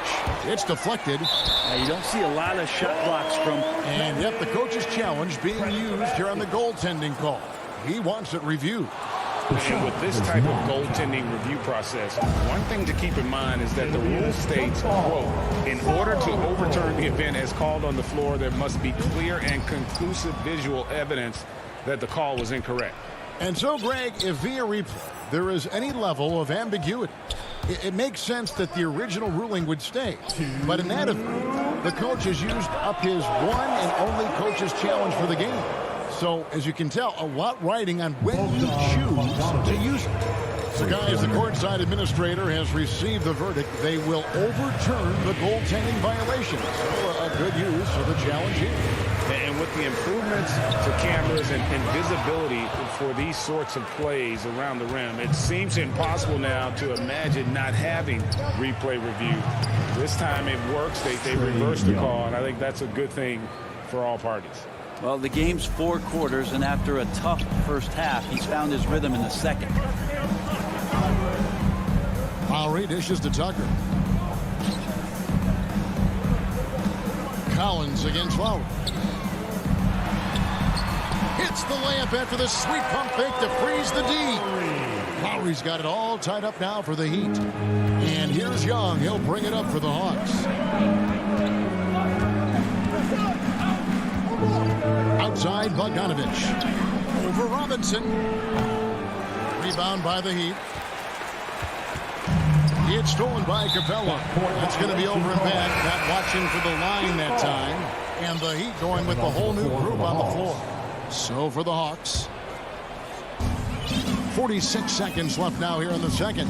It's deflected. You don't see a lot of shot blocks from... And yet the coach's challenge being used here on the goaltending call. He wants it reviewed. And with this type of goaltending review process, one thing to keep in mind is that the rule states, quote, in order to overturn the event as called on the floor, there must be clear and conclusive visual evidence that the call was incorrect. And so, Greg, if via replay there is any level of ambiguity, it makes sense that the original ruling would stay. But in that event, the coach has used up his one and only coach's challenge for the game. So, as you can tell, a lot riding on when you choose to use it. So, guys, the courtside administrator has received the verdict. They will overturn the goaltending violation. So, a good use of the challenge here. And with the improvements to cameras and visibility for these sorts of plays around the rim, it seems impossible now to imagine not having replay review. This time it works. They reversed the call, and I think that's a good thing for all parties. Well, the game's 4 quarters, and after a tough first half, he's found his rhythm in the second. Lowry dishes to Tucker. Collins against Lowry. Hits the layup after the sweet pump fake to freeze the D. Lowry's got it all tied up now for the Heat. And here's Young. He'll bring it up for the Hawks. Outside, Bogdanovic. Over Robinson. Rebound by the Heat. It's stolen by Capella. That's going to be over and back. Not watching for the line that time. And the Heat going with the whole new group on the floor. So for the Hawks. 46 seconds left now here in the second.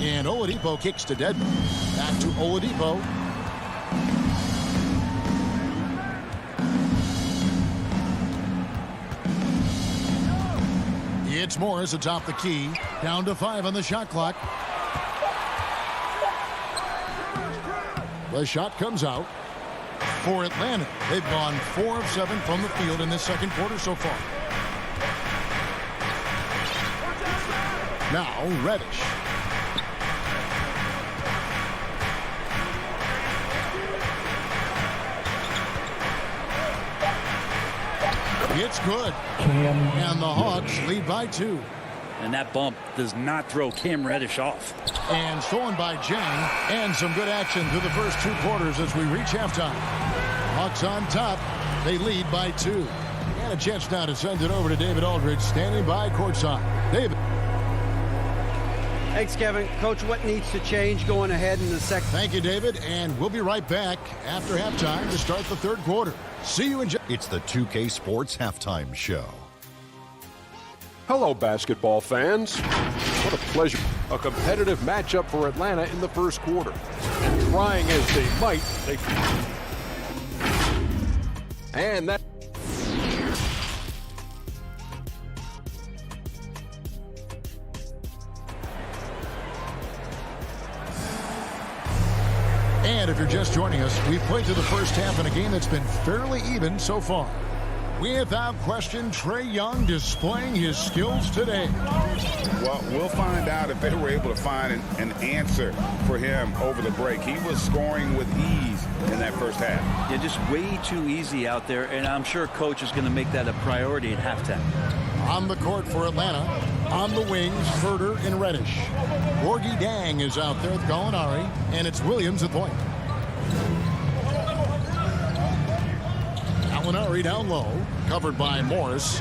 And Oladipo kicks to Dedmon. Back to Oladipo. It's Morris atop the key. Down to 5 on the shot clock. The shot comes out. For Atlanta, they've gone 4 of 7 from the field in this second quarter so far. Now, Reddish. It's good. And the Hawks lead by 2. And that bump does not throw Cam Reddish off. And stolen by Jang. And some good action through the first 2 quarters as we reach halftime. Hawks on top. They lead by 2. And a chance now to send it over to David Aldridge, standing by courtside. David. Thanks, Kevin. Coach, what needs to change going ahead in the second? Thank you, David. And we'll be right back after halftime to start the third quarter. See you in just... It's the 2K Sports Halftime Show. Hello, basketball fans. What a pleasure. A competitive matchup for Atlanta in the first quarter. And trying as they might, they... And that... And if you're just joining us, we've played to the first half in a game that's been fairly even so far. Without question, Trae Young displaying his skills today. Well, we'll find out if they were able to find an answer for him over the break. He was scoring with ease in that first half. Yeah, just way too easy out there, and I'm sure Coach is going to make that a priority at halftime. On the court for Atlanta, on the wings, Herter and Reddish. Gorgie Dang is out there with Gallinari, and it's Williams at point. Gallinari down low, covered by Morris.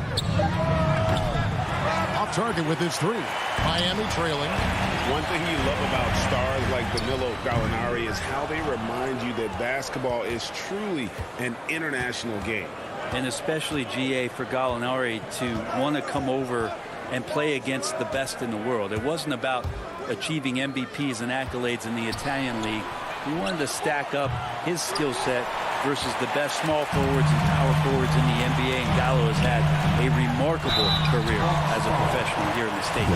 Off target with his 3. Miami trailing. One thing you love about stars like Danilo Gallinari is how they remind you that basketball is truly an international game. And especially, GA, for Gallinari to want to come over and play against the best in the world. It wasn't about achieving MVPs and accolades in the Italian league. He wanted to stack up his skill set versus the best small forwards and power forwards in the NBA, and Gallo has had a remarkable career as a professional here in the States.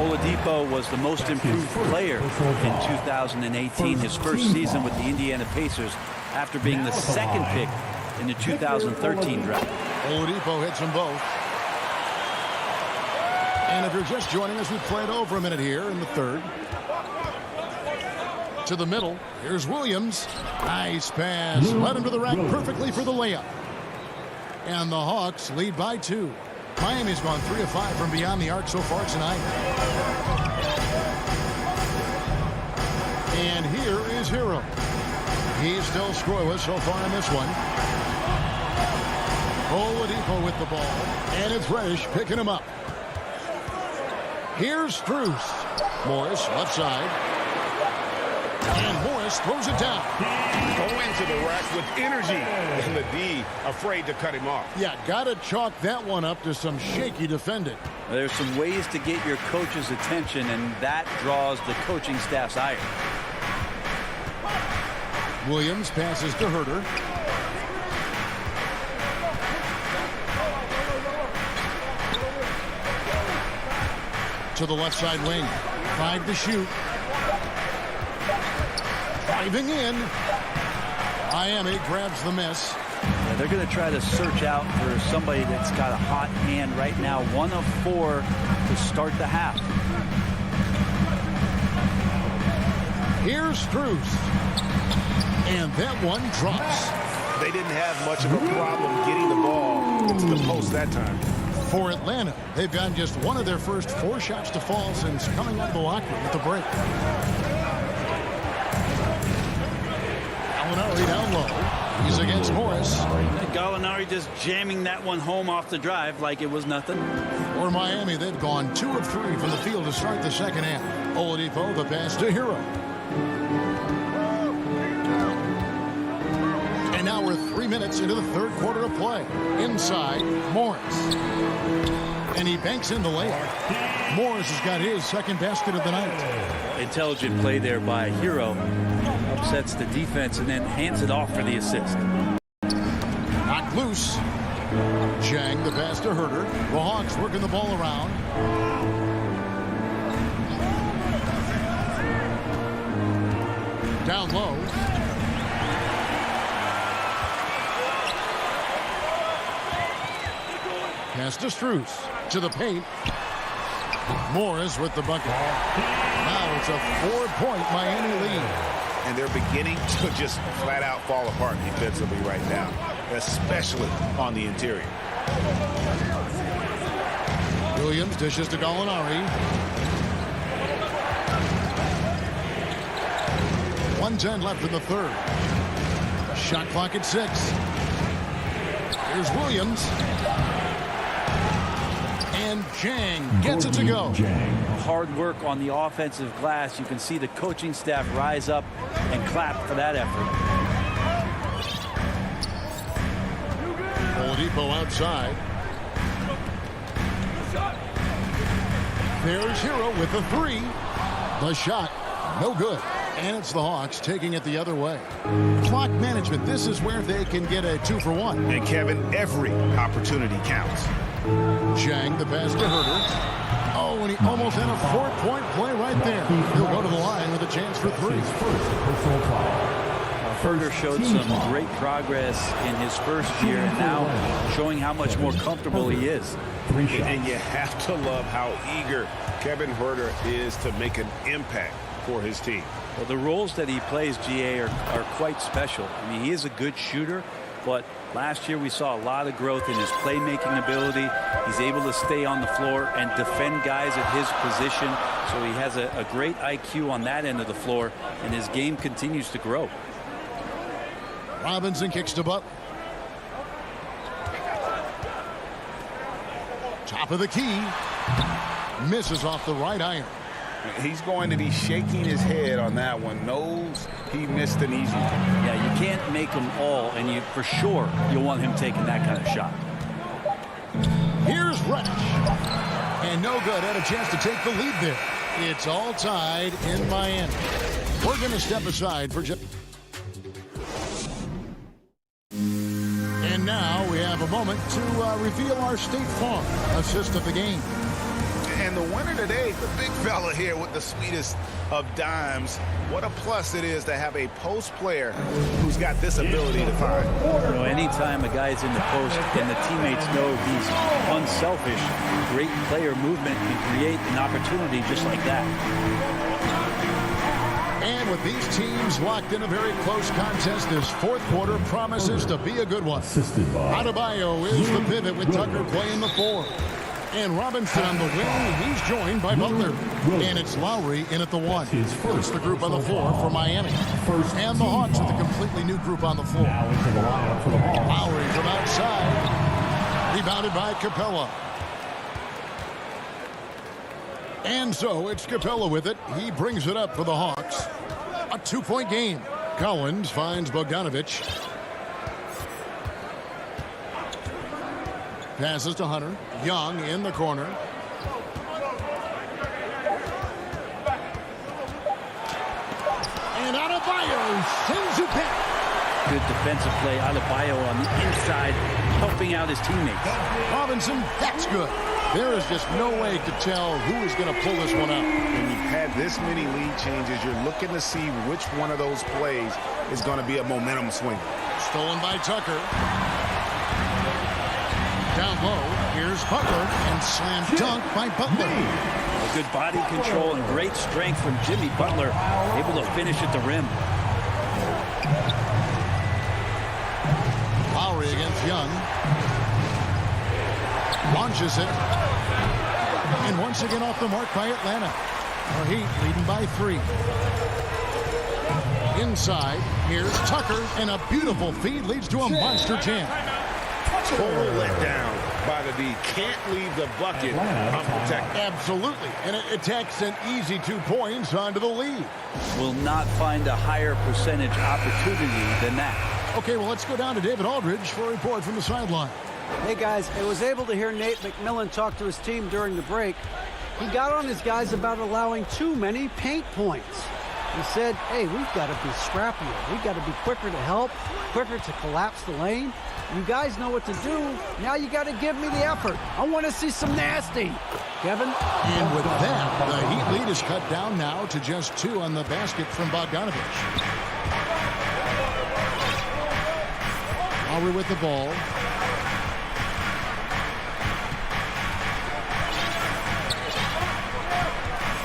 Oladipo was the most improved player in 2018, his first season with the Indiana Pacers, after being the second pick in the 2013 draft. Oladipo hits them both. And if you're just joining us, we've played over a minute here in the third. To the middle, here's Williams. Nice pass. Led him to the rack perfectly for the layup. And the Hawks lead by 2. Miami's gone 3 of 5 from beyond the arc so far tonight. And here is Hero. He's still scoreless so far in this one. Oladipo with the ball. And it's Reddish picking him up. Here's Strus. Morris, left side. And Morris throws it down. Going to the rack with energy. And the D afraid to cut him off. Yeah, got to chalk that one up to some shaky defending. There's some ways to get your coach's attention, and that draws the coaching staff's ire. Williams passes to Herter. To the left side wing. 5 to shoot. Driving in. Miami grabs the miss. Yeah, they're going to try to search out for somebody that's got a hot hand right now. 1 of 4 to start the half. Here's Strus. And that one drops. They didn't have much of a problem getting the ball into the post that time. For Atlanta, they've gotten just 1 of their first 4 shots to fall since coming out of the locker room at the break. Gallinari down low. He's against Morris. Gallinari just jamming that one home off the drive like it was nothing. For Miami, they've gone 2 of 3 from the field to start the second half. Oladipo, the pass to Hero. And now we're 3 minutes into the third quarter of play. Inside, Morris. And he banks in the layup. Morris has got his second basket of the night. Intelligent play there by Hero. Upsets the defense and then hands it off for the assist. Knocked loose. Chang, the pass to Herder. The Hawks working the ball around. Down low. Pass to Strus. To the paint. Morris with the bucket. Now it's a 4-point Miami lead. And they're beginning to just flat out fall apart defensively right now, especially on the interior. Williams dishes to Gallinari. 1:10 left in the third. Shot clock at 6. Here's Williams. And Chang gets it to go. Hard work on the offensive glass. You can see the coaching staff rise up and clap for that effort. Oladipo outside. There's Hero with the 3. The shot, no good. And it's the Hawks taking it the other way. Clock management, this is where they can get a 2-for-1. And Kevin, every opportunity counts. Chang, the pass to Herder. Oh, and he almost had a 4-point play right there. He'll go to the line with a chance for 3. Herder showed some great progress in his first year, and now showing how much more comfortable he is. And you have to love how eager Kevin Herder is to make an impact for his team. Well, the roles that he plays, GA, are quite special. I mean, he is a good shooter, but last year we saw a lot of growth in his playmaking ability. He's able to stay on the floor and defend guys at his position. So he has a great IQ on that end of the floor, and his game continues to grow. Robinson kicks to Butler. Top of the key. Misses off the right iron. He's going to be shaking his head on that one. Knows he missed an easy one. Yeah, you can't make them all, and for sure you'll want him taking that kind of shot. Here's Reddish. And no good. Had a chance to take the lead there. It's all tied in Miami. We're going to step aside for just... And now we have a moment to reveal our State Farm assist of the game. And the winner today, the big fella here with the sweetest of dimes. What a plus it is to have a post player who's got this ability to find. You know, anytime a guy's in the post and the teammates know he's unselfish, great player movement can create an opportunity just like that. And with these teams locked in a very close contest, this fourth quarter promises to be a good one. Adebayo is the pivot with Tucker playing the 4. And Robinson on the wing. He's joined by Butler. And it's Lowry in at the 1. It's the group on the floor for Miami. And the Hawks with a completely new group on the floor. Lowry from outside. Rebounded by Capella. And so it's Capella with it. He brings it up for the Hawks. A 2-point game. Collins finds Bogdanovich. Passes to Hunter. Young in the corner. And Adebayo sends it back. Good defensive play. Adebayo on the inside, helping out his teammates. Robinson, that's good. There is just no way to tell who is going to pull this one out. When you've had this many lead changes, you're looking to see which one of those plays is going to be a momentum swing. Stolen by Tucker. Down low, here's Butler, and slam dunk by Butler. A good body control and great strength from Jimmy Butler, able to finish at the rim. Lowry against Young. Launches it. And once again off the mark by Atlanta. Our Heat leading by 3. Inside, here's Tucker, and a beautiful feed leads to a monster jam. Total letdown by the D. Can't leave the bucket unprotected. Absolutely. And it takes an easy 2 points onto the lead. Will not find a higher percentage opportunity than that. Okay, well, let's go down to David Aldridge for a report from the sideline. Hey, guys, I was able to hear Nate McMillan talk to his team during the break. He got on his guys about allowing too many paint points. He said, hey, we've got to be scrappier. We've got to be quicker to help, quicker to collapse the lane. You guys know what to do. Now you got to give me the effort. I want to see some nasty. Kevin? And with that, the Heat lead is cut down now to just 2 on the basket from Bogdanovich. Lowry with the ball.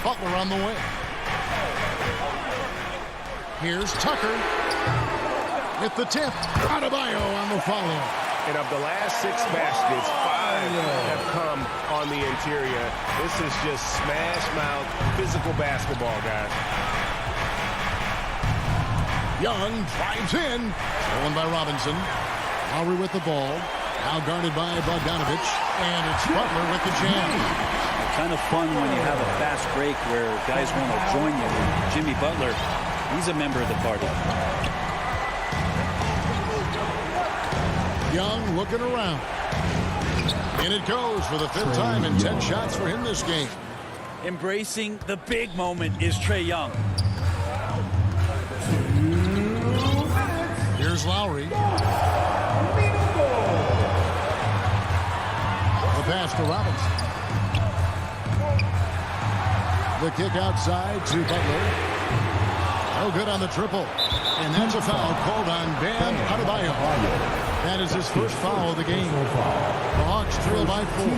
Butler on the way. Here's Tucker with the tip. Adebayo on the follow. And of the last 6 baskets, 5 have come on the interior. This is just smash mouth physical basketball, guys. Young drives in. Stolen by Robinson. Lowry with the ball. Now guarded by Bogdanovich. And it's Butler with the jam. Kind of fun when you have a fast break where guys want to join you. Jimmy Butler, he's a member of the party. Young looking around. And it goes for the 5th time in 10 shots for him this game. Embracing the big moment is Trae Young. Here's Lowry. The pass to Robinson. The kick outside to Butler. No good on the triple. And that's a foul called on Bam Adebayo. That is his first foul of the game. The Hawks trail by 4.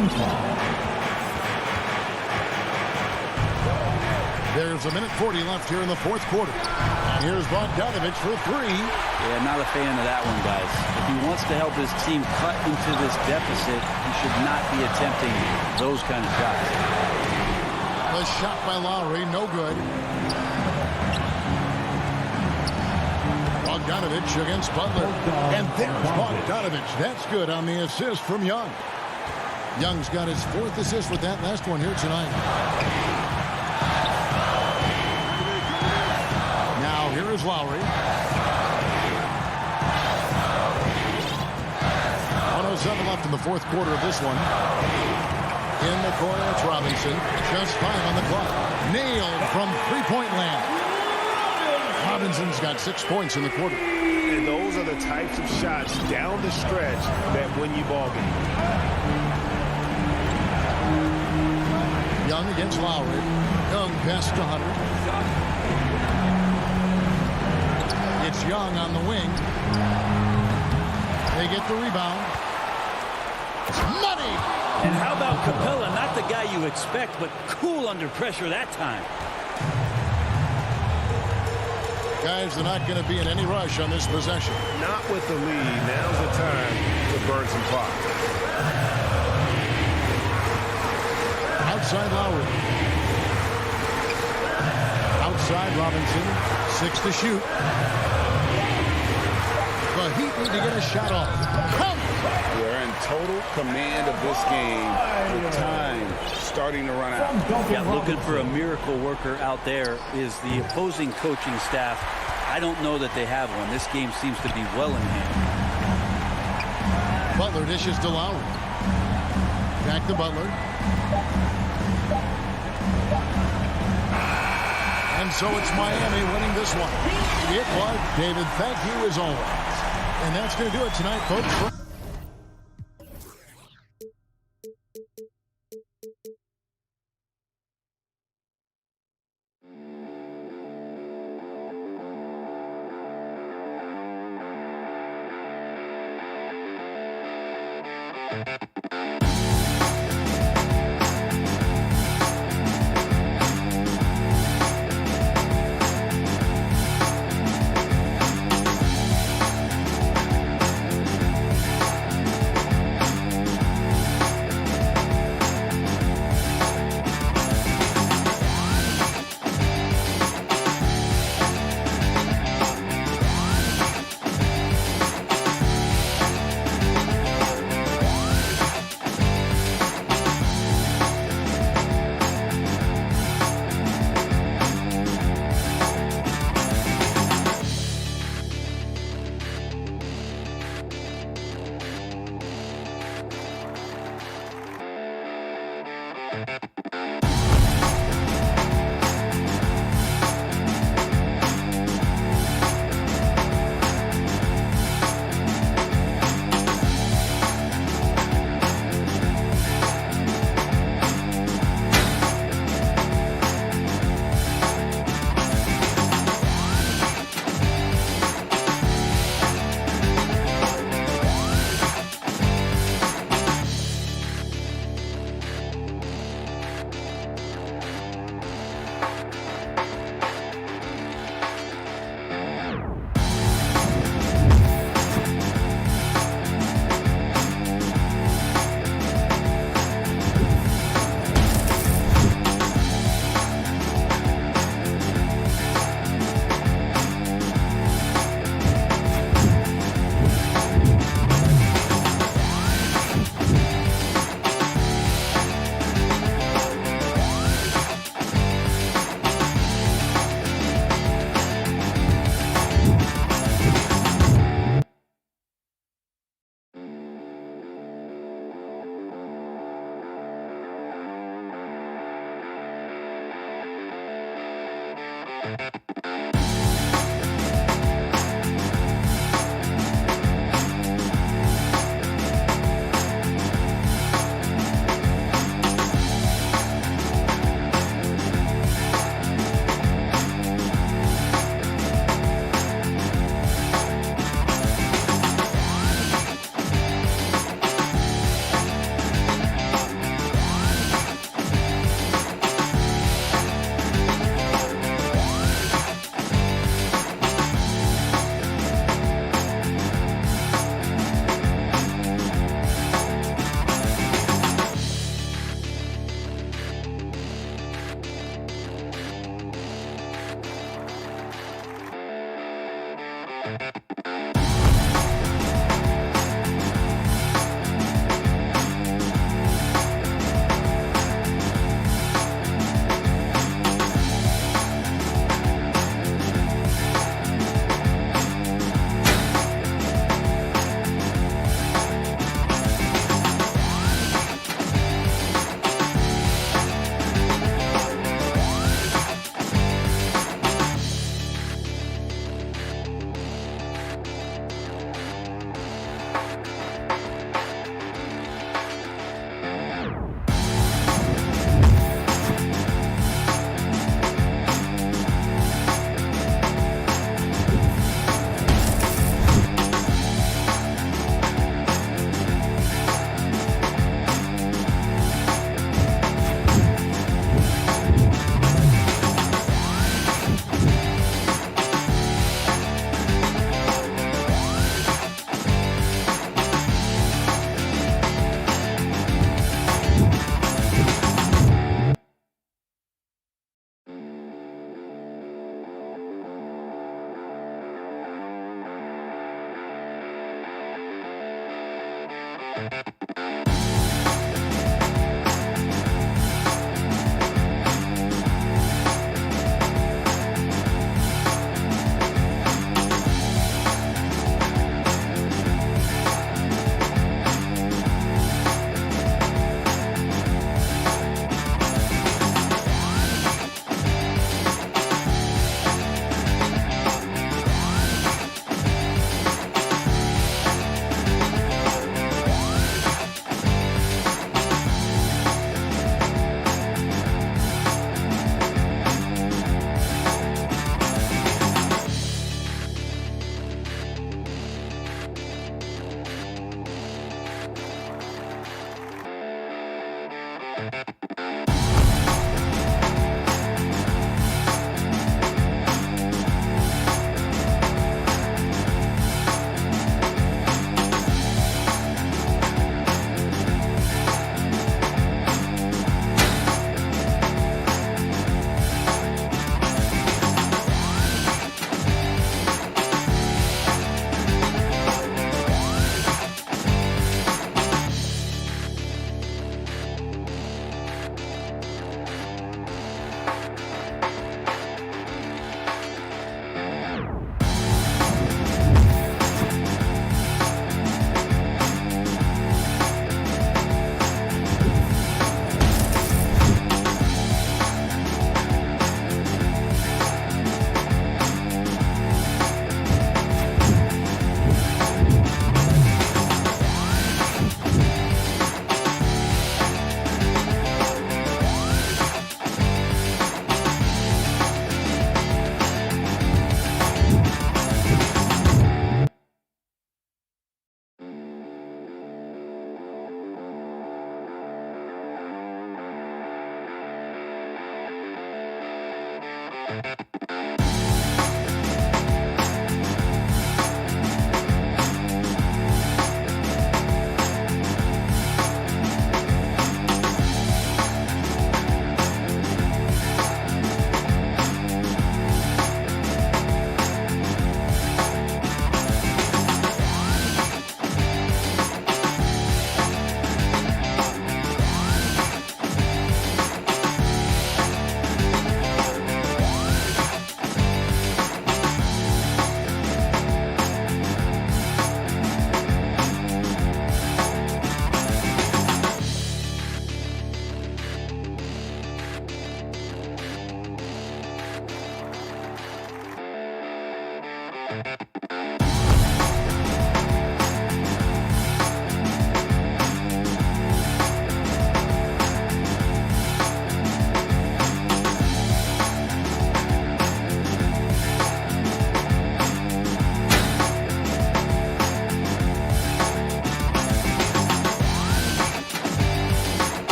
There's a minute 40 left here in the 4th quarter. And here's Bogdanovich for 3. Yeah, not a fan of that one, guys. If he wants to help his team cut into this deficit, he should not be attempting those kind of shots. The shot by Lowry, no good. Bogdanovich against Butler. And there's Bogdanovich. That's good on the assist from Young. Young's got his 4th assist with that last one here tonight. Now here is Lowry. 1:07 left in the 4th quarter of this one. In the corner, it's Robinson. Just 5 on the clock. Nailed from three-point land. Robinson's got 6 points in the quarter. And those are the types of shots down the stretch that win you ball games. Young against Lowry. Young past 100. It's Young on the wing. They get the rebound. It's money! And how about Capella? Not the guy you expect, but cool under pressure that time. Guys, they're not going to be in any rush on this possession. Not with the lead. Now's the time to burn some clock. Outside Lowry. Outside Robinson. 6 to shoot. The Heat need to get a shot off. Come! They're in total command of this game with time starting to run out. Yeah, looking for a miracle worker out there is the opposing coaching staff. I don't know that they have one. This game seems to be well in hand. Butler dishes to Lowry. Back to Butler. And so it's Miami winning this one. It was David. Thank you as always. And that's going to do it tonight, folks.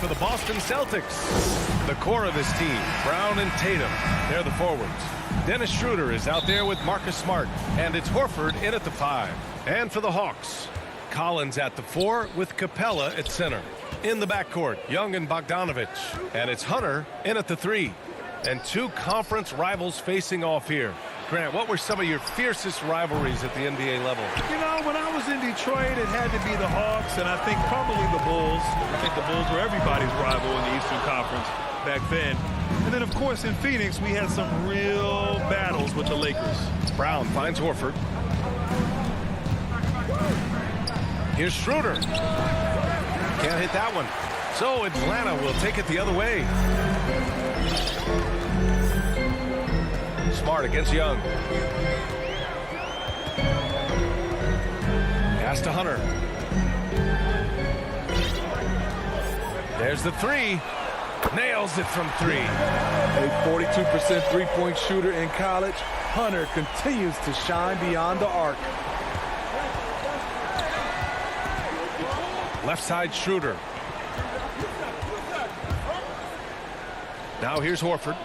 For the Boston Celtics. The core of this team, Brown and Tatum, they're the forwards. Dennis Schroeder is out there with Marcus Smart, and it's Horford in at the 5. And for the Hawks, Collins at the 4 with Capella at center. In the backcourt, Young and Bogdanovich, and it's Hunter in at the 3. And two conference rivals facing off here. Grant, what were some of your fiercest rivalries at the NBA level? You know, when I was in Detroit, it had to be the Hawks, and I think probably the Bulls. I think the Bulls were everybody's rival in the Eastern Conference back then. And then, of course, in Phoenix, we had some real battles with the Lakers. Brown finds Horford. Here's Schroeder. Can't hit that one. So Atlanta will take it the other way. Smart against Young. Pass to Hunter. There's the 3. Nails it from 3. A 42% three-point shooter in college. Hunter continues to shine beyond the arc. Left side Schroeder. Now here's Horford.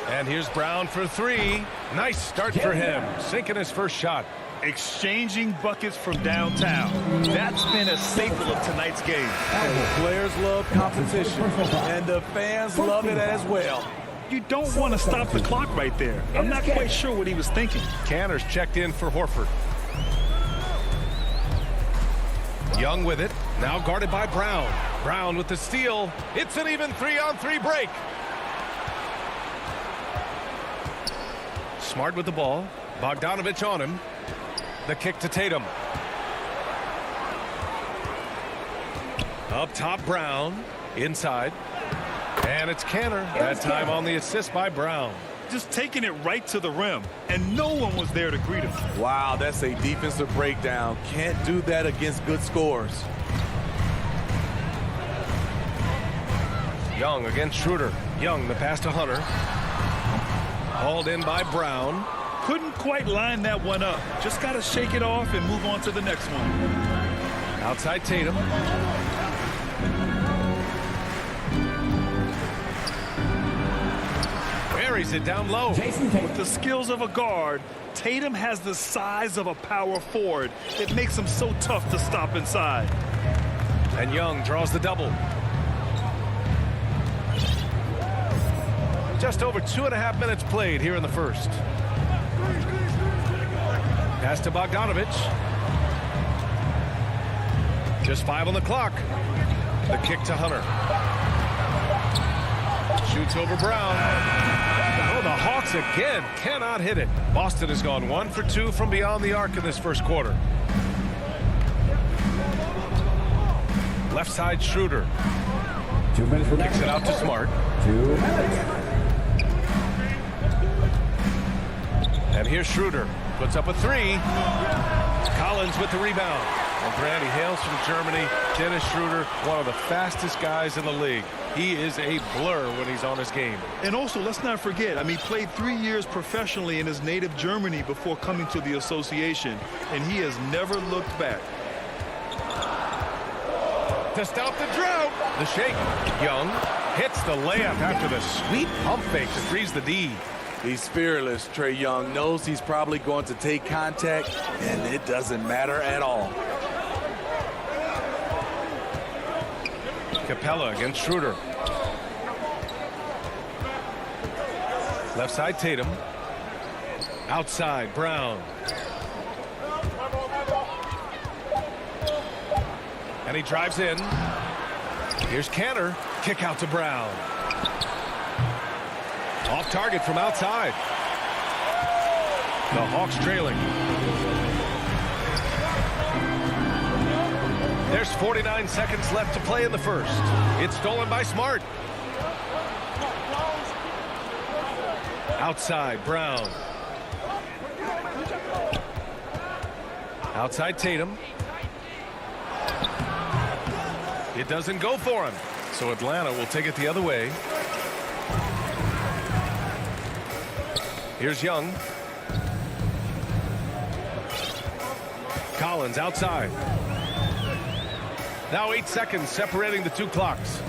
And here's Brown for 3. Nice start for him. Sinking his first shot. Exchanging buckets from downtown. That's been a staple of tonight's game. And the players love competition. And the fans love it as well. You don't want to stop the clock right there. I'm not quite sure what he was thinking. Canner's checked in for Horford. Young with it. Now guarded by Brown. Brown with the steal. It's an even 3-on-3 break. Smart with the ball. Bogdanovich on him. The kick to Tatum. Up top, Brown. Inside. And it's Canner. That time on the assist by Brown. Just taking it right to the rim. And no one was there to greet him. Wow, that's a defensive breakdown. Can't do that against good scores. Young against Schroeder. Young, the pass to Hunter. Hauled in by Brown. Couldn't quite line that one up. Just got to shake it off and move on to the next one. Outside Tatum. Buries it down low. With the skills of a guard, Tatum has the size of a power forward. It makes him so tough to stop inside. And Young draws the double. Just over 2.5 minutes played here in the first. Pass to Bogdanovich. Just 5 on the clock. The kick to Hunter. Shoots over Brown. Oh, the Hawks again cannot hit it. Boston has gone 1 for 2 from beyond the arc in this first quarter. Left side Schroeder. 2 minutes. Kicks it out to Smart. 2 minutes. And here's Schroeder. Puts up a 3. Collins with the rebound. And Grant, he hails from Germany. Dennis Schroeder, one of the fastest guys in the league. He is a blur when he's on his game. And also, let's not forget, he played 3 years professionally in his native Germany before coming to the association, and he has never looked back. To stop the drought. The shake. Young hits the layup after the sweet pump fake to freeze the D. He's fearless. Trey Young knows he's probably going to take contact, and it doesn't matter at all. Capella against Schroeder. Left side Tatum. Outside Brown. And he drives in. Here's Cantor. Kick out to Brown. Off target from outside. The Hawks trailing. There's 49 seconds left to play in the first. It's stolen by Smart. Outside Brown. Outside Tatum. It doesn't go for him. So Atlanta will take it the other way. Here's Young. Collins outside. Now 8 seconds separating the 2 clocks.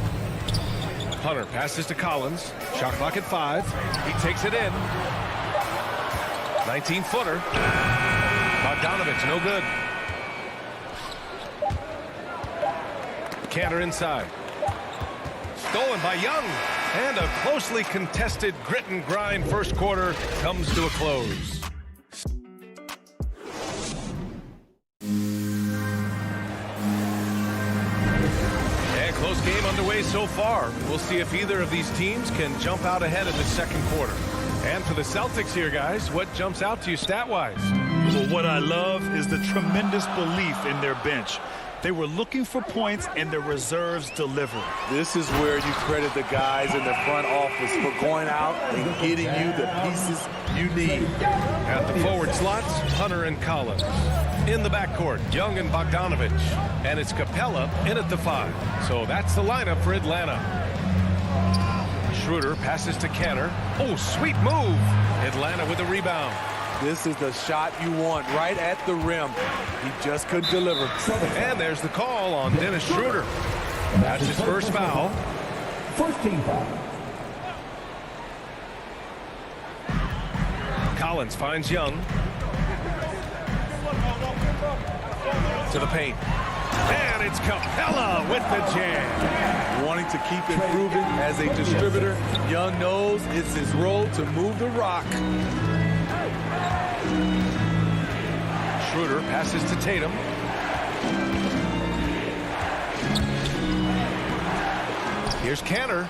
Hunter passes to Collins. Shot clock at 5. He takes it in. 19-footer. Bogdanovich, no good. Cantor inside. Stolen by Young. And a closely contested grit and grind first quarter comes to a close. And close game underway so far. We'll see if either of these teams can jump out ahead in the second quarter. And for the Celtics here, guys, what jumps out to you stat-wise? Well, what I love is the tremendous belief in their bench. They were looking for points, and the reserves delivered. This is where you credit the guys in the front office for going out and getting you the pieces you need. At the forward slots, Hunter and Collins. In the backcourt, Young and Bogdanovich. And it's Capella in at the 5. So that's the lineup for Atlanta. Schroeder passes to Cantor. Oh, sweet move. Atlanta with a rebound. This is the shot you want right at the rim. He just couldn't deliver. And there's the call on Dennis Schroeder. That's his first foul. First team foul. Collins finds Young. To the paint. And it's Capella with the jam. Wanting to keep improving as a distributor, Young knows it's his role to move the rock. Schroeder passes to Tatum. Here's Cantor.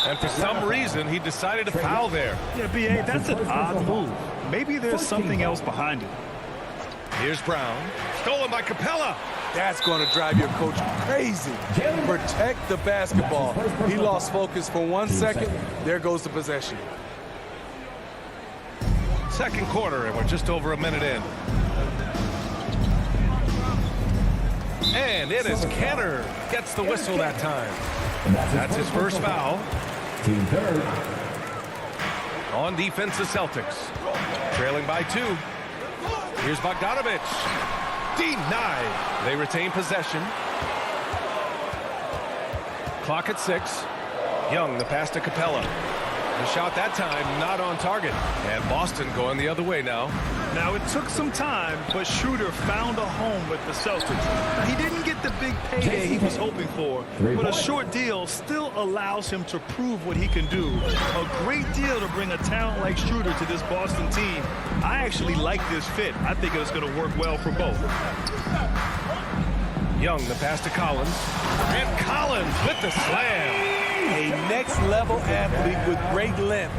And for some reason, he decided to foul there. Yeah, B.A., that's an odd move. Maybe there's something else behind it. Here's Brown. Stolen by Capella. That's going to drive your coach crazy. Protect the basketball. He lost focus for 1 second. There goes the possession. Second quarter, and we're just over a minute in. And it is Cantor. Gets the whistle that time. That's his first foul. Team third. On defense, the Celtics. Trailing by 2. Here's Bogdanovich. Denied. They retain possession. Clock at 6. Young, the pass to Capella. The shot that time not on target. And Boston going the other way now. Now, it took some time, but Schroeder found a home with the Celtics. Now, he didn't get the big payday he was hoping for, but a short deal still allows him to prove what he can do. A great deal to bring a talent like Schroeder to this Boston team. I actually like this fit. I think it's going to work well for both. Young, the pass to Collins. And Collins with the slam. A next-level athlete with great length.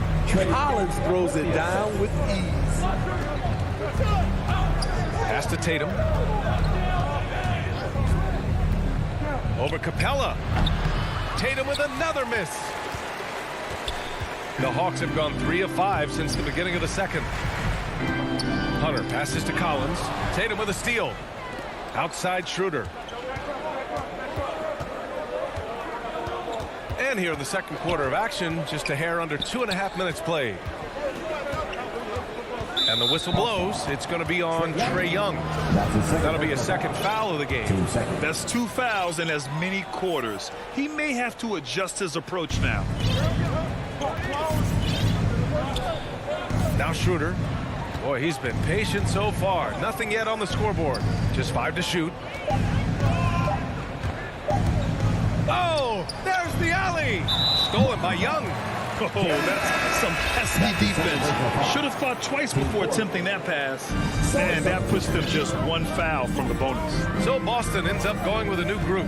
Collins throws it down with ease. Pass to Tatum. Over Capella. Tatum with another miss. The Hawks have gone 3 of 5 since the beginning of the second. Hunter passes to Collins. Tatum with a steal. Outside Schroeder. And here in the second quarter of action, just a hair under 2.5 minutes played. And the whistle blows. It's going to be on Trae Young. That'll be a second foul of the game. That's 2 fouls in as many quarters. He may have to adjust his approach now. Now Schroeder. Boy, he's been patient so far. Nothing yet on the scoreboard. Just 5 to shoot. Oh, there's the alley. Stolen by Young. Oh, that's some pesky defense. Should have thought twice before attempting that pass. And that puts them just 1 foul from the bonus. So Boston ends up going with a new group.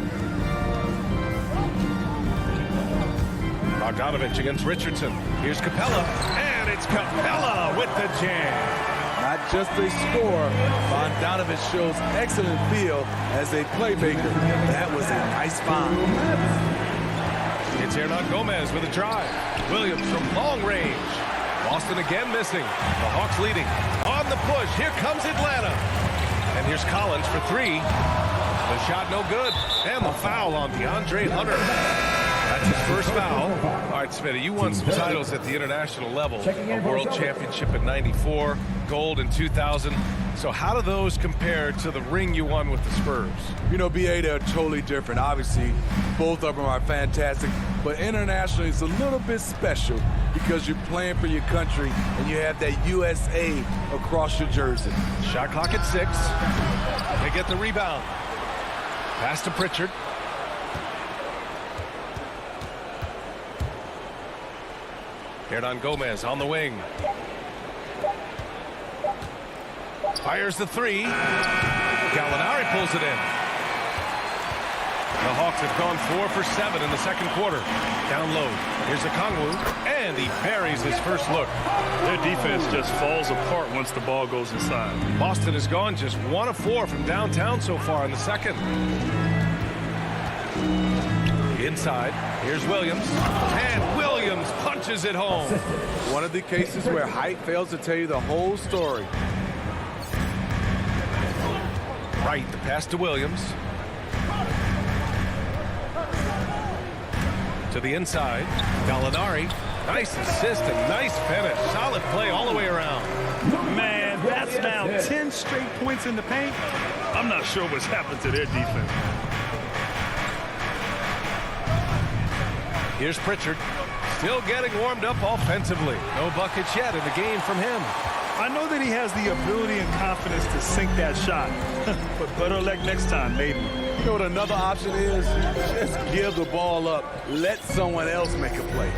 Bogdanovich against Richardson. Here's Capella. And it's Capella with the jam. Not just a scorer, Bogdanovich shows excellent feel as a playmaker. That was a nice find. It's Hernan Gomez with a drive. Williams from long range. Boston again missing. The Hawks leading. On the push, here comes Atlanta. And here's Collins for 3. The shot no good. And the foul on DeAndre Hunter. That's his first foul. All right, Smitty, you won some titles at the international level. A world championship in '94, gold in 2000. So how do those compare to the ring you won with the Spurs? You know, BA, they're totally different. Obviously, both of them are fantastic. But internationally, it's a little bit special because you're playing for your country and you have that USA across your jersey. Shot clock at 6. They get the rebound. Pass to Pritchard. Hernan Gomez on the wing. Fires the 3. Gallinari pulls it in. The Hawks have gone 4 for 7 in the second quarter. Down low. Here's Okongwu, and he buries his first look. Their defense just falls apart once the ball goes inside. Boston has gone just 1 of 4 from downtown so far in the second. Inside, here's Williams, and Williams punches it home. One of the cases where height fails to tell you the whole story. Right, the pass to Williams. To the inside, Gallinari. Nice assist and nice finish. Solid play all the way around. Man, that's now 10 straight points in the paint. I'm not sure what's happened to their defense. Here's Pritchard, still getting warmed up offensively. No buckets yet in the game from him. I know that he has the ability and confidence to sink that shot, but better luck next time, maybe. You know what another option is? Just give the ball up. Let someone else make a play.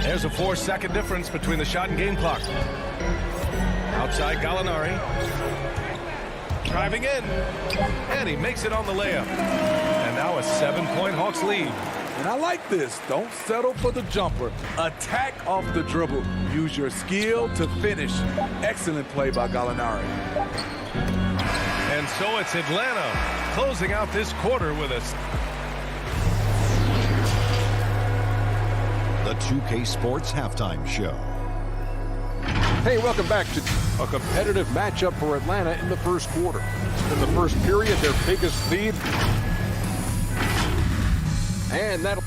There's a 4-second difference between the shot and game clock. Outside Gallinari. Driving in. And he makes it on the layup. And now a 7-point Hawks lead. And I like this. Don't settle for the jumper. Attack off the dribble. Use your skill to finish. Excellent play by Gallinari. And so it's Atlanta closing out this quarter with us. The 2K Sports Halftime Show. Hey, welcome back to a competitive matchup for Atlanta in the first quarter. In the first period, their biggest lead. And that'll...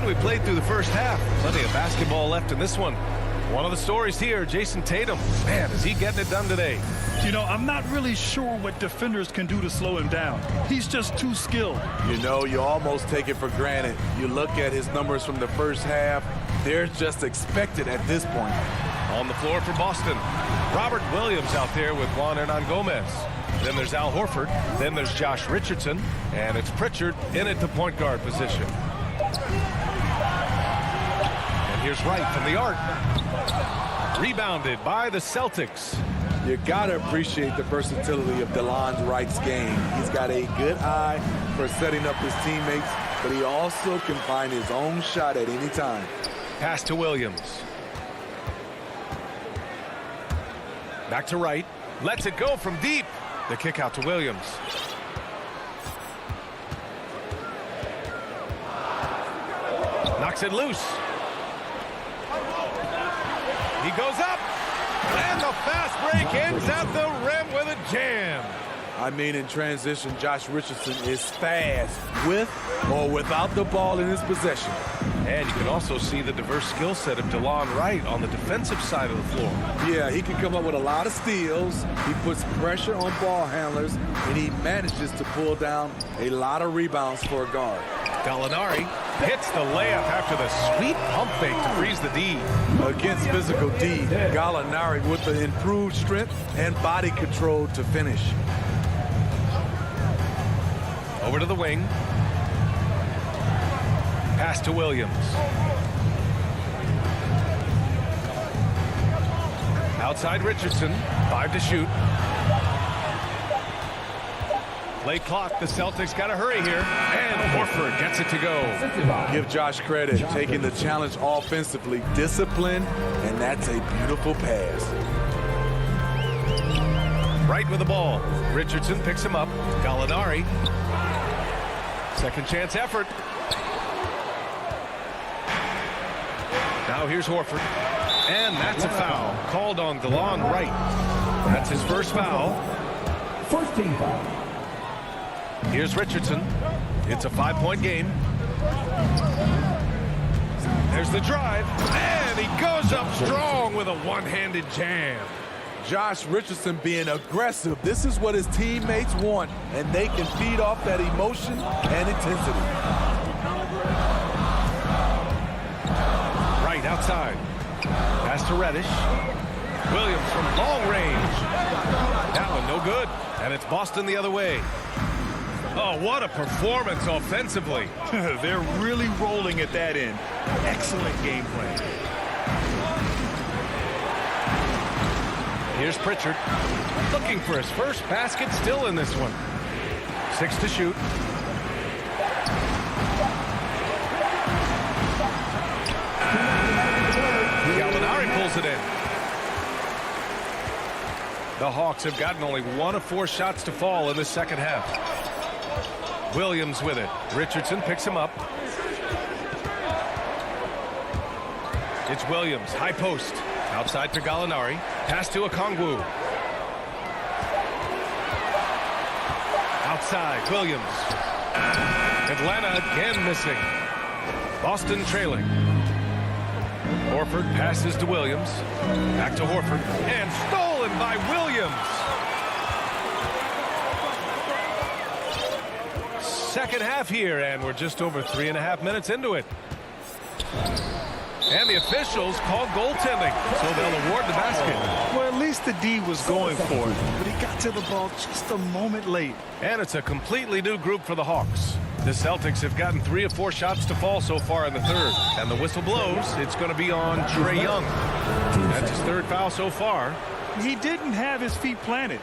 And we played through the first half. Plenty of basketball left in this one. One of the stories here, Jason Tatum. Man, is he getting it done today. You know, I'm not really sure what defenders can do to slow him down. He's just too skilled. You know, you almost take it for granted. You look at his numbers from the first half, they're just expected at this point. On the floor for Boston, Robert Williams out there with Juan Hernan Gomez. Then there's Al Horford. Then there's Josh Richardson. And it's Pritchard in at the point guard position. And here's Wright from the arc. Rebounded by the Celtics. You gotta appreciate the versatility of DeLon Wright's game. He's got a good eye for setting up his teammates, but he also can find his own shot at any time. Pass to Williams. Back to Wright. Lets it go from deep. The kick out to Williams. Knocks it loose. He goes up. And the fast break ends at the rim with a jam. I mean, in transition, Josh Richardson is fast with or without the ball in his possession. And you can also see the diverse skill set of DeLon Wright on the defensive side of the floor. Yeah, he can come up with a lot of steals. He puts pressure on ball handlers, and he manages to pull down a lot of rebounds for a guard. Gallinari hits the layup after the sweet pump fake to freeze the D. Against physical D, Gallinari with the improved strength and body control to finish. Over to the wing. Pass to Williams. Outside Richardson. 5 to shoot. Late clock. The Celtics got to hurry here. And Horford gets it to go. Give Josh credit. Taking the challenge offensively. Discipline. And that's a beautiful pass. Right with the ball. Richardson picks him up. Gallinari. Second chance effort. Now here's Horford. And that's a foul. Called on DeLon Wright. That's his first foul. First team foul. Here's Richardson. It's a 5-point game. There's the drive. And he goes up strong with a one-handed jam. Josh Richardson being aggressive. This is what his teammates want, and they can feed off that emotion and intensity. Right outside. Pass to Reddish. Williams from long range. That one no good. And it's Boston the other way. Oh, what a performance offensively. They're really rolling at that end. Excellent game plan. Here's Pritchard, looking for his first basket, still in this one. 6 to shoot. Gallinari pulls it in. The Hawks have gotten only 1 of 4 shots to fall in the second half. Williams with it. Richardson picks him up. It's Williams, high post. Outside to Gallinari. Pass to Okongwu. Outside, Williams. Atlanta again missing. Boston trailing. Horford passes to Williams. Back to Horford. And stolen by Williams. Second half here, and we're just over 3.5 minutes into it. And the officials call goaltending, so they'll award the basket. Well, at least the D was going for it, but he got to the ball just a moment late. And it's a completely new group for the Hawks. The Celtics have gotten 3 of 4 shots to fall so far in the third. And the whistle blows. It's going to be on Trae Young. That's his 3rd foul so far. He didn't have his feet planted.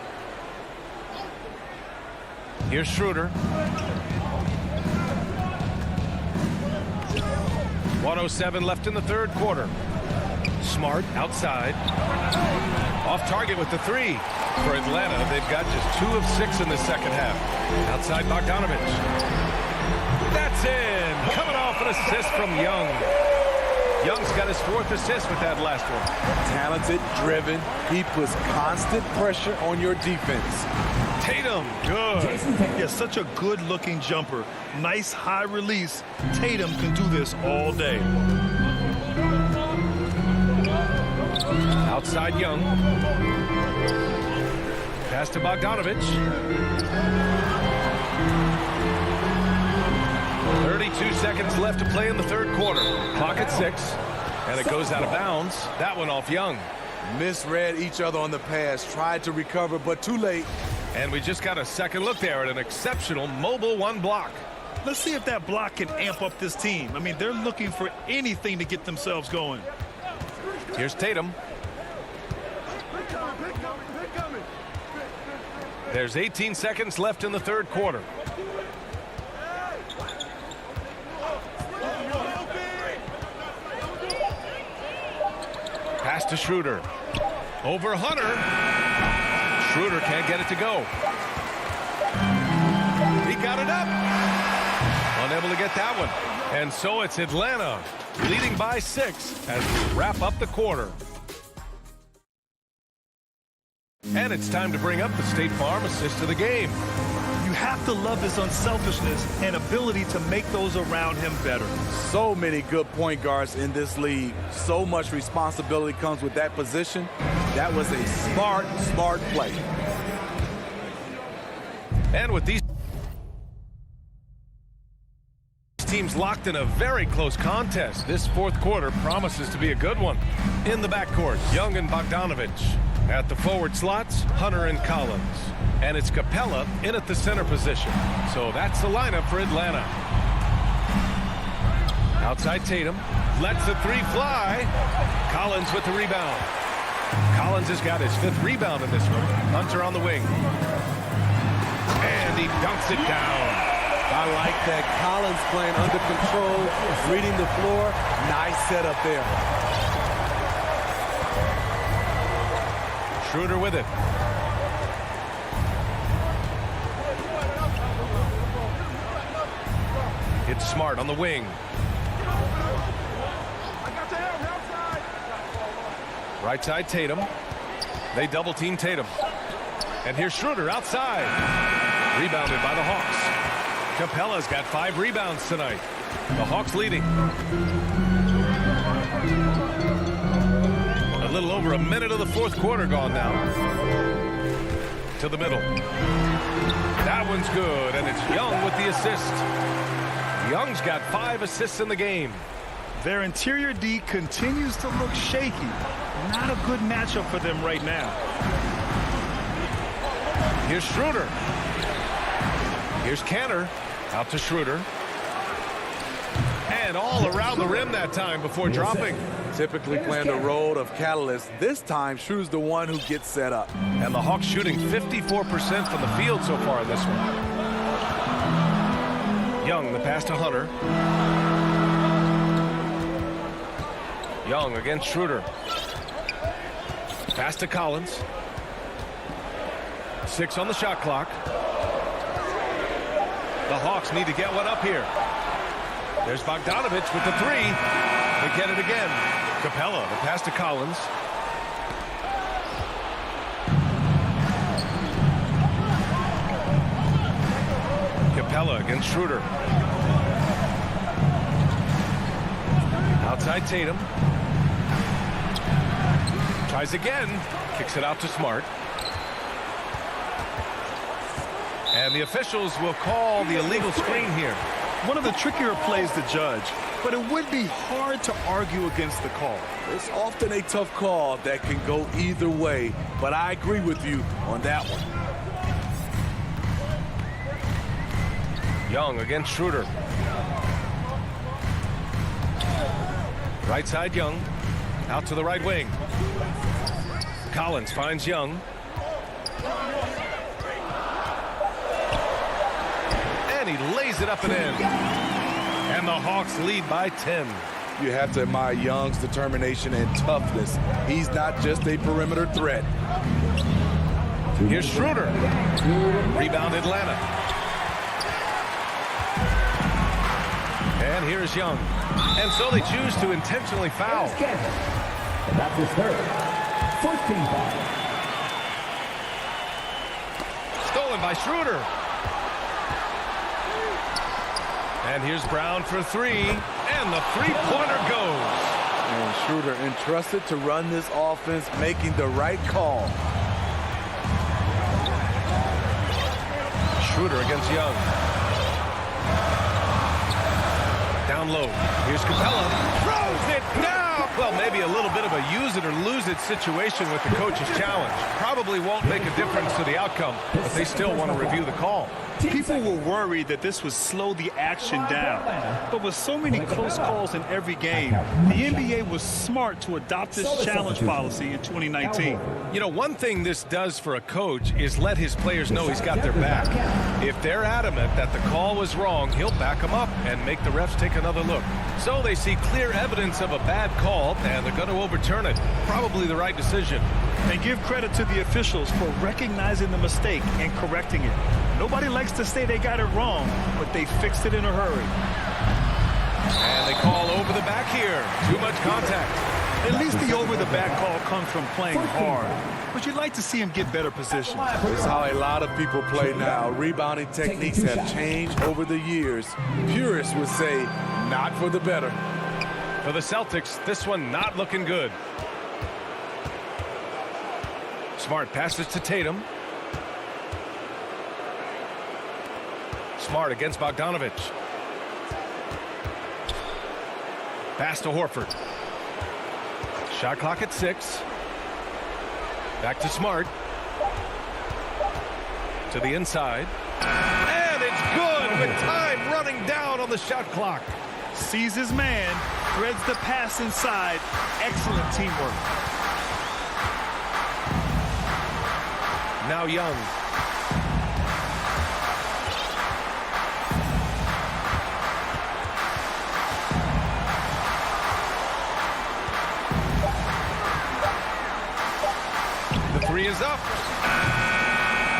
Here's Schroeder. 1:07 left in the third quarter. Smart outside. Off target with the 3. For Atlanta, they've got just 2 of 6 in the second half. Outside Bogdanovich. That's in. Coming off an assist from Young. Young's got his 4th assist with that last one. Talented, driven. He puts constant pressure on your defense. Tatum, good. Yeah, such a good-looking jumper. Nice high release. Tatum can do this all day. Outside Young. Pass to Bogdanovich. 32 seconds left to play in the third quarter. Clock at 6. And it goes out of bounds. That one off Young. Misread each other on the pass. Tried to recover, but too late. And we just got a second look there at an exceptional mobile one block. Let's see if that block can amp up this team. I mean, they're looking for anything to get themselves going. Here's Tatum. There's 18 seconds left in the third quarter. Pass to Schroeder. Over Hunter. Schroeder can't get it to go. He got it up. Unable to get that one. And so it's Atlanta leading by 6 as we wrap up the quarter. And it's time to bring up the State Farm assist of the game. You have to love his unselfishness and ability to make those around him better. So many good point guards in this league. So much responsibility comes with that position. That was a smart play. And with these teams locked in a very close contest, this fourth quarter promises to be a good one. In the backcourt, Young and Bogdanovich. At the forward slots, Hunter and Collins. And it's Capella in at the center position. So that's the lineup for Atlanta. Outside Tatum. Lets the three fly. Collins with the rebound. Collins has got his 5th rebound in this one. Hunter on the wing. And he dunks it down. I like that. Collins playing under control, reading the floor. Nice setup there. Schroeder with it. It's Smart on the wing. Right side Tatum. They double team Tatum. And here's Schroeder outside. Rebounded by the Hawks. Capella's got 5 rebounds tonight. The Hawks leading. A little over a minute of the fourth quarter gone now. To the middle. That one's good, and it's Young with the assist. Young's got 5 assists in the game. Their interior D continues to look shaky. Not a good matchup for them right now. Here's Schroeder. Here's Cantor. Out to Schroeder. And all around the rim that time before dropping. Typically playing the role of catalyst. This time, Schroeder's the one who gets set up. And the Hawks shooting 54% from the field so far in this one. Young, the pass to Hunter. Young against Schroeder. Pass to Collins. 6 on the shot clock. The Hawks need to get one up here. There's Bogdanovich with the 3. They get it again. Capella, the pass to Collins. Capella against Schroeder. Outside Tatum. Tries again. Kicks it out to Smart. And the officials will call the illegal screen here. One of the trickier plays to judge, but it would be hard to argue against the call. It's often a tough call that can go either way, but I agree with you on that one. Young against Schroeder. Right side Young. Out to the right wing. Collins finds Young. And he lays it up and in. And the Hawks lead by 10. You have to admire Young's determination and toughness. He's not just a perimeter threat. Here's Schroeder. Rebound Atlanta. And here's Young. And so they choose to intentionally foul. And that's his 3rd. 14 foul. Stolen coming by Schroeder. And here's Brown for three, and the three-pointer goes. And Schroeder entrusted to run this offense, making the right call. Schroeder against Young. Down low. Here's Capella. Throws it down. Well, maybe a little bit of a use-it-or-lose-it situation with the coach's challenge. Probably won't make a difference to the outcome, but they still want to review the call. People were worried that this would slow the action down. But with so many close calls in every game, the NBA was smart to adopt this challenge policy in 2019. You know, one thing this does for a coach is let his players know he's got their back. If they're adamant that the call was wrong, he'll back them up and make the refs take another look. So they see clear evidence of a bad call, and they're going to overturn it. Probably the right decision. And give credit to the officials for recognizing the mistake and correcting it. Nobody likes to say they got it wrong, but they fixed it in a hurry. And they call over the back here. Too much contact. At least the over-the-back call comes from playing hard. But you'd like to see him get better positions. This is how a lot of people play now. Rebounding techniques have changed over the years. Purists would say, not for the better. For the Celtics, this one not looking good. Smart passes to Tatum. Smart against Bogdanovich. Pass to Horford. Shot clock at 6. Back to Smart. To the inside. And it's good with time running down on the shot clock. Sees his man, threads the pass inside. Excellent teamwork. Now Young. The three is up.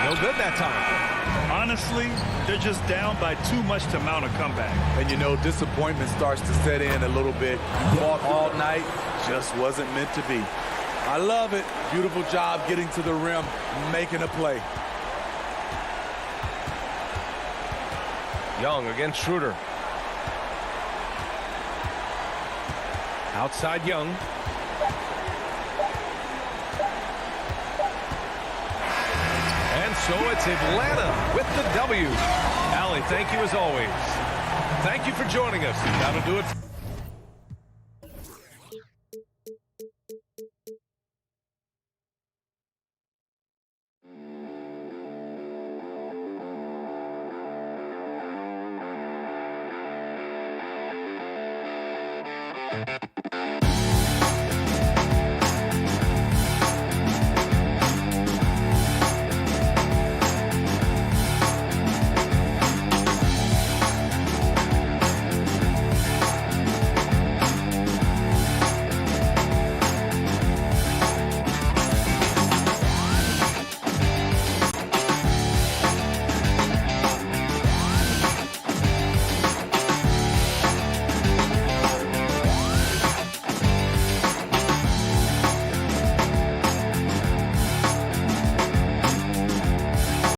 No good that time. Honestly, they're just down by too much to mount a comeback. And you know, disappointment starts to set in a little bit. Fought all night, just wasn't meant to be. I love it. Beautiful job getting to the rim, making a play. Young against Schroeder. Outside Young. And so it's Atlanta with the W. Allie, thank you as always. Thank you for joining us. That'll do it.